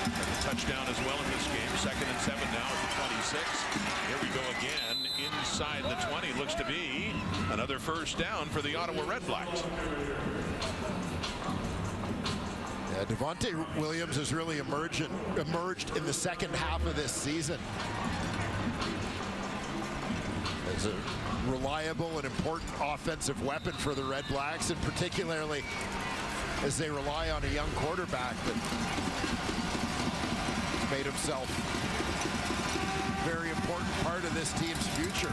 And a touchdown as well in this game. 2nd and 7 now at the 26. Here we go again inside the 20. Looks to be another first down for the Ottawa RedBlacks. Yeah, Devontae Williams has really emerged in the second half of this season as a reliable and important offensive weapon for the RedBlacks, and particularly as they rely on a young quarterback that made himself a very important part of this team's future.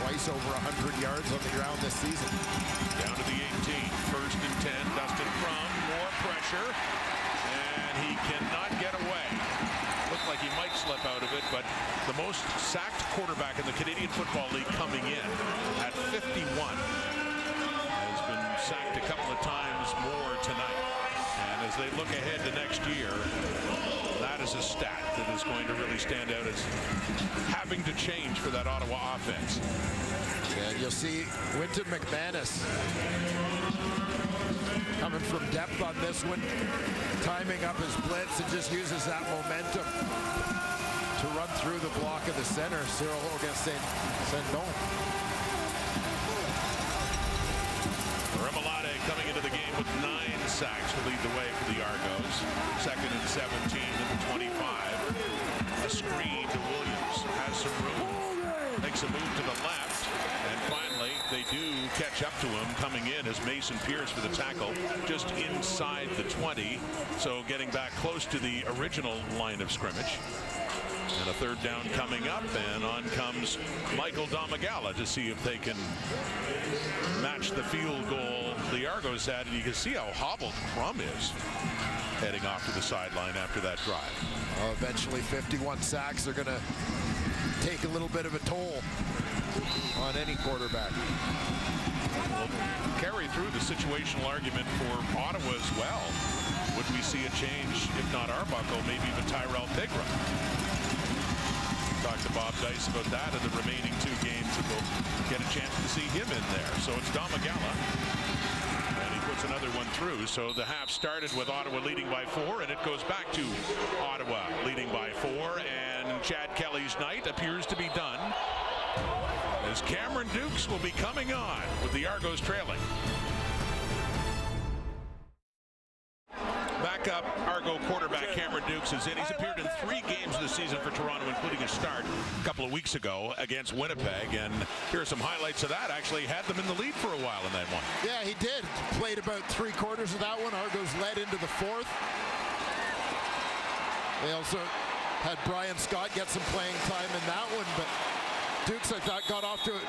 Twice over 100 yards on the ground this season. Down to the 18, 1st and 10. Dustin Crum, more pressure, and he cannot get away. Looked like he might slip out of it, but the most sacked quarterback in the Canadian Football League coming in at 51 has been sacked a couple of times more tonight. And as they look ahead to next year, that is a stat that is going to really stand out as having to change for that Ottawa offense. And you'll see Wynton McManus coming from depth on this one, timing up his blitz, and just uses that momentum to run through the block of the center, Cyril Auguste-Saint-Don. Remilade coming into the game with 9 sacks to lead the way for the Argos. 2nd and 17 at the 25. A screen to Williams, has some room, makes a move to the left, and finally they do catch up to him coming in as Mason Pierce for the tackle just inside the 20. So getting back close to the original line of scrimmage. And a third down coming up, and on comes Michael Domagala to see if they can match the field goal the Argos had. And you can see how hobbled Crum is heading off to the sideline after that drive. Eventually 51 sacks are going to take a little bit of a toll on any quarterback. We'll carry through the situational argument for Ottawa as well. Would we see a change, if not Arbuckle, maybe even Tyrell Pigram? Talk to Bob Dice about that in the remaining 2 games, and we'll get a chance to see him in there. So it's Domagala, and he puts another one through. So the half started with Ottawa leading by 4, and it goes back to Ottawa leading by 4, and Chad Kelly's night appears to be done, as Cameron Dukes will be coming on with the Argos trailing. Backup Argo quarterback Cameron Dukes is in. He's appeared in 3 games this season for Toronto, including a start a couple of weeks ago against Winnipeg. And here are some highlights of that. Actually had them in the lead for a while in that one. Yeah, he did. Played about 3/4 of that one. Argos led into the 4th. They also had Brian Scott get some playing time in that one, but Dukes, I thought, got off to a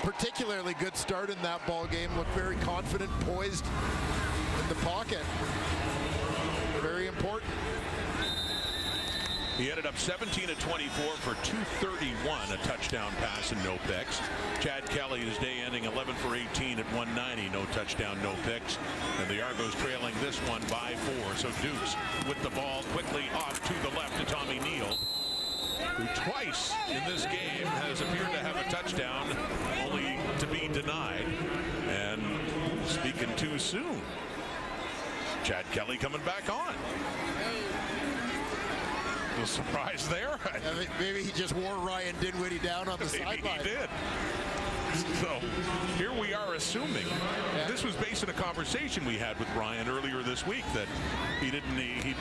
particularly good start in that ball game. Looked very confident, poised in the pocket. Very important. He ended up 17 of 24 for 231, a touchdown pass and no picks. Chad Kelly, his day ending 11 for 18 at 190, no touchdown, no picks. And the Argos trailing this one by 4. So Dukes with the ball quickly off to the left to Tommy Neal, who twice in this game has appeared to have a touchdown, only to be denied. And speaking too soon, Chad Kelly coming back on. A surprise there. Yeah, maybe he just wore Ryan Dinwiddie down on the sideline. Maybe he did. So here we are assuming, this was based on a conversation we had with Ryan earlier this week, that he'd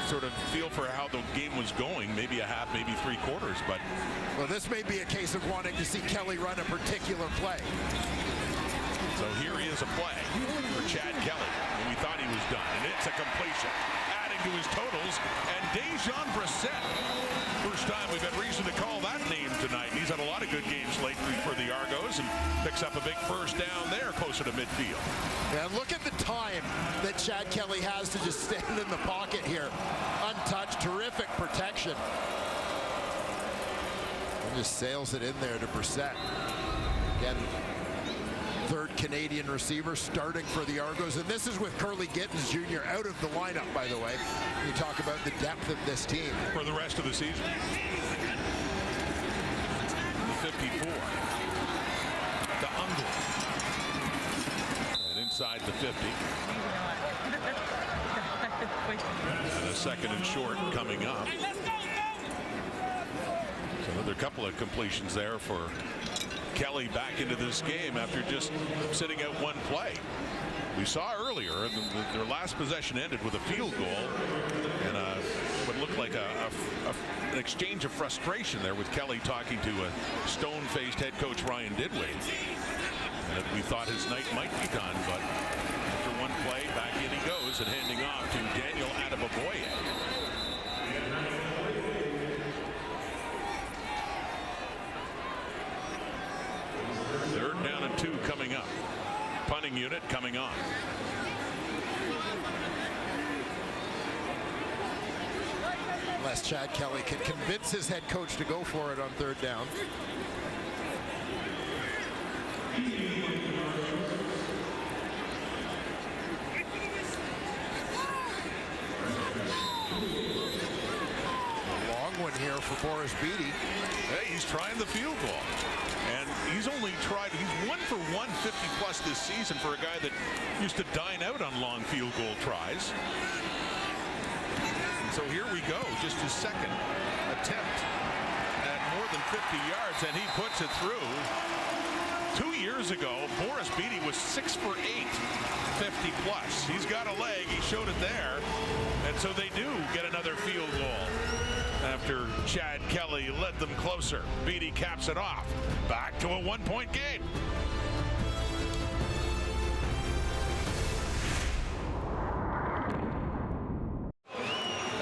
sort of feel for how the game was going, maybe a half, maybe 3/4, but. Well, this may be a case of wanting to see Kelly run a particular play. So here he is, a play for Chad Kelly, and we thought he was done, and it's a completion, adding to his totals, and Dejon Brissett. First time we've had reason to call that name tonight. He's had a lot of good games lately for the Argos, and picks up a big first down there closer to midfield. Yeah, look at the time that Chad Kelly has to just stand in the pocket here. Untouched, terrific protection. And just sails it in there to Brissett. Again, 3rd Canadian receiver starting for the Argos, and this is with Curly Gittens Jr. out of the lineup, by the way. You talk about the depth of this team. For the rest of the season. The 54. To Ungle. And inside the 50. And a 2nd and short coming up. So another couple of completions there for Kelly back into this game after just sitting out 1 play. We saw earlier their last possession ended with a field goal and what looked like an exchange of frustration there with Kelly talking to a stone-faced head coach Ryan Dinwiddie. And we thought his night might be done, but after 1 play, back in he goes and handing off to Daniel Adebaboye. Third down and 2 coming up. Punting unit coming on. Unless Chad Kelly can convince his head coach to go for it on 3rd down. A long one here for Boris Beatty. Hey, he's trying the field goal. And he's only tried, he's 1 for 150 plus this season for a guy that used to dine out on long field goal tries. And so here we go, just his 2nd attempt at more than 50 yards, and he puts it through. 2 years ago, Boris Beatty was 6 for 8, 50 plus. He's got a leg, he showed it there, and so they do get another field goal. After Chad Kelly led them closer, Beatty caps it off. Back to a 1-point game.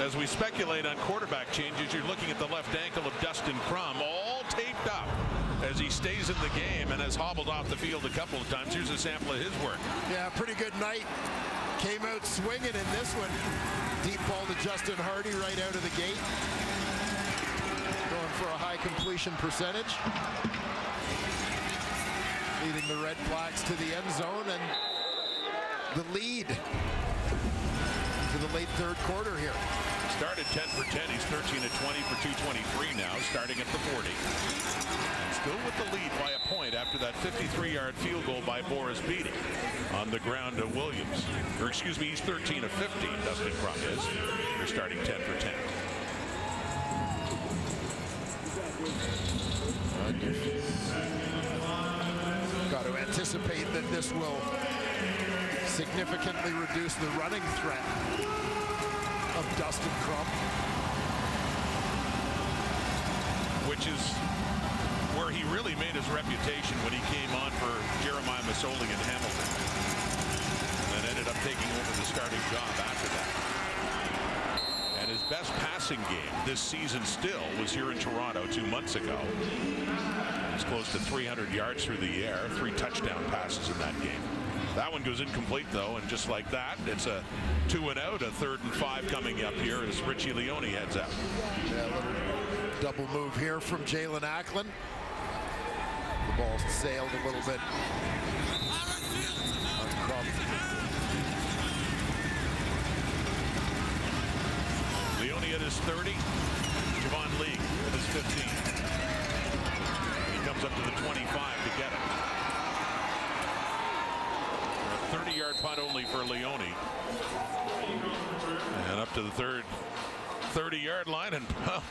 As we speculate on quarterback changes, you're looking at the left ankle of Dustin Crum, all taped up as he stays in the game and has hobbled off the field a couple of times. Here's a sample of his work. Yeah, pretty good night. Came out swinging in this one. Deep ball to Justin Hardy right out of the gate. Going for a high completion percentage. Leading the RedBlacks to the end zone and the lead to the late third quarter here. Started 10 for 10. He's 13 of 20 for 223 now, starting at the 40. And still with the lead by a point after that 53-yard field goal by Boris Beatty on the ground to Williams. Or excuse me, he's 13 of 15, Dustin Crum is. They're starting 10 for 10. Got to anticipate that this will significantly reduce the running threat of Dustin Crum. Which is where he really made his reputation when he came on for Jeremiah Masoli in Hamilton. And ended up taking over the starting job after that. And his best passing game this season still was here in Toronto 2 months ago. He's close to 300 yards through the air, 3 touchdown passes in that game. That one goes incomplete, though, and just like that, it's a 2 and out, a 3rd and 5 coming up here as Richie Leone heads out. Yeah, a little double move here from Jalen Acklin. The ball sailed a little bit. Leone at his 30, Javon Lee at his 15. He comes up to the 25 to get it. A 30-yard punt only for Leone. And up to the 30-yard line, and well,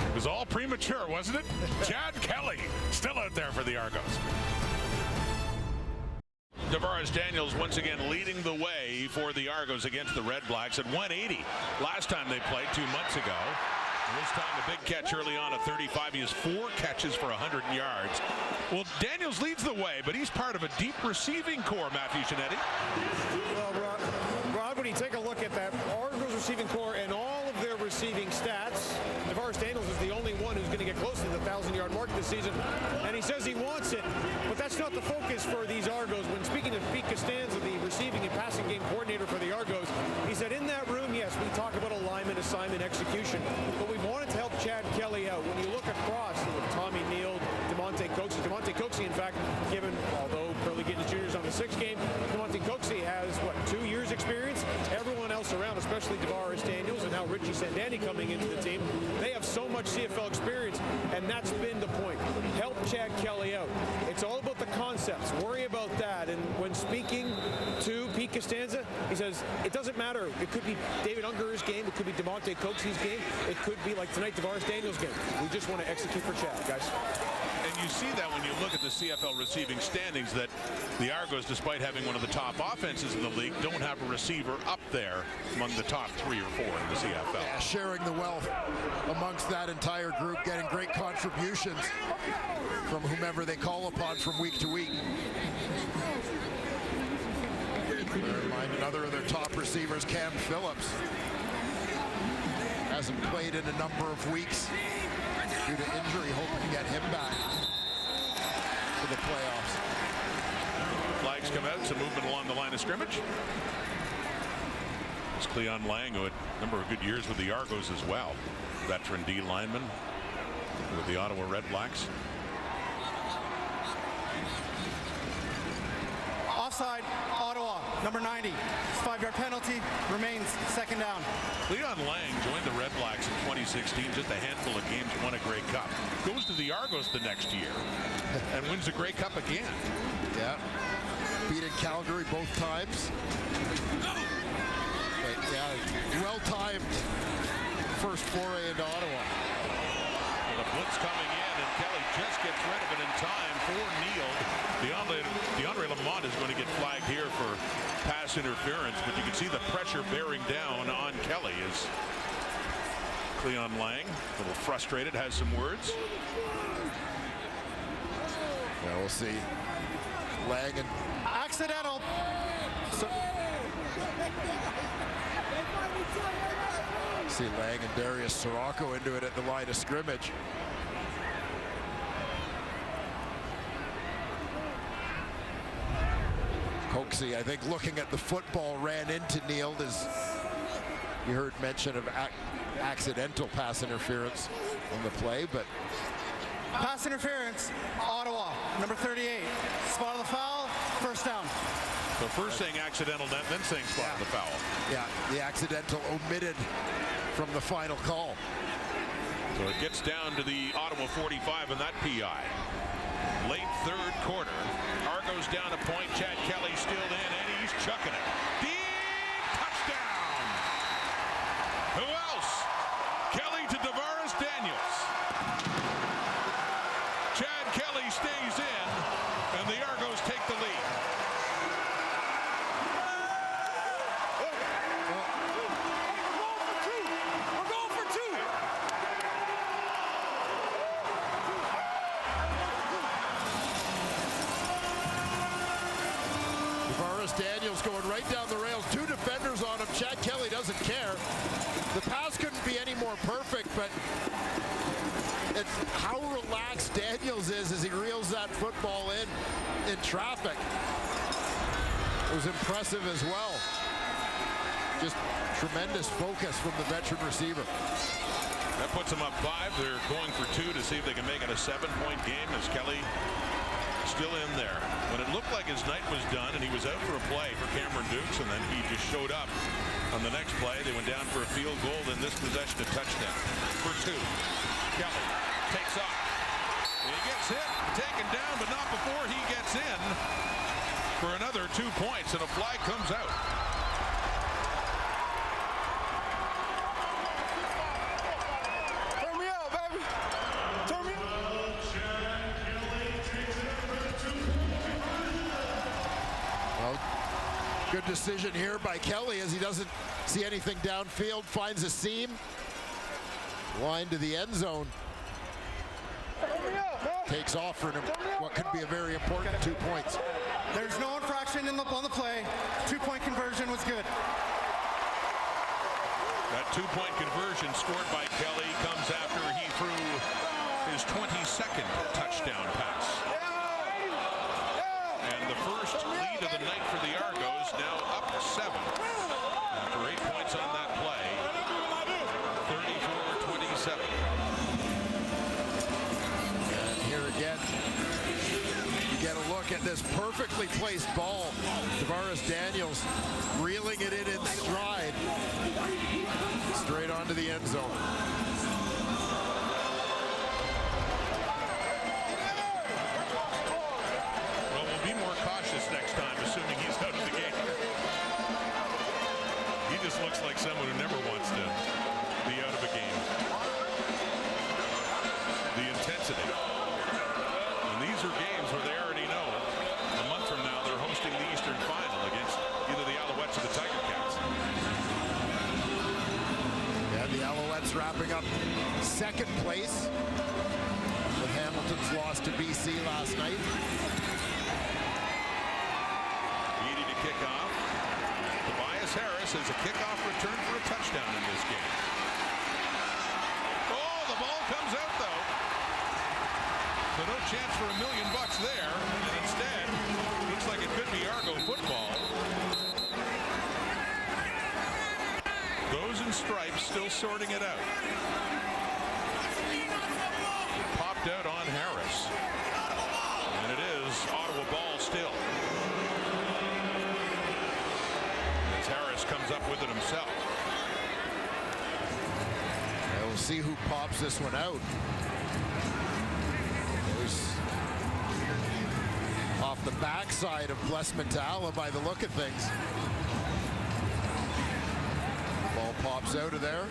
it was all premature, wasn't it? Chad Kelly still out there for the Argos. Tavares Daniels once again leading the way for the Argos against the RedBlacks at 180 last time they played 2 months ago. And this time a big catch early on at 35. He has 4 catches for 100 yards. Well, Daniels leads the way, but he's part of a deep receiving core, Matthew Shinetti. Well, Rod, when you take a look at that Argos receiving core and all of their receiving stats, Tavares Daniels is the only one who's going to get close to the 1,000-yard mark this season, and he says he wants it, but that's not the focus for these Argos. When speaking of Pete Costanza, the receiving and passing game coordinator for the Argos, he said in that room, yes, we talk about alignment, assignment, execution, but we wanted to help Chad Kelly out. When you look across with Tommy Neal, DeMonte Coxie, in fact, given, although Curly Gittens Jr. is on the 6th game, DeMonte Coxie has, 2 years experience? Everyone else around, especially Tavares Daniels and now Richie Sandani coming into the team, they have so much CFL experience, and that's been the point. Help Chad Kelly out. It's all about the concepts. Worry about that. And when speaking to Pete Costanza, he says, it doesn't matter. It could be David Unger's game. It could be DeMonte Coxie's game. It could be like tonight, Tavares Daniels' game. We just want to execute for Chad, guys. And you see that when you look at the CFL receiving standings, that the Argos, despite having one of the top offenses in the league, don't have a receiver up there among the top 3 or 4 in the CFL. Yeah, sharing the wealth amongst that entire group, getting great contributions from whomever they call upon from week to week. Bear in mind, another of their top receivers, Cam Phillips, hasn't played in a number of weeks due to injury, hoping to get him back for the playoffs. Flags come out, some movement along the line of scrimmage. It's Cleon Lang, who had a number of good years with the Argos as well. Veteran D lineman with the Ottawa RedBlacks. Offside, Ottawa, number 90. 5-yard penalty, remains 2nd down. Cleon Lang joined the RedBlacks in 2016, just a handful of games, won a Grey Cup. Goes to the Argos the next year and wins the Grey Cup again. Yeah, beating Calgary both times. But yeah, well-timed first foray into Ottawa. Well, the blitz coming in, and Kelly just gets rid of it in time for Neal. DeAndre Lamont is going to get flagged here for pass interference, but you can see the pressure bearing down on Kelly as Cleon Lang, a little frustrated, has some words. Yeah, we'll see. Lang and accidental. See Lang and Darius Sirocco into it at the line of scrimmage. Coxie, I think, looking at the football, ran into Neal. As you heard mention of accidental pass interference on the play, but Pass interference, Ottawa, number 38. Spot of the foul, first down. So first saying accidental, then saying spot of the foul. yeah, the accidental omitted from the final call. So it gets down to the Ottawa 45 and that PI. Late third quarter. Argos down a point. Chad Kelly still in, and he's chucking it. Deep touchdown. Who else? Kelly to Tavares Daniels. Chad Kelly stays in, and the Argos take the lead. Daniels going right down the rails. Two defenders on him. Chad Kelly doesn't care. The pass couldn't be any more perfect, but it's how relaxed Daniels is as he reels that football in traffic. It was impressive as well. Just tremendous focus from the veteran receiver. That puts them up 5. They're going for 2 to see if they can make it a 7-point game as Kelly still in there. When it looked like his night was done and he was out for a play for Cameron Dukes, and then he just showed up on the next play. They went down for a field goal, then this possession a touchdown for 2. Kelly takes off. And he gets hit, taken down, but not before he gets in for another 2 points, and a flag comes out. Good decision here by Kelly as he doesn't see anything downfield, finds a seam. Line to the end zone. Takes off for what could be a very important 2 points. There's no infraction on the play. 2-point conversion was good. That 2-point conversion scored by Kelly comes after he threw his 22nd touchdown pass. And the first lead of the night for the Argos, now up 7 after 8 points on that play. 34-27. And here again, you get a look at this perfectly placed ball. Tavares Daniels reeling it in stride. Straight onto the end zone. Next time, assuming he's out of the game. He just looks like someone who never wants to be out of a game. The intensity. And these are games where they already know a month from now they're hosting the Eastern Final against either the Alouettes or the Tiger Cats. Yeah, the Alouettes wrapping up 2nd place with Hamilton's loss to BC last night. Kickoff. Tobias Harris has a kickoff return for a touchdown in this game. Oh, the ball comes out though. So no chance for $1 million there. And instead, looks like it could be Argo football. Those in stripes still sorting it out. Popped out on Harris. And it is Ottawa ball still. Harris comes up with it himself. And we'll see who pops this one out. There's off the backside of Bless Matala by the look of things. Ball pops out of there.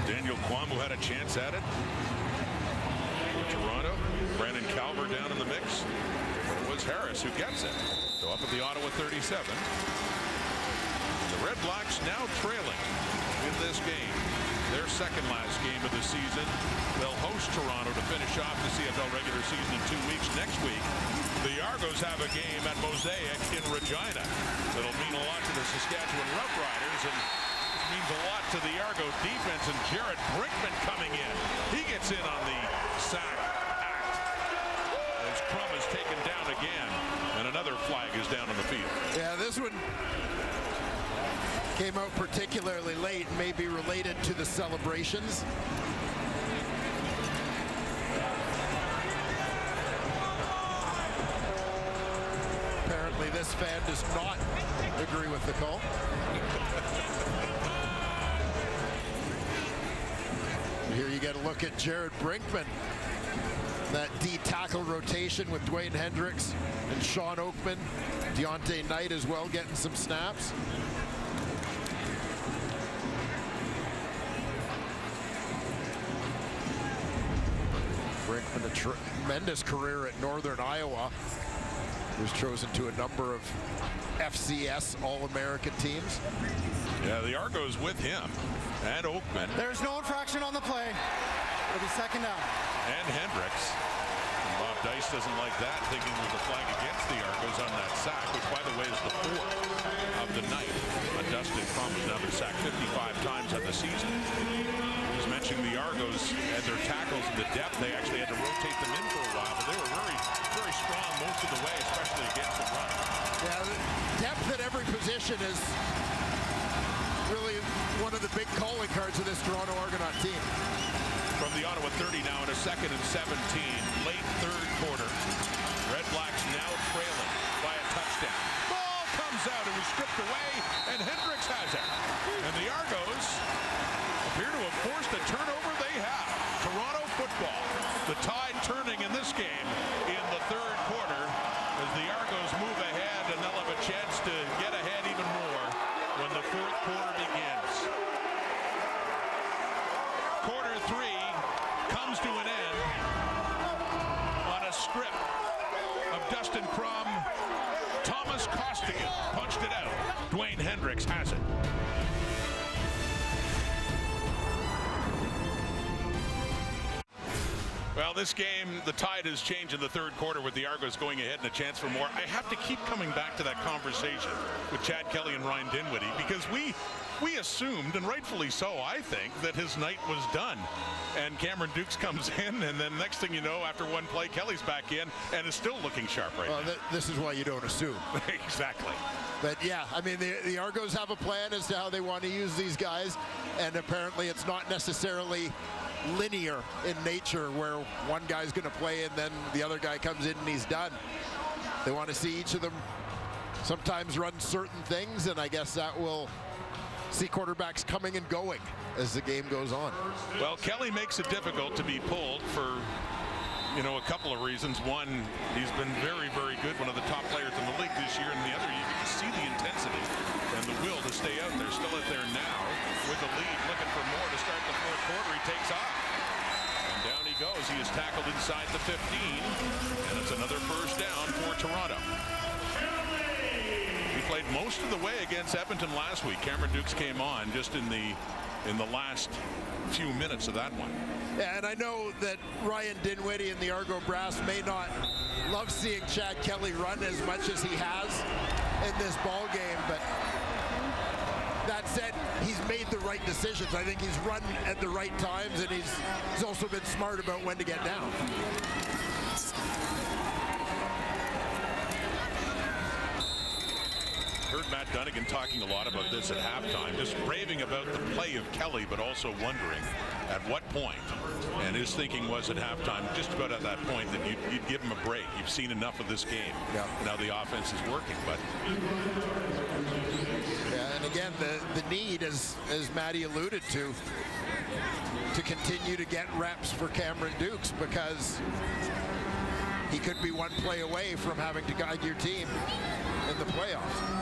Daniel Kwamu had a chance at it. Toronto. Brandon Calver down in the mix. But it was Harris who gets it. So up at the Ottawa 37. The RedBlacks now trailing in this game. Their second last game of the season. They'll host Toronto to finish off the CFL regular season in 2 weeks. Next week, the Argos have a game at Mosaic in Regina. That'll mean a lot to the Saskatchewan Roughriders, and this means a lot to the Argo defense, and Jared Brinkman coming in. He gets in on the sack act as Crum is taken down again, and another flag is down on the field. Yeah, this one came out particularly late, may be related to the celebrations. Apparently this fan does not agree with the call. Here you get a look at Jared Brinkman. That D tackle rotation with Dwayne Hendricks and Sean Oakman. Deontay Knight as well getting some snaps. Brinkman, a tremendous career at Northern Iowa. He was chosen to a number of FCS All-American teams. Yeah, the Argos with him and Oakman. There's no infraction on the play. It'll be second down. And Hendricks. And Bob Dice doesn't like that, thinking there's a flag against the Argos on that sack, which, by the way, is the fourth of the night. Dustin Crum has now been sacked 55 times on the season. He's mentioning the Argos and their tackles and the depth. They actually had to rotate them in for a while, but they were very, very strong most of the way, especially against the run. Yeah, the depth at every position is really one of the big calling cards of this Toronto Argonaut team. From the Ottawa 30 now in a 2nd and 17, late third quarter. RedBlacks now trailing by a touchdown. Ball comes out and was stripped away, and Hendricks has it. And the Argos appear to have forced a turnover. They have. Toronto football. The tide turning in this game in the third quarter as the Argos move ahead, and they'll have a chance to get ahead even more when the fourth quarter begins. Quarter 3 comes to an end on a strip of Dustin Crum. Thomas Costigan punched it out. Dwayne Hendricks has it. Well, this game, the tide has changed in the third quarter with the Argos going ahead and a chance for more. I have to keep coming back to that conversation with Chad Kelly and Ryan Dinwiddie, because we assumed, and rightfully so, I think, that his night was done. And Cameron Dukes comes in, and then next thing you know, after one play, Kelly's back in and is still looking sharp right now. This is why you don't assume. Exactly. But yeah, I mean, the Argos have a plan as to how they want to use these guys, and apparently it's not necessarily linear in nature where one guy's going to play and then the other guy comes in and he's done. They want to see each of them sometimes run certain things, and I guess that will see quarterbacks coming and going as the game goes on. Well, Kelly makes it difficult to be pulled for, a couple of reasons. One, he's been very, very good, one of the top players in the league this year, and the other, you can see the intensity and the will to stay out there. Still out there now with the lead, looking for more to start the fourth quarter. He takes off. And down he goes. He is tackled inside the 15, and it's another first down for Toronto. He played most of the way against Edmonton last week. Cameron Dukes came on just in the last few minutes of that one. Yeah, and I know that Ryan Dinwiddie and the Argo brass may not love seeing Chad Kelly run as much as he has in this ball game, but that said, he's made the right decisions. I think he's run at the right times, and he's also been smart about when to get down. Heard Matt Dunnigan talking a lot about this at halftime, just raving about the play of Kelly, but also wondering at what point. And his thinking was at halftime, just about at that point, that you'd give him a break. You've seen enough of this game. Yeah. Now the offense is working, but... Yeah, and again, the need, as Matty alluded to continue to get reps for Cameron Dukes, because he could be one play away from having to guide your team in the playoffs.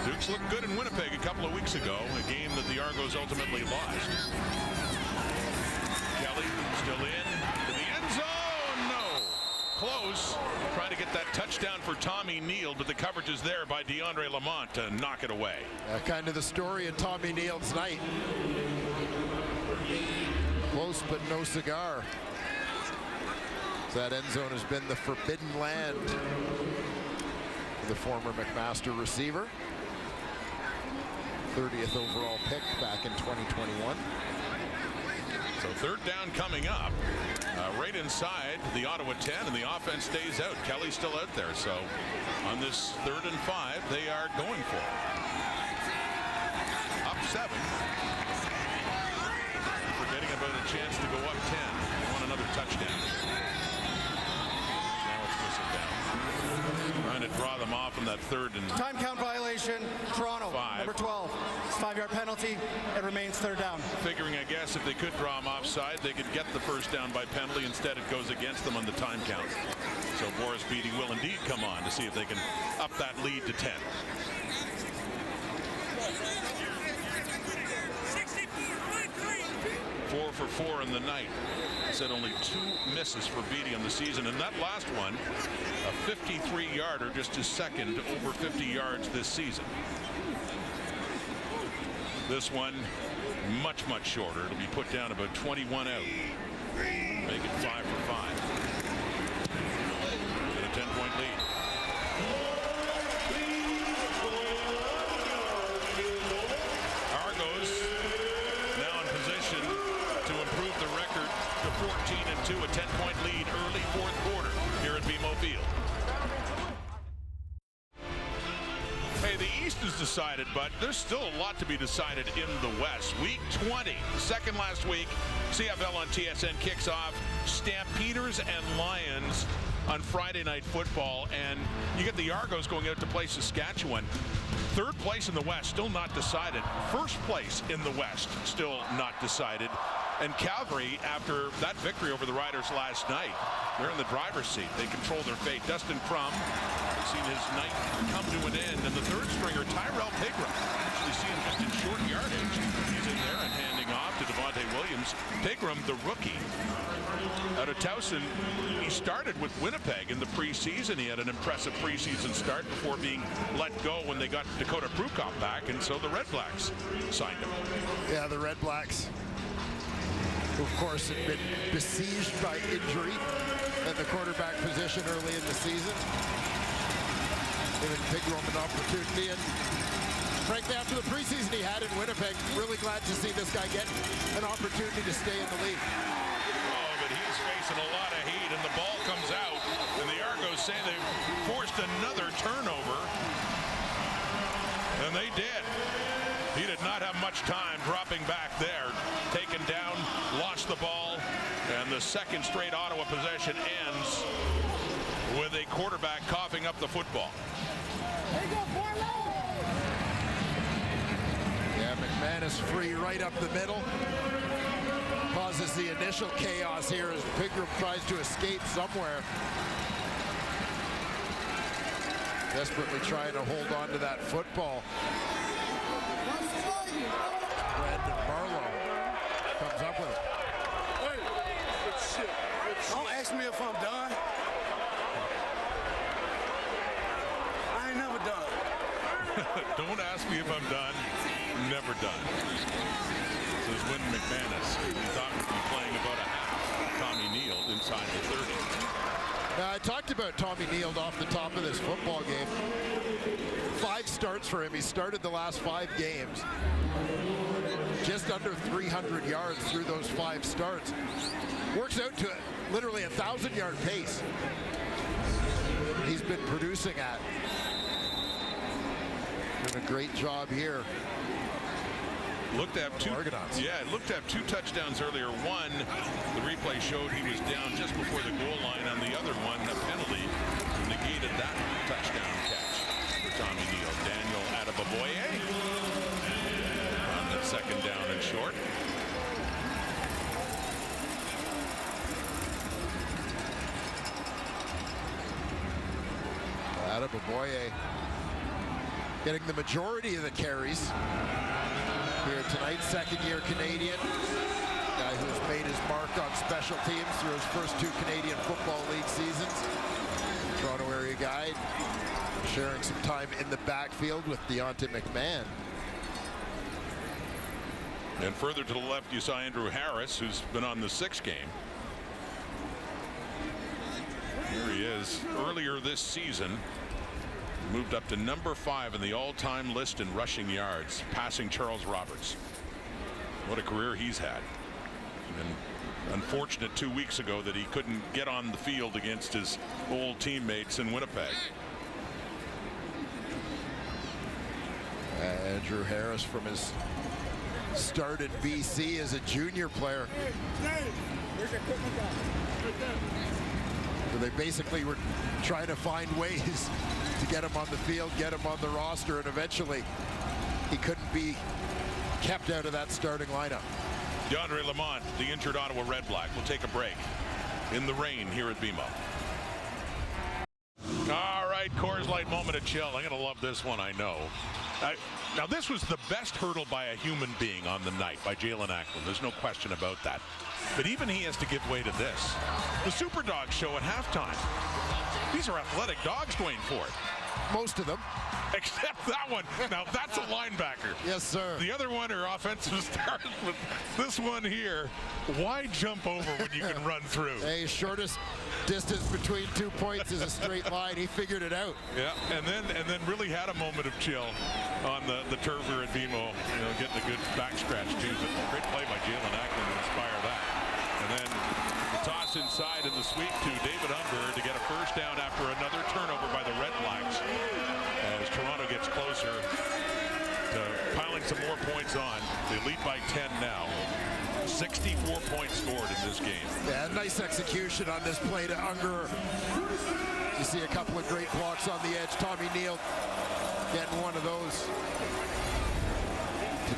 Dukes looked good in Winnipeg a couple of weeks ago, a game that the Argos ultimately lost. Kelly still in to the end zone. No. Close. Trying to get that touchdown for Tommy Neal, but the coverage is there by DeAndre Lamont to knock it away. Kind of the story of Tommy Neal's night. Close but no cigar. So that end zone has been the forbidden land for the former McMaster receiver. 30th overall pick back in 2021. So third down coming up. Right inside the Ottawa 10, and the offense stays out. Kelly's still out there, so on this 3rd and 5, they are going for it. Up 7. Forgetting about a chance to go up 10. They want another touchdown. Now it's whistled down. Trying to draw them off in that 3rd and Time count violation, Toronto, 5. number 12. It's a 5-yard penalty. It remains 3rd down. Figuring, I guess, if they could draw them offside, they could get the 1st down by penalty. Instead, it goes against them on the time count. So Boris Beatty will indeed come on to see if they can up that lead to 10. 4 for 4 in the night. Said only 2 misses for Beatty on the season, and that last one, a 53-yarder, just his second over 50 yards this season. This one, much shorter. It'll be put down about 21 out. Make it 5 for 5. And a 10-point lead. Argos now in position to improve the record to 14-2, a 10-point lead early 4th quarter here at BMO Field. Hey, the East is decided, but there's still a lot to be decided in the West. Week 20, second last week, CFL on TSN kicks off Stampeders and Lions on Friday Night Football, and you get the Argos going out to play Saskatchewan. 3rd place in the West, still not decided. 1st place in the West, still not decided. And Calgary, after that victory over the Riders last night, they're in the driver's seat. They control their fate. Dustin Crum has seen his night come to an end. And the 3rd stringer, Tyrell Pigram, actually see him just in short yardage. He's in there and handing off to Devontae Williams. Pigram, the rookie, out of Towson. He started with Winnipeg in the preseason. He had an impressive preseason start before being let go when they got Dakota Prukop back, and so the RedBlacks signed him. Yeah, the RedBlacks, who of course had been besieged by injury at the quarterback position early in the season. Giving Pigram an opportunity, and frankly, after the preseason he had in Winnipeg, really glad to see this guy get an opportunity to stay in the league. Oh, but he's facing a lot of heat, and the ball comes out, and the Argos say they've forced another turnover, and they did. He did not have much time dropping back there. Taken down, lost the ball, and the 2nd straight Ottawa possession ends with a quarterback coughing up the football. Yeah, McManus free right up the middle. Causes the initial chaos here as Pigram tries to escape somewhere. Desperately trying to hold on to that football. Brandon Barlow comes up with it. Don't ask me if I'm done. I ain't never done. Don't ask me if I'm done. Never done. Says Wynn McManus. He thought we'd be playing about a half. Tommy Neal inside the 30. Now, I talked about Tommy Neal off the top of this football game. 5 starts for him. He started the last 5 games. Just under 300 yards through those 5 starts. Works out to literally a 1,000-yard pace. He's been producing at. Doing a great job here. Looked to have 2 Argonauts. Yeah, looked to have 2 touchdowns earlier. One, the replay showed he was down just before the goal line. On the other one, the penalty negated that touchdown catch for Tommy Neal. Daniel Adebaboye on that 2nd down and short. Adebaboye getting the majority of the carries here tonight. 2nd-year Canadian. Guy who's made his mark on special teams through his first 2 Canadian Football League seasons. Toronto area guy, sharing some time in the backfield with Deontay McMahon. And further to the left, you saw Andrew Harris, who's been on the 6th game. Here he is. Earlier this season, moved up to number 5 in the all-time list in rushing yards, passing Charles Roberts. What a career he's had. And unfortunate 2 weeks ago that he couldn't get on the field against his old teammates in Winnipeg. Andrew Harris from his start at BC as a junior player. So they basically were trying to find ways to get him on the field, get him on the roster, and eventually he couldn't be kept out of that starting lineup. DeAndre Lamont, the injured Ottawa RedBlack, will take a break in the rain here at BMO. All right, Coors Light moment of chill. I'm going to love this one, I know. Now, this was the best hurdle by a human being on the night by Jalen Ackland. There's no question about that. But even he has to give way to this. The Super Dog show at halftime. These are athletic dogs going for it. Most of them. Except that one. Now, that's a linebacker. Yes, sir. The other one are offensive stars. But this one here, why jump over when you can run through? Hey, shortest distance between 2 points is a straight line. He figured it out. Yeah, and then really had a moment of chill on the turf here at BMO. You know, getting a good back scratch too. But great play by Jalen Ackland to inspire that. And then the toss inside and the sweep to David Unger to get a first down after another turnover by the RedBlacks. As Toronto gets closer to piling some more points on. They lead by 10 now. 64 points scored in this game. Yeah, nice execution on this play to Unger. You see a couple of great blocks on the edge. Tommy Neal getting one of those to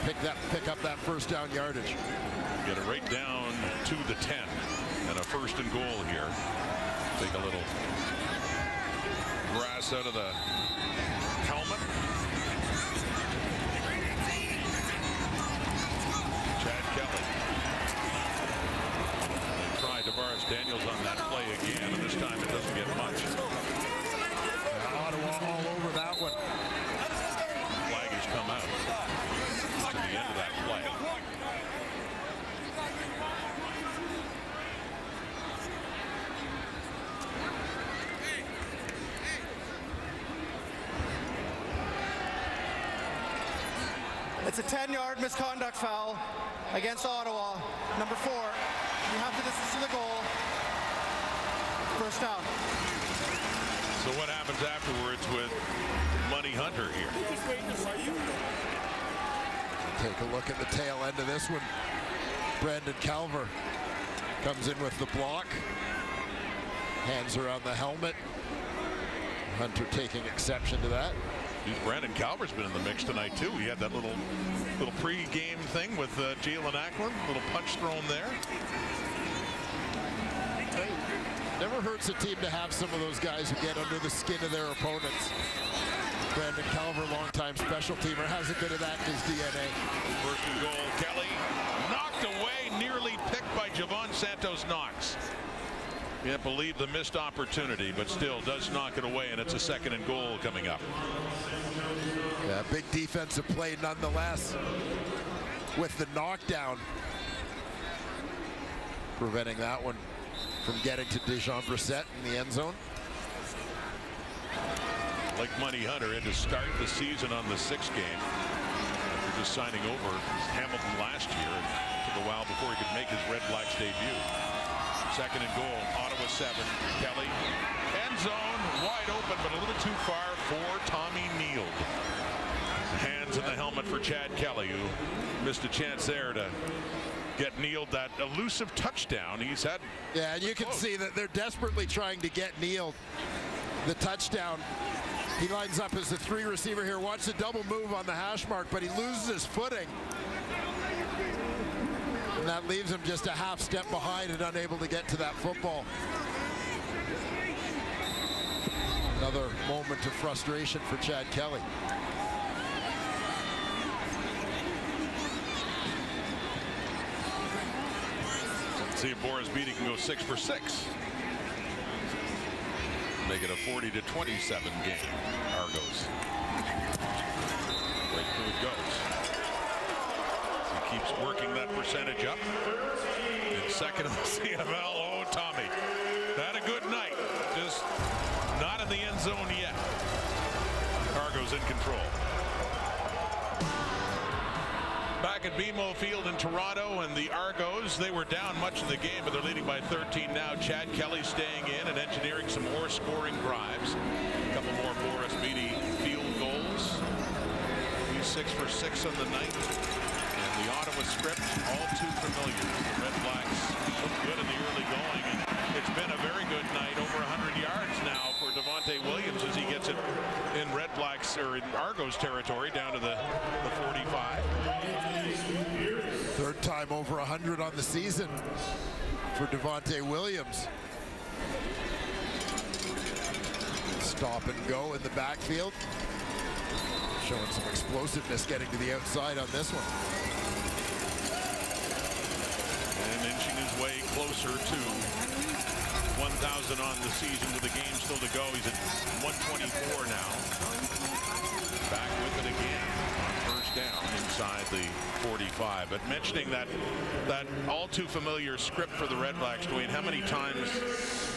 pick up that first down yardage. Get it right down to the 10 and a first and goal here. Take a little grass out of the helmet. Chad Kelly. They try DeVaris Daniels on that play again, and this time it doesn't get much. Ottawa all over that one. Flag has come out to the end of that play. It's a 10-yard misconduct foul against Ottawa. Number 4. You have the distance to the goal. First down. So what happens afterwards with Money Hunter here? Take a look at the tail end of this one. Brandon Calver comes in with the block. Hands around the helmet. Hunter taking exception to that. Brandon Calver's been in the mix tonight too. He had that little pre-game thing with Jalen Ackland, little punch thrown there. Never hurts a team to have some of those guys who get under the skin of their opponents. Brandon Calver, longtime special teamer, has a bit of that in his DNA. First and goal, Kelly knocked away, nearly picked by Javon Santos-Knox. Can't believe the missed opportunity, but still does knock it away, and it's a second and goal coming up. Yeah, big defensive play nonetheless with the knockdown, preventing that one from getting to Dejean Brissett in the end zone. Like Money Hunter had to start the season on the 6th game after just signing over Hamilton last year. It took a while before he could make his RedBlacks debut. Second and goal, Ottawa 7. Kelly, end zone, wide open, but a little too far for Tommy Neal. Hands in the helmet for Chad Kelly, who missed a chance there to get Neal that elusive touchdown he's had. Yeah, and you can see that they're desperately trying to get Neal the touchdown. He lines up as the 3 receiver here, wants a double move on the hash mark, but he loses his footing. And that leaves him just a half step behind and unable to get to that football. Another moment of frustration for Chad Kelly. Let's see if Boris Beatty can go 6 for 6. Make it a 40-27 game. Argos. Right through it goes. He keeps working that percentage up. In second in the CFL, oh, Tommy. Had a good night. Just not in the end zone yet. control. Back at BMO Field in Toronto, and the Argos, they were down much of the game, but they're leading by 13 now. Chad Kelly staying in and engineering some more scoring drives. A couple more Boris Beatty field goals. He's 6 for 6 on the night. And the Ottawa script, all too familiar. The RedBlacks look good in the early going, and it's been a very good night, over 100 yards now for Devontae Williams as he gets it in RedBlacks, or in Argos territory, down to the 45. Third time over 100 on the season for Devontae Williams. Stop and go in the backfield. Showing some explosiveness getting to the outside on this one. And inching his way closer to 1,000 on the season with the game still to go. He's at 124 now. Back with it again on first down inside the 45. But mentioning that all too familiar script for the RedBlacks, Dwayne, how many times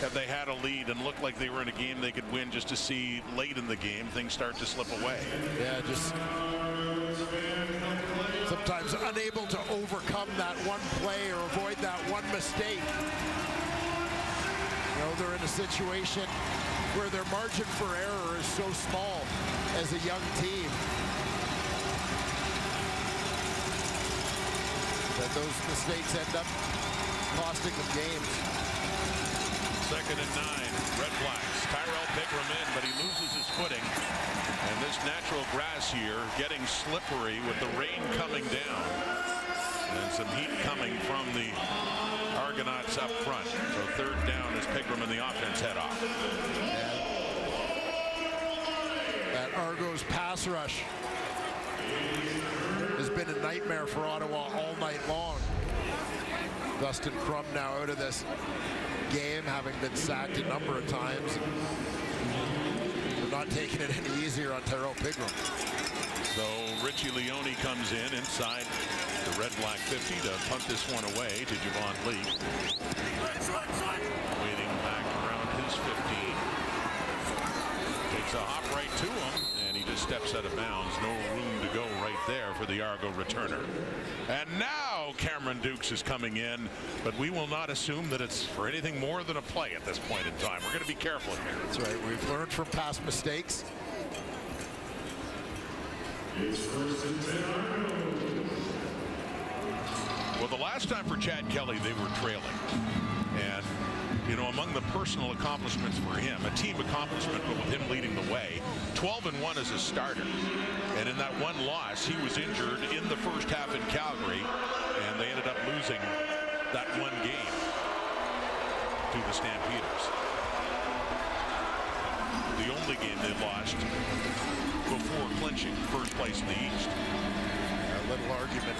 have they had a lead and looked like they were in a game they could win, just to see late in the game things start to slip away? Yeah, just sometimes unable to overcome that one play or avoid that one mistake. You know, they're in a situation where their margin for error is so small as a young team that those mistakes end up costing them games. 2nd and 9, RedBlacks. Tyrell Pigram in, but he loses his footing. And this natural grass here getting slippery with the rain coming down. And some heat coming from the Argonauts up front. So 3rd down as Pigram and the offense head off. That Argos pass rush has been a nightmare for Ottawa all night long. Dustin Crum now out of this game, having been sacked a number of times. They're not taking it any easier on Tyrell Pigram. So Richie Leone comes in inside the RedBlack 50 to punt this one away to Javon Lee. Waiting back around his 15. Takes a hop right to him, and he just steps out of bounds. No room to go right there for the Argo returner. And now Cameron Dukes is coming in, but we will not assume that it's for anything more than a play at this point in time. We're going to be careful here. That's right. We've learned from past mistakes. Well, the last time for Chad Kelly, they were trailing. And, you know, among the personal accomplishments for him, a team accomplishment, but with him leading the way, 12-1 as a starter. And in that one loss, he was injured in the first half in Calgary, and they ended up losing that one game to the Stampeders. The only game they lost before clinching first place in the East. A little argument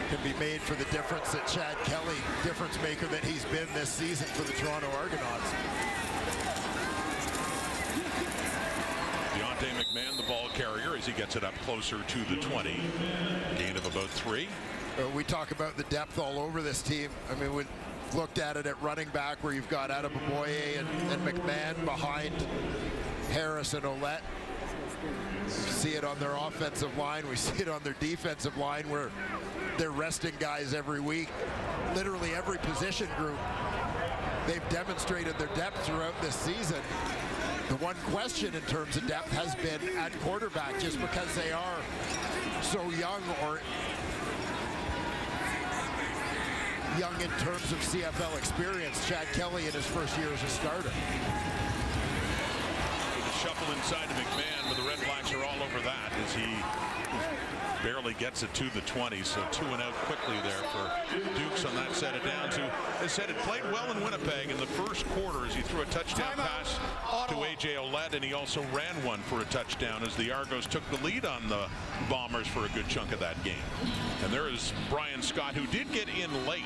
can be made for the difference that Chad Kelly, difference maker that he's been this season for the Toronto Argonauts. Deontay McMahon, the ball carrier, as he gets it up closer to the 20. Gain of about 3. We talk about the depth all over this team. I mean, we looked at it at running back where you've got Adeboboye and McMahon behind Harris and Ouellette. We see it on their offensive line. We see it on their defensive line where they're resting guys every week. Literally every position group. They've demonstrated their depth throughout this season. The one question in terms of depth has been at quarterback, just because they are so young, or young in terms of CFL experience. Chad Kelly in his first year as a starter. Shuffle inside to McMahon, but the RedBlacks are all over that as he barely gets it to the 20. So 2 and out quickly there for Dukes on that set of downs, who has said it played well in Winnipeg in the first quarter as he threw a touchdown pass to A.J. Ouellette, and he also ran one for a touchdown as the Argos took the lead on the Bombers for a good chunk of that game. And there is Brian Scott, who did get in late.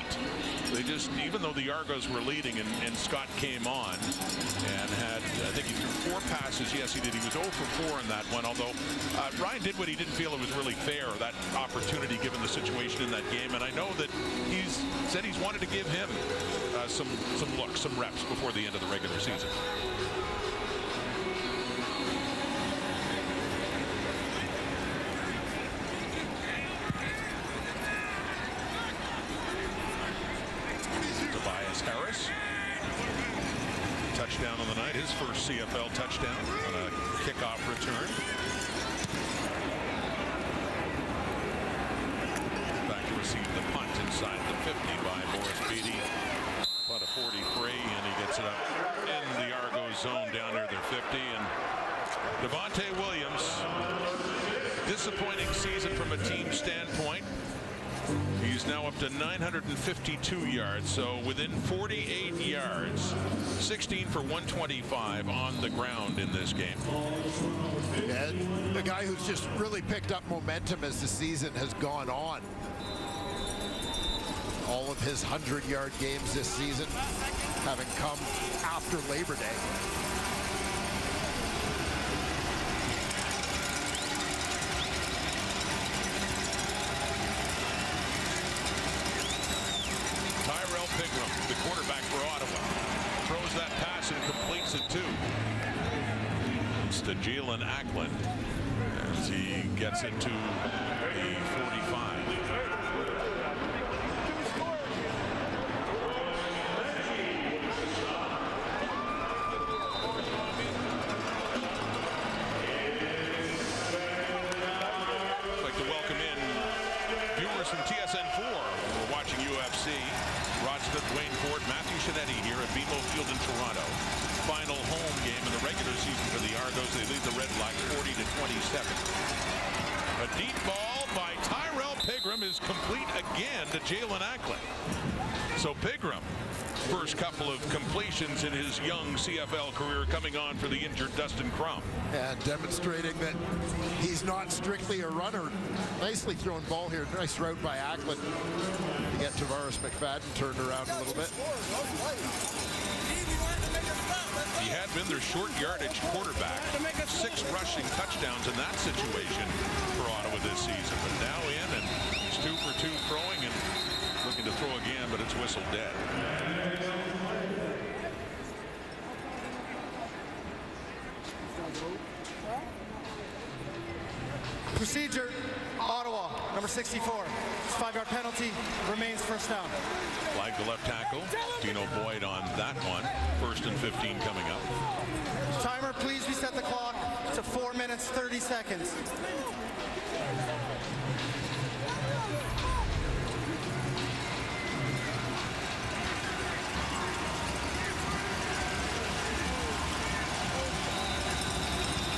They just, even though the Argos were leading and Scott came on and had, I think he threw 4 passes. Yes, he did. He was 0 for 4 in that one, although Ryan did what he didn't feel it was really fair, that opportunity given the situation in that game. And I know that he's said he's wanted to give him some looks, some reps before the end of the regular season. touchdown on the night, his first CFL touchdown on a kickoff return. Back to receive the punt inside the 50 by Morris Beatty. About a 43, and he gets it up in the Argos zone down near their 50. And Devontae Williams, disappointing season from a team standpoint. He's now up to 952 yards, so within 48 yards, 16 for 125 on the ground in this game. And the guy who's just really picked up momentum as the season has gone on. All of his 100-yard games this season having come after Labor Day. The quarterback for Ottawa throws that pass and completes it too. It's to Jalen Ackland as he gets it to the 45. I'd like to welcome in viewers from TSN4 who are watching UFC. Rod Smith, Wayne Ford, Matthew Shinetti here at BMO Field in Toronto. Final home game in the regular season for the Argos. They lead the RedBlacks 40-27. A deep ball by Tyrell Pigram is complete again to Jalen Ackland. So Pigram, first couple of completions in his young CFL career, coming on for the injured Dustin Crum. And demonstrating that he's not strictly a runner. Nicely thrown ball here. Nice route by Ackland to get Tavares McFadden turned around a little bit. He had been their short yardage quarterback. 6 rushing touchdowns in that situation for Ottawa this season. But now in, and he's 2 for 2 throwing and looking to throw again, but it's whistled dead. Procedure, Ottawa, number 64. 5-yard penalty, remains first down. Flag the left tackle. Dino Boyd on that one. 1st and 15 coming up. Timer, please reset the clock to 4 minutes, 30 seconds.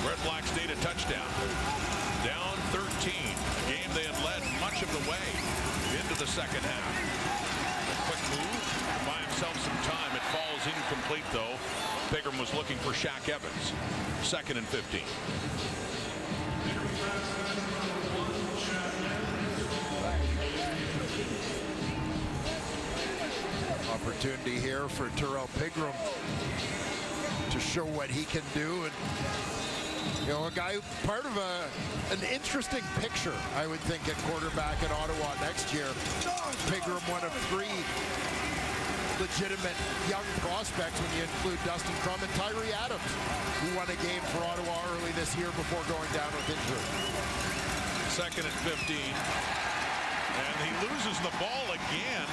RedBlacks date a touchdown. Down 13. Game they had led much of the way into the second half. A quick move, buy himself some time. It falls incomplete though. Pigram was looking for Shaq Evans. 2nd and 15. Opportunity here for Tyrell Pigram to show what he can do. And you know, a guy, part of an interesting picture, I would think, at quarterback at Ottawa next year. Pigram, one of 3 legitimate young prospects when you include Dustin Crum and Tyree Adams, who won a game for Ottawa early this year before going down with injury. 2nd and 15. And he loses the ball again.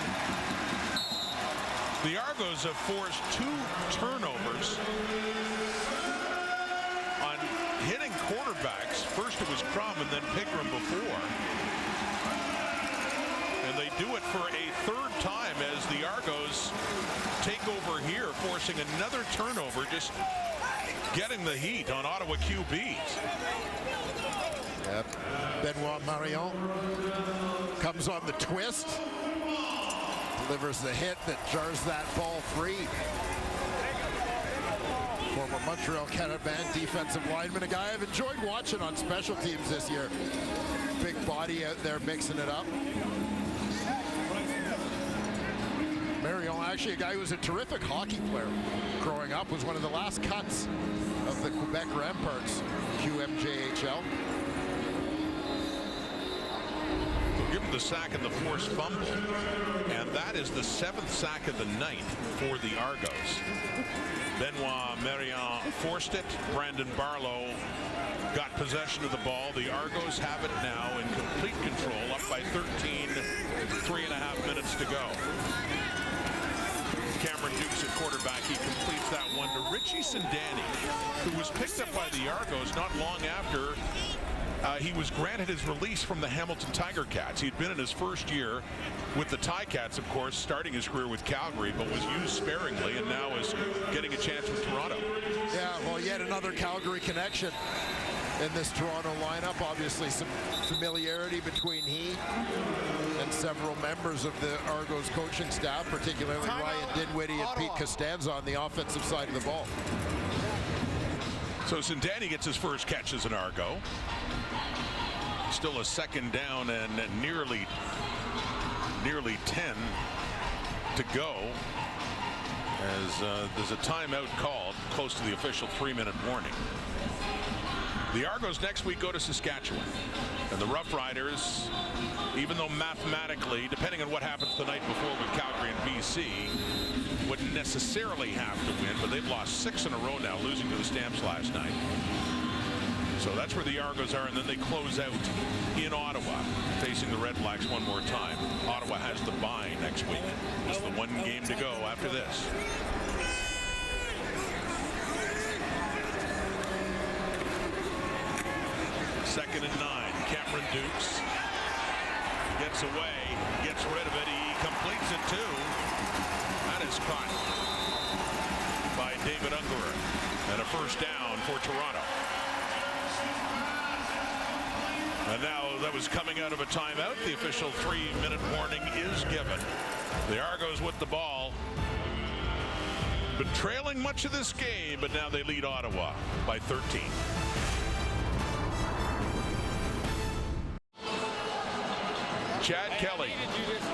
The Argos have forced 2 turnovers on hitting quarterbacks. First it was Crum and then Pigram before. And they do it for a 3rd time as the Argos take over here, forcing another turnover, just getting the heat on Ottawa QBs. Yep. Benoit Marion comes on the twist. Delivers the hit that jars that ball free. Former Montreal Canadiens defensive lineman, a guy I've enjoyed watching on special teams this year. Big body out there mixing it up. Marion, actually a guy who was a terrific hockey player growing up, was one of the last cuts of the Quebec Ramparts, QMJHL. Give him the sack and the forced fumble, and that is the 7th sack of the night for the Argos. Benoit Marion forced it. Brandon Barlow got possession of the ball. The Argos have it now in complete control, up by 13, 3.5 minutes to go. Cameron Dukes at quarterback. He completes that one to Ricky Reggie Sindani, who was picked up by the Argos not long after he was granted his release from the Hamilton Tiger Cats. He'd been in his first year with the Ticats, of course, starting his career with Calgary, but was used sparingly and now is getting a chance with Toronto. Yeah, well, yet another Calgary connection in this Toronto lineup. Obviously some familiarity between he and several members of the Argos coaching staff, particularly Ryan Dinwiddie and Pete Costanza on the offensive side of the ball. So Sindani gets his first catch as an Argo. Still a second down and nearly 10 to go as there's a timeout called close to the official 3-minute warning. The Argos next week go to Saskatchewan, and the Rough Riders, even though mathematically, depending on what happens the night before with Calgary and BC, wouldn't necessarily have to win, but they've lost 6 in a row now, losing to the Stamps last night. So that's where the Argos are, and then they close out in Ottawa, facing the RedBlacks one more time. Ottawa has the bye next week. Just the one game to go after this. Second and 9. Cameron Dukes gets away, gets rid of it. He completes it too. That is caught by David Ungerer, and a first down for Toronto. And now that was coming out of a timeout. The official 3-minute warning is given. The Argos with the ball. Been trailing much of this game, but now they lead Ottawa by 13. Chad Kelly,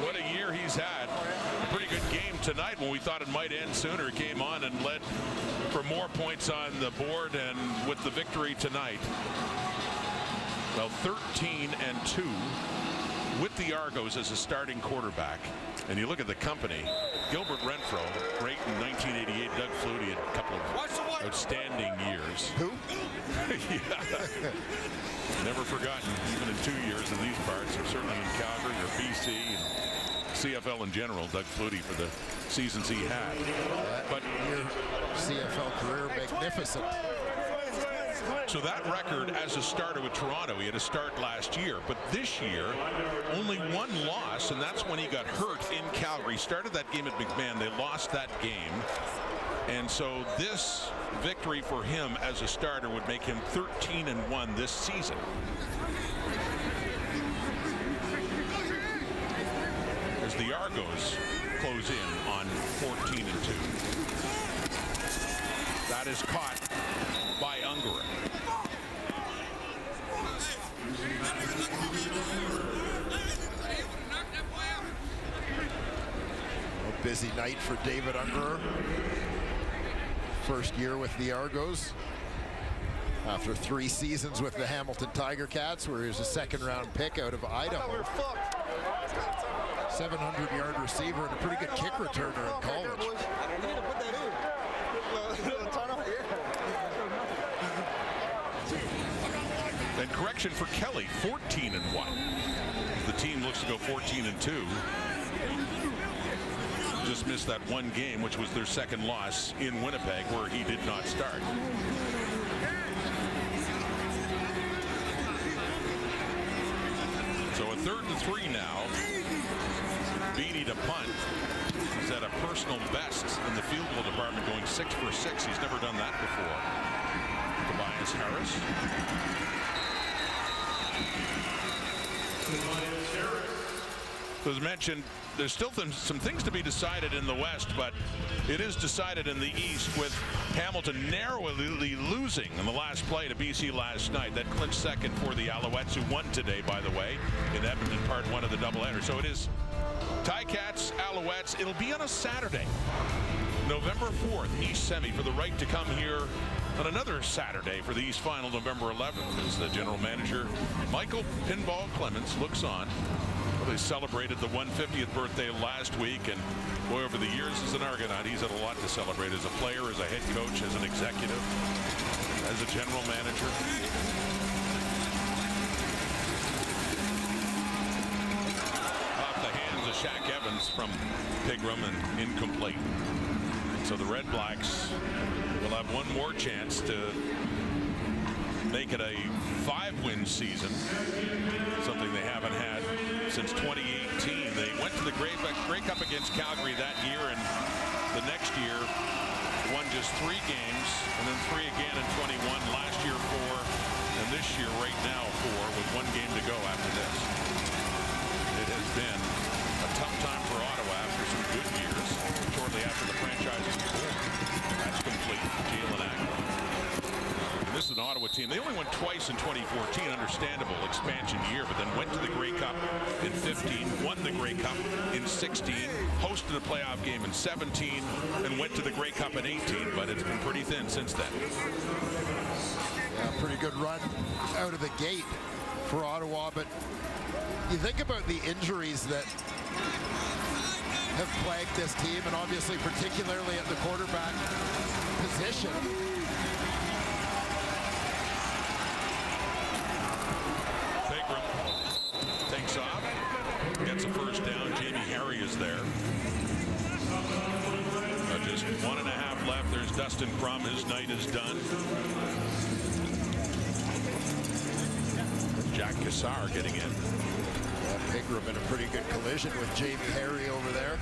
what a year he's had. A pretty good game tonight when we thought it might end sooner. He came on and led for more points on the board, and with the victory tonight, well, 13-2 with the Argos as a starting quarterback. And you look at the company, Gilbert Renfro, great in 1988. Doug Flutie had a couple of outstanding years. Who? Yeah. Never forgotten, even in 2 years in these parts, or certainly in Calgary or BC and CFL in general. Doug Flutie for the seasons he had. But your CFL career magnificent. So that record as a starter with Toronto, he had a start last year, but this year only one loss, and that's when he got hurt in Calgary. Started that game at McMahon, they lost that game, and so this victory for him as a starter would make him 13-1 this season. As the Argos close in on 14-2. That is caught by Ungerer. A busy night for David Ungerer. First year with the Argos after 3 seasons with the Hamilton Tiger Cats, where he was a second-round pick out of Idaho. 700-yard receiver and a pretty good kick returner in college. And correction for Kelly, 14-1. The team looks to go 14-2. Just missed that one game, which was their second loss in Winnipeg, where he did not start. So a 3rd and 3 now. Beanie to punt. He's at a personal best in the field goal department, going 6 for 6. He's never done that before. Tobias Harris. As mentioned, there's still some things to be decided in the West, but it is decided in the East, with Hamilton narrowly losing in the last play to BC last night. That clinched second for the Alouettes, who won today, by the way, in Edmonton, part 1 of the doubleheader. So it is Ticats, Alouettes. It'll be on a Saturday, November 4th, East Semi, for the right to come here on another Saturday for the East Final, November 11th, as the general manager, Michael Pinball Clements, looks on. Well, they celebrated the 150th birthday last week, and boy, over the years as an Argonaut, he's had a lot to celebrate as a player, as a head coach, as an executive, as a general manager. Off the hands of Shaq Evans from Pigram, and incomplete. So the RedBlacks will have one more chance to make it a 5-win season, something they haven't had since 2018. They went to the Grey Cup against Calgary that year, and the next year won just 3 games, and then 3 again in 21. Last year 4, and this year right now 4, with 1 game to go after this. It has been a tough time for Ottawa after some good years, shortly after the franchise was born. That's complete. Jalen Ackman. This is an Ottawa team. They only won twice in 2014, understandable expansion year, but then went to the Grey Cup in 15, won the Grey Cup in 16, hosted a playoff game in 17, and went to the Grey Cup in 18, but it's been pretty thin since then. Yeah, pretty good run out of the gate for Ottawa, but you think about the injuries that have plagued this team, and obviously particularly at the quarterback position. Takes off, gets a first down. Jamie Harry is there. Just 1.5 left. There's Dustin Crum. His night is done. Jack Cassar getting in. Pigram in a pretty good collision with Jamie Harry over there.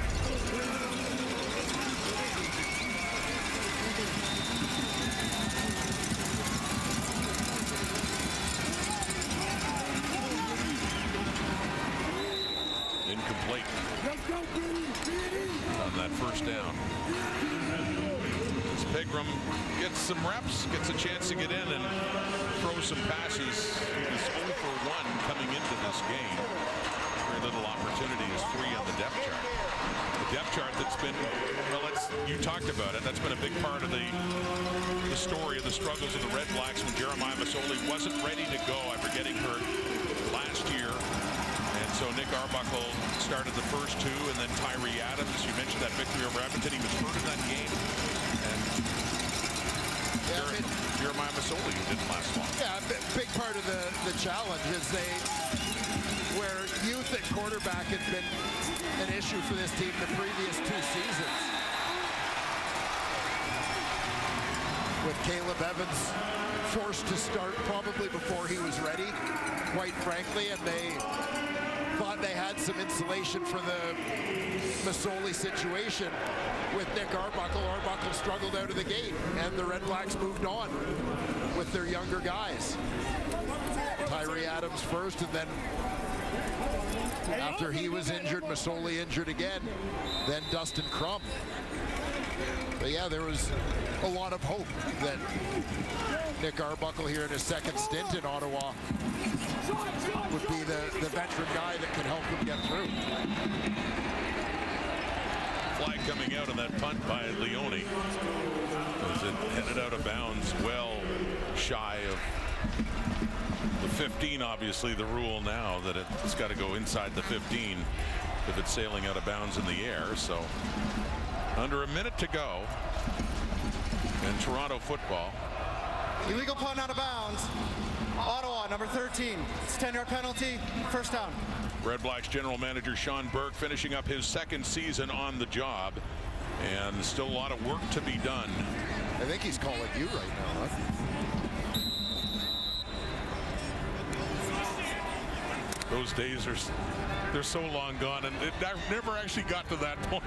Incomplete on that first down. As Pigram gets some reps, gets a chance to get in and throw some passes. He's 0 for 1 coming into this game. Very little opportunities, 3 on the depth chart. The depth chart that's been, well, you talked about it. That's been a big part of the story of the struggles of the RedBlacks when Jeremiah Masoli wasn't ready to go after getting hurt last year. And so Nick Arbuckle started the first 2, and then Tyree Adams. You mentioned that victory over Edmonton. He was hurt in that game. And Jeremiah Masoli, who didn't last long. Yeah, a big part of the challenge is where youth at quarterback had been an issue for this team the previous 2 seasons. With Caleb Evans forced to start probably before he was ready, quite frankly, and they thought they had some insulation for the Masoli situation with Nick Arbuckle. Arbuckle struggled out of the gate, and the RedBlacks moved on with their younger guys. Tyree Adams first, and then after he was injured, Masoli injured again, then Dustin Crum. But yeah, there was a lot of hope that Nick Arbuckle here in his second stint in Ottawa would be the veteran guy that could help them get through. Flag coming out on that punt by Leone as it headed out of bounds, well shy of the 15. Obviously the rule now that it's got to go inside the 15 if it's sailing out of bounds in the air. So under a minute to go in Toronto football. Illegal punt out of bounds. Ottawa, number 13. It's a 10-yard penalty. First down. RedBlacks general manager Sean Burke finishing up his second season on the job, and still a lot of work to be done. I think he's calling you right now, huh? Those days they're so long gone, and it never actually got to that point.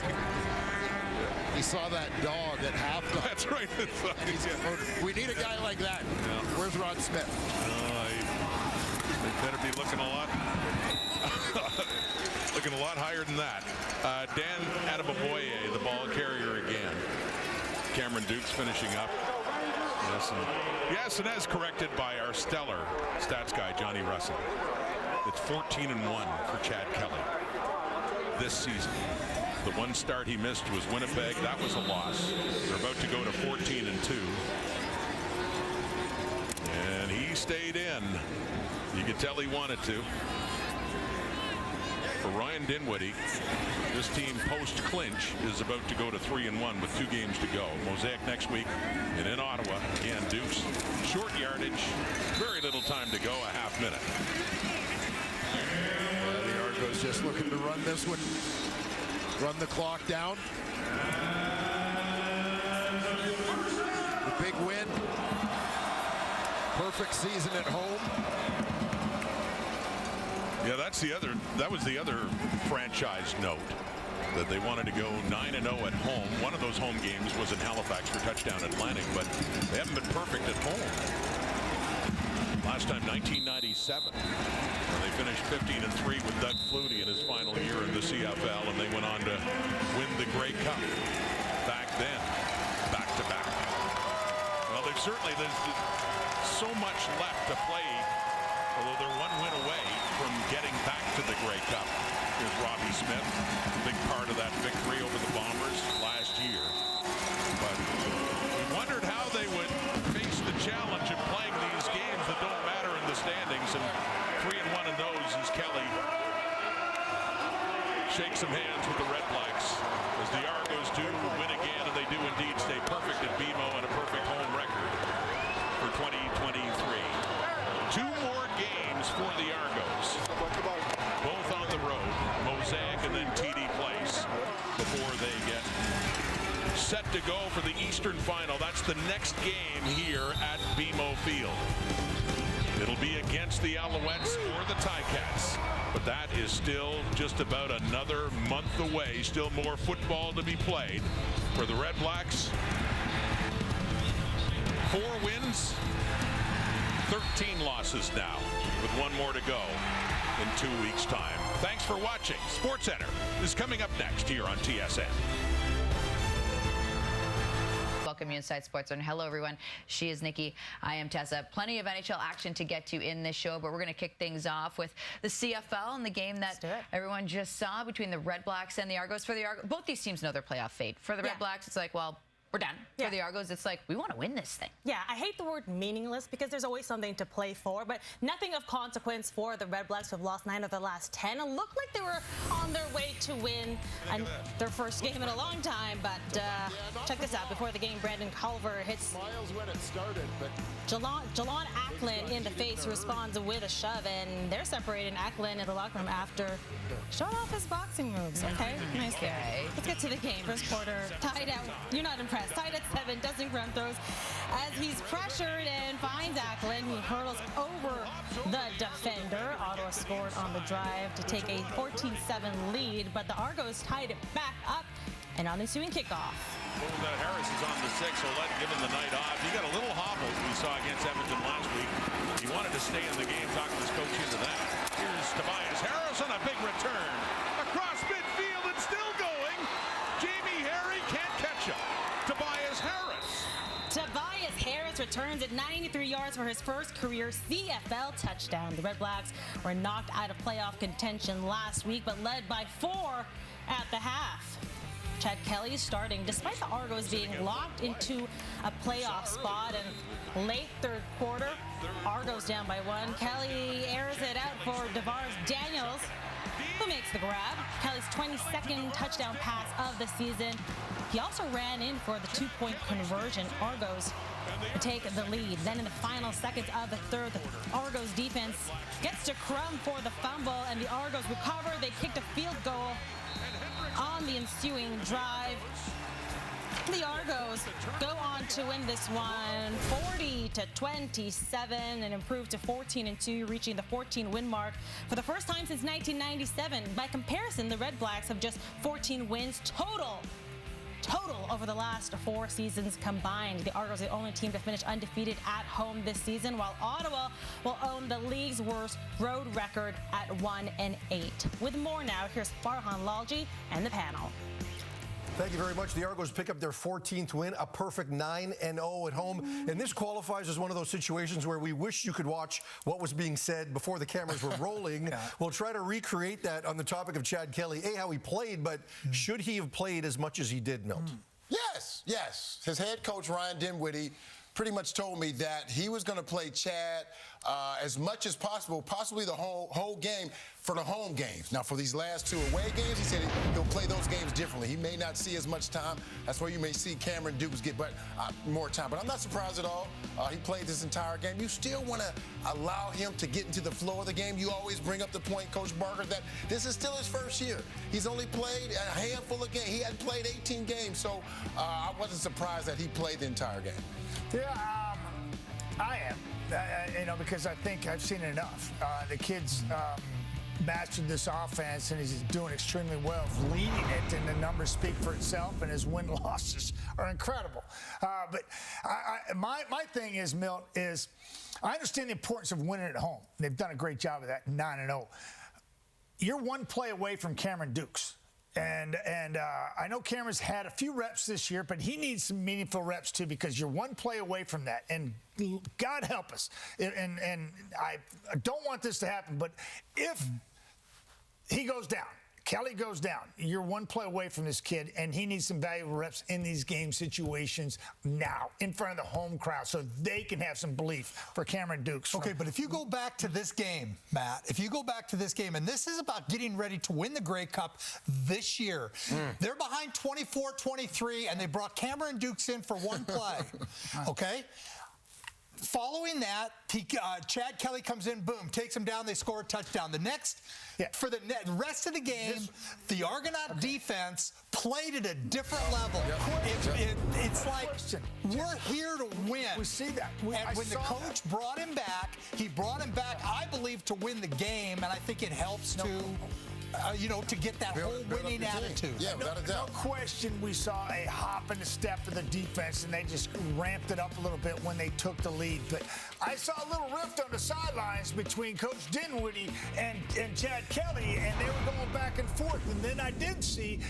He saw that dog at halftime. That's right. We need a guy like that. Yeah. Where's Rod Smith? They better be looking a lot higher than that. Dan Adeboboye, the ball carrier again. Cameron Dukes finishing up. Yes, and as corrected by our stellar stats guy, Johnny Russell. It's 14-1 for Chad Kelly this season. The one start he missed was Winnipeg. That was a loss. They're about to go to 14-2. And he stayed in. You could tell he wanted to. For Ryan Dinwiddie, this team post-clinch is about to go to 3-1 with 2 games to go. Mosaic next week, and in Ottawa, again, Dukes. Short yardage, very little time to go, a half minute. The Argos just looking to run this one. Run the clock down. big win. Perfect season at home. Yeah, that was the other franchise note, that they wanted to go 9-0 at home. One of those home games was in Halifax for Touchdown Atlantic, but they haven't been perfect at home. Last time, 1997. They finished 15-3 with Doug Flutie in his final year in the CFL, and they went on to win the Grey Cup back then, back-to-back. Well, there's so much left to play, although they're one win away from getting back to the Grey Cup. Here's Robbie Smith, a big part of that victory over the Bombers last year. But we wondered how they would face the challenge of playing these games that don't matter in the standings, and 3-1 in those as Kelly shakes some hands with the RedBlacks as the Argos do win again, and they do indeed stay perfect at BMO and a perfect home record for 2023. 2 more games for the Argos, both on the road, Mosaic and then TD Place, before they get set to go for the Eastern Final. That's the next game here at BMO Field. It'll be against the Alouettes or the Ticats, but that is still just about another month away. Still more football to be played for the RedBlacks. 4 wins, 13 losses now, with 1 more to go in 2 weeks' time. Thanks for watching. SportsCenter is coming up next here on TSN. Welcome you Inside Sports. And hello, everyone. She is Nikki. I am Tessa. Plenty of NHL action to get to in this show, but we're going to kick things off with the CFL and the game that everyone just saw between the RedBlacks and the Argos. For the Argos, both these teams know their playoff fate. For the RedBlacks, it's like, well, we're done. For the Argos, it's like, we want to win this thing. Yeah, I hate the word meaningless because there's always something to play for, but nothing of consequence for the RedBlacks, who have lost 9 of their last 10 and looked like they were on their way to win their first game in a long time. But check this out. Before the game, Brandon Culver hits when it started, but Jalon Acklin in the face, responds with a shove, and they're separating Acklin in the locker room after showing off his boxing moves. Okay, nice there. Let's get to the game. First quarter, tied at, you're not impressed, tied at 7, Dustin Graham throws as he's pressured and finds Acklin. He hurdles over the defender. Ottawa scored on the drive to take a 14-7 lead, but the Argos tied it back up, and on the ensuing kickoff. Harris is on the 6, so let give him the night off. He got a little hobble we saw against Edmonton last week. He wanted to stay in the game, talking his coach into that. Here's Tobias Harris on a big return. Across midfield and still going. Jamie Harry can't catch him. Tobias Harris returns at 93 yards for his first career CFL touchdown. The RedBlacks were knocked out of playoff contention last week, but led by 4 at the half. Chad Kelly starting, despite the Argos being locked into a playoff spot. And late third quarter, Argos down by 1. Kelly airs it out for DeVars Daniels, who makes the grab. Kelly's 22nd touchdown pass of the season. He also ran in for the 2-point conversion. Argos take the lead. Then in the final seconds of the third, the Argos defense gets to Crum for the fumble, and the Argos recover. They kicked a field goal on the ensuing drive. The Argos go on to win this one 40-27 and improve to 14-2, reaching the 14-win mark for the first time since 1997. By comparison, the RedBlacks have just 14 wins total over the last 4 seasons combined. The Argos are the only team to finish undefeated at home this season, while Ottawa will own the league's worst road record at 1-8. With more now, here's Farhan Lalji and the panel. Thank you very much. The Argos pick up their 14th win, a perfect 9-0 at home. And this qualifies as one of those situations where we wish you could watch what was being said before the cameras were rolling. We'll try to recreate that on the topic of Chad Kelly. How he played, but should he have played as much as he did, Milt? Yes. His head coach, Ryan Dinwiddie, pretty much told me that he was going to play Chad as much as possible, possibly the whole game for the home games. Now, for these last 2 away games, he said he'll play those games differently. He may not see as much time. That's where you may see Cameron Dukes get more time. But I'm not surprised at all. He played this entire game. You still want to allow him to get into the flow of the game. You always bring up the point, Coach Barker, that this is still his first year. He's only played a handful of games. He hadn't played 18 games, so I wasn't surprised that he played the entire game. Yeah, I am. Because I think I've seen enough. The kid's mastered this offense, and he's doing extremely well, leading it, and the numbers speak for itself, and his win-losses are incredible. But my thing is, Milt, is I understand the importance of winning at home. They've done a great job of that, 9-0. You're one play away from Cameron Dukes. And I know Cameron's had a few reps this year, but he needs some meaningful reps too, because you're one play away from that. And God help us. And I don't want this to happen, but if he goes down, Kelly goes down, you're one play away from this kid, and he needs some valuable reps in these game situations now in front of the home crowd so they can have some belief for Cameron Dukes. Okay, but if you go back to this game, Matt, if you go back to this game, and this is about getting ready to win the Grey Cup this year, they're behind 24-23, and they brought Cameron Dukes in for one play, okay? Following that, Chad Kelly comes in, boom, takes him down, they score a touchdown. The next, for the rest of the game, the Argonaut defense played at a different level. It's like, we're here to win. We see that. And when the coach brought him back, he brought him back, I believe, to win the game, and I think it helps to get that whole winning attitude. Yeah, without a doubt. No question we saw a hop and a step of the defense, and they just ramped it up a little bit when they took the lead. But I saw a little rift on the sidelines between Coach Dinwiddie and Chad Kelly, and they were going back and forth. And then I did see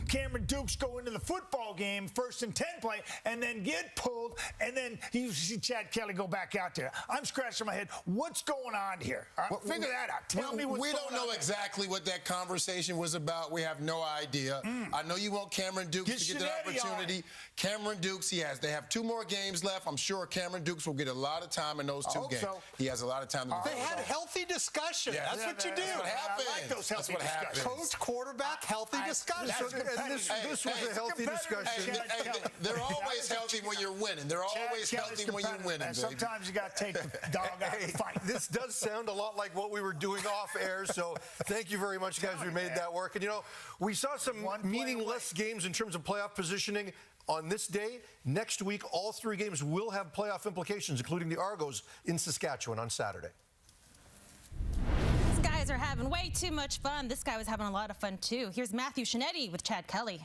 Cameron Dukes go into the football game, 1st and 10 play, and then get pulled, and then you see Chad Kelly go back out there. I'm scratching my head. What's going on here? Figure that out. Tell me what's going on. We don't know exactly what that conversation was about. We have no idea. I know you want Cameron Dukes to get the opportunity. Cameron Dukes, they have 2 more games left. I'm sure Cameron Dukes will get a lot of time in those 2 games. So. He has a lot of time to They had healthy discussion. Yeah, that's what you do. That's what happens. I like those healthy discussions. Coach, quarterback, healthy discussion. This was a healthy discussion. They're always healthy when you're winning. They're always healthy when you're winning. Sometimes you got to take the dog out of the fight. This does sound a lot like what we were doing off air, so thank you very much, guys. We made that work. And, we saw some meaningless games in terms of playoff positioning on this day. Next week, all 3 games will have playoff implications, including the Argos in Saskatchewan on Saturday. These guys are having way too much fun. This guy was having a lot of fun, too. Here's Matthew Shinetti with Chad Kelly.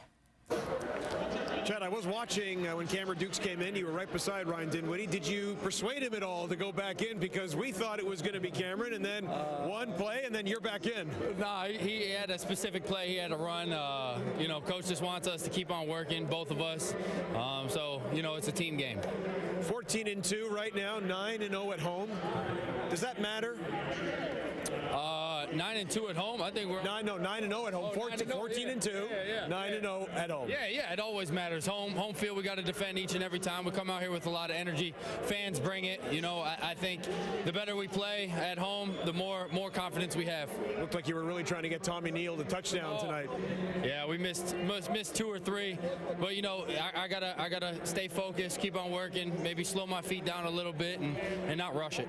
Chad, I was watching when Cameron Dukes came in. You were right beside Ryan Dinwiddie. Did you persuade him at all to go back in? Because we thought it was going to be Cameron, and then one play, and then you're back in. No, he had a specific play he had to run. Coach just wants us to keep on working, both of us. So, it's a team game. 14-2 right now, 9-0 at home. Does that matter? 9-2 at home. I think we're 9-0 at home. 14-2. 9-0 at home. Yeah. It always matters. Home field. We got to defend each and every time. We come out here with a lot of energy. Fans bring it. I think the better we play at home, the more confidence we have. Looked like you were really trying to get Tommy Neal the touchdown tonight. Yeah, we missed 2 or 3, but I gotta stay focused, keep on working, maybe slow my feet down a little bit and not rush it.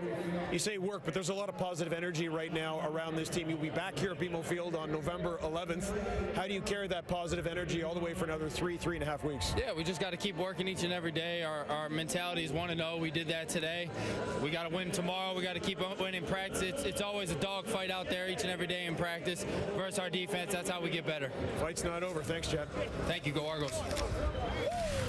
You say work, but there's a lot of positive energy right now around this team. You'll be back here at BMO Field on November 11th. How do you carry that positive energy all the way for another 3.5 weeks? Yeah, we just got to keep working each and every day. Our mentality is 1-0. We did that today. We got to win tomorrow. We got to keep on winning practice. It's always a dogfight out there each and every day in practice versus our defense. That's how we get better. Fight's not over. Thanks, Chad. Thank you. Go Argos.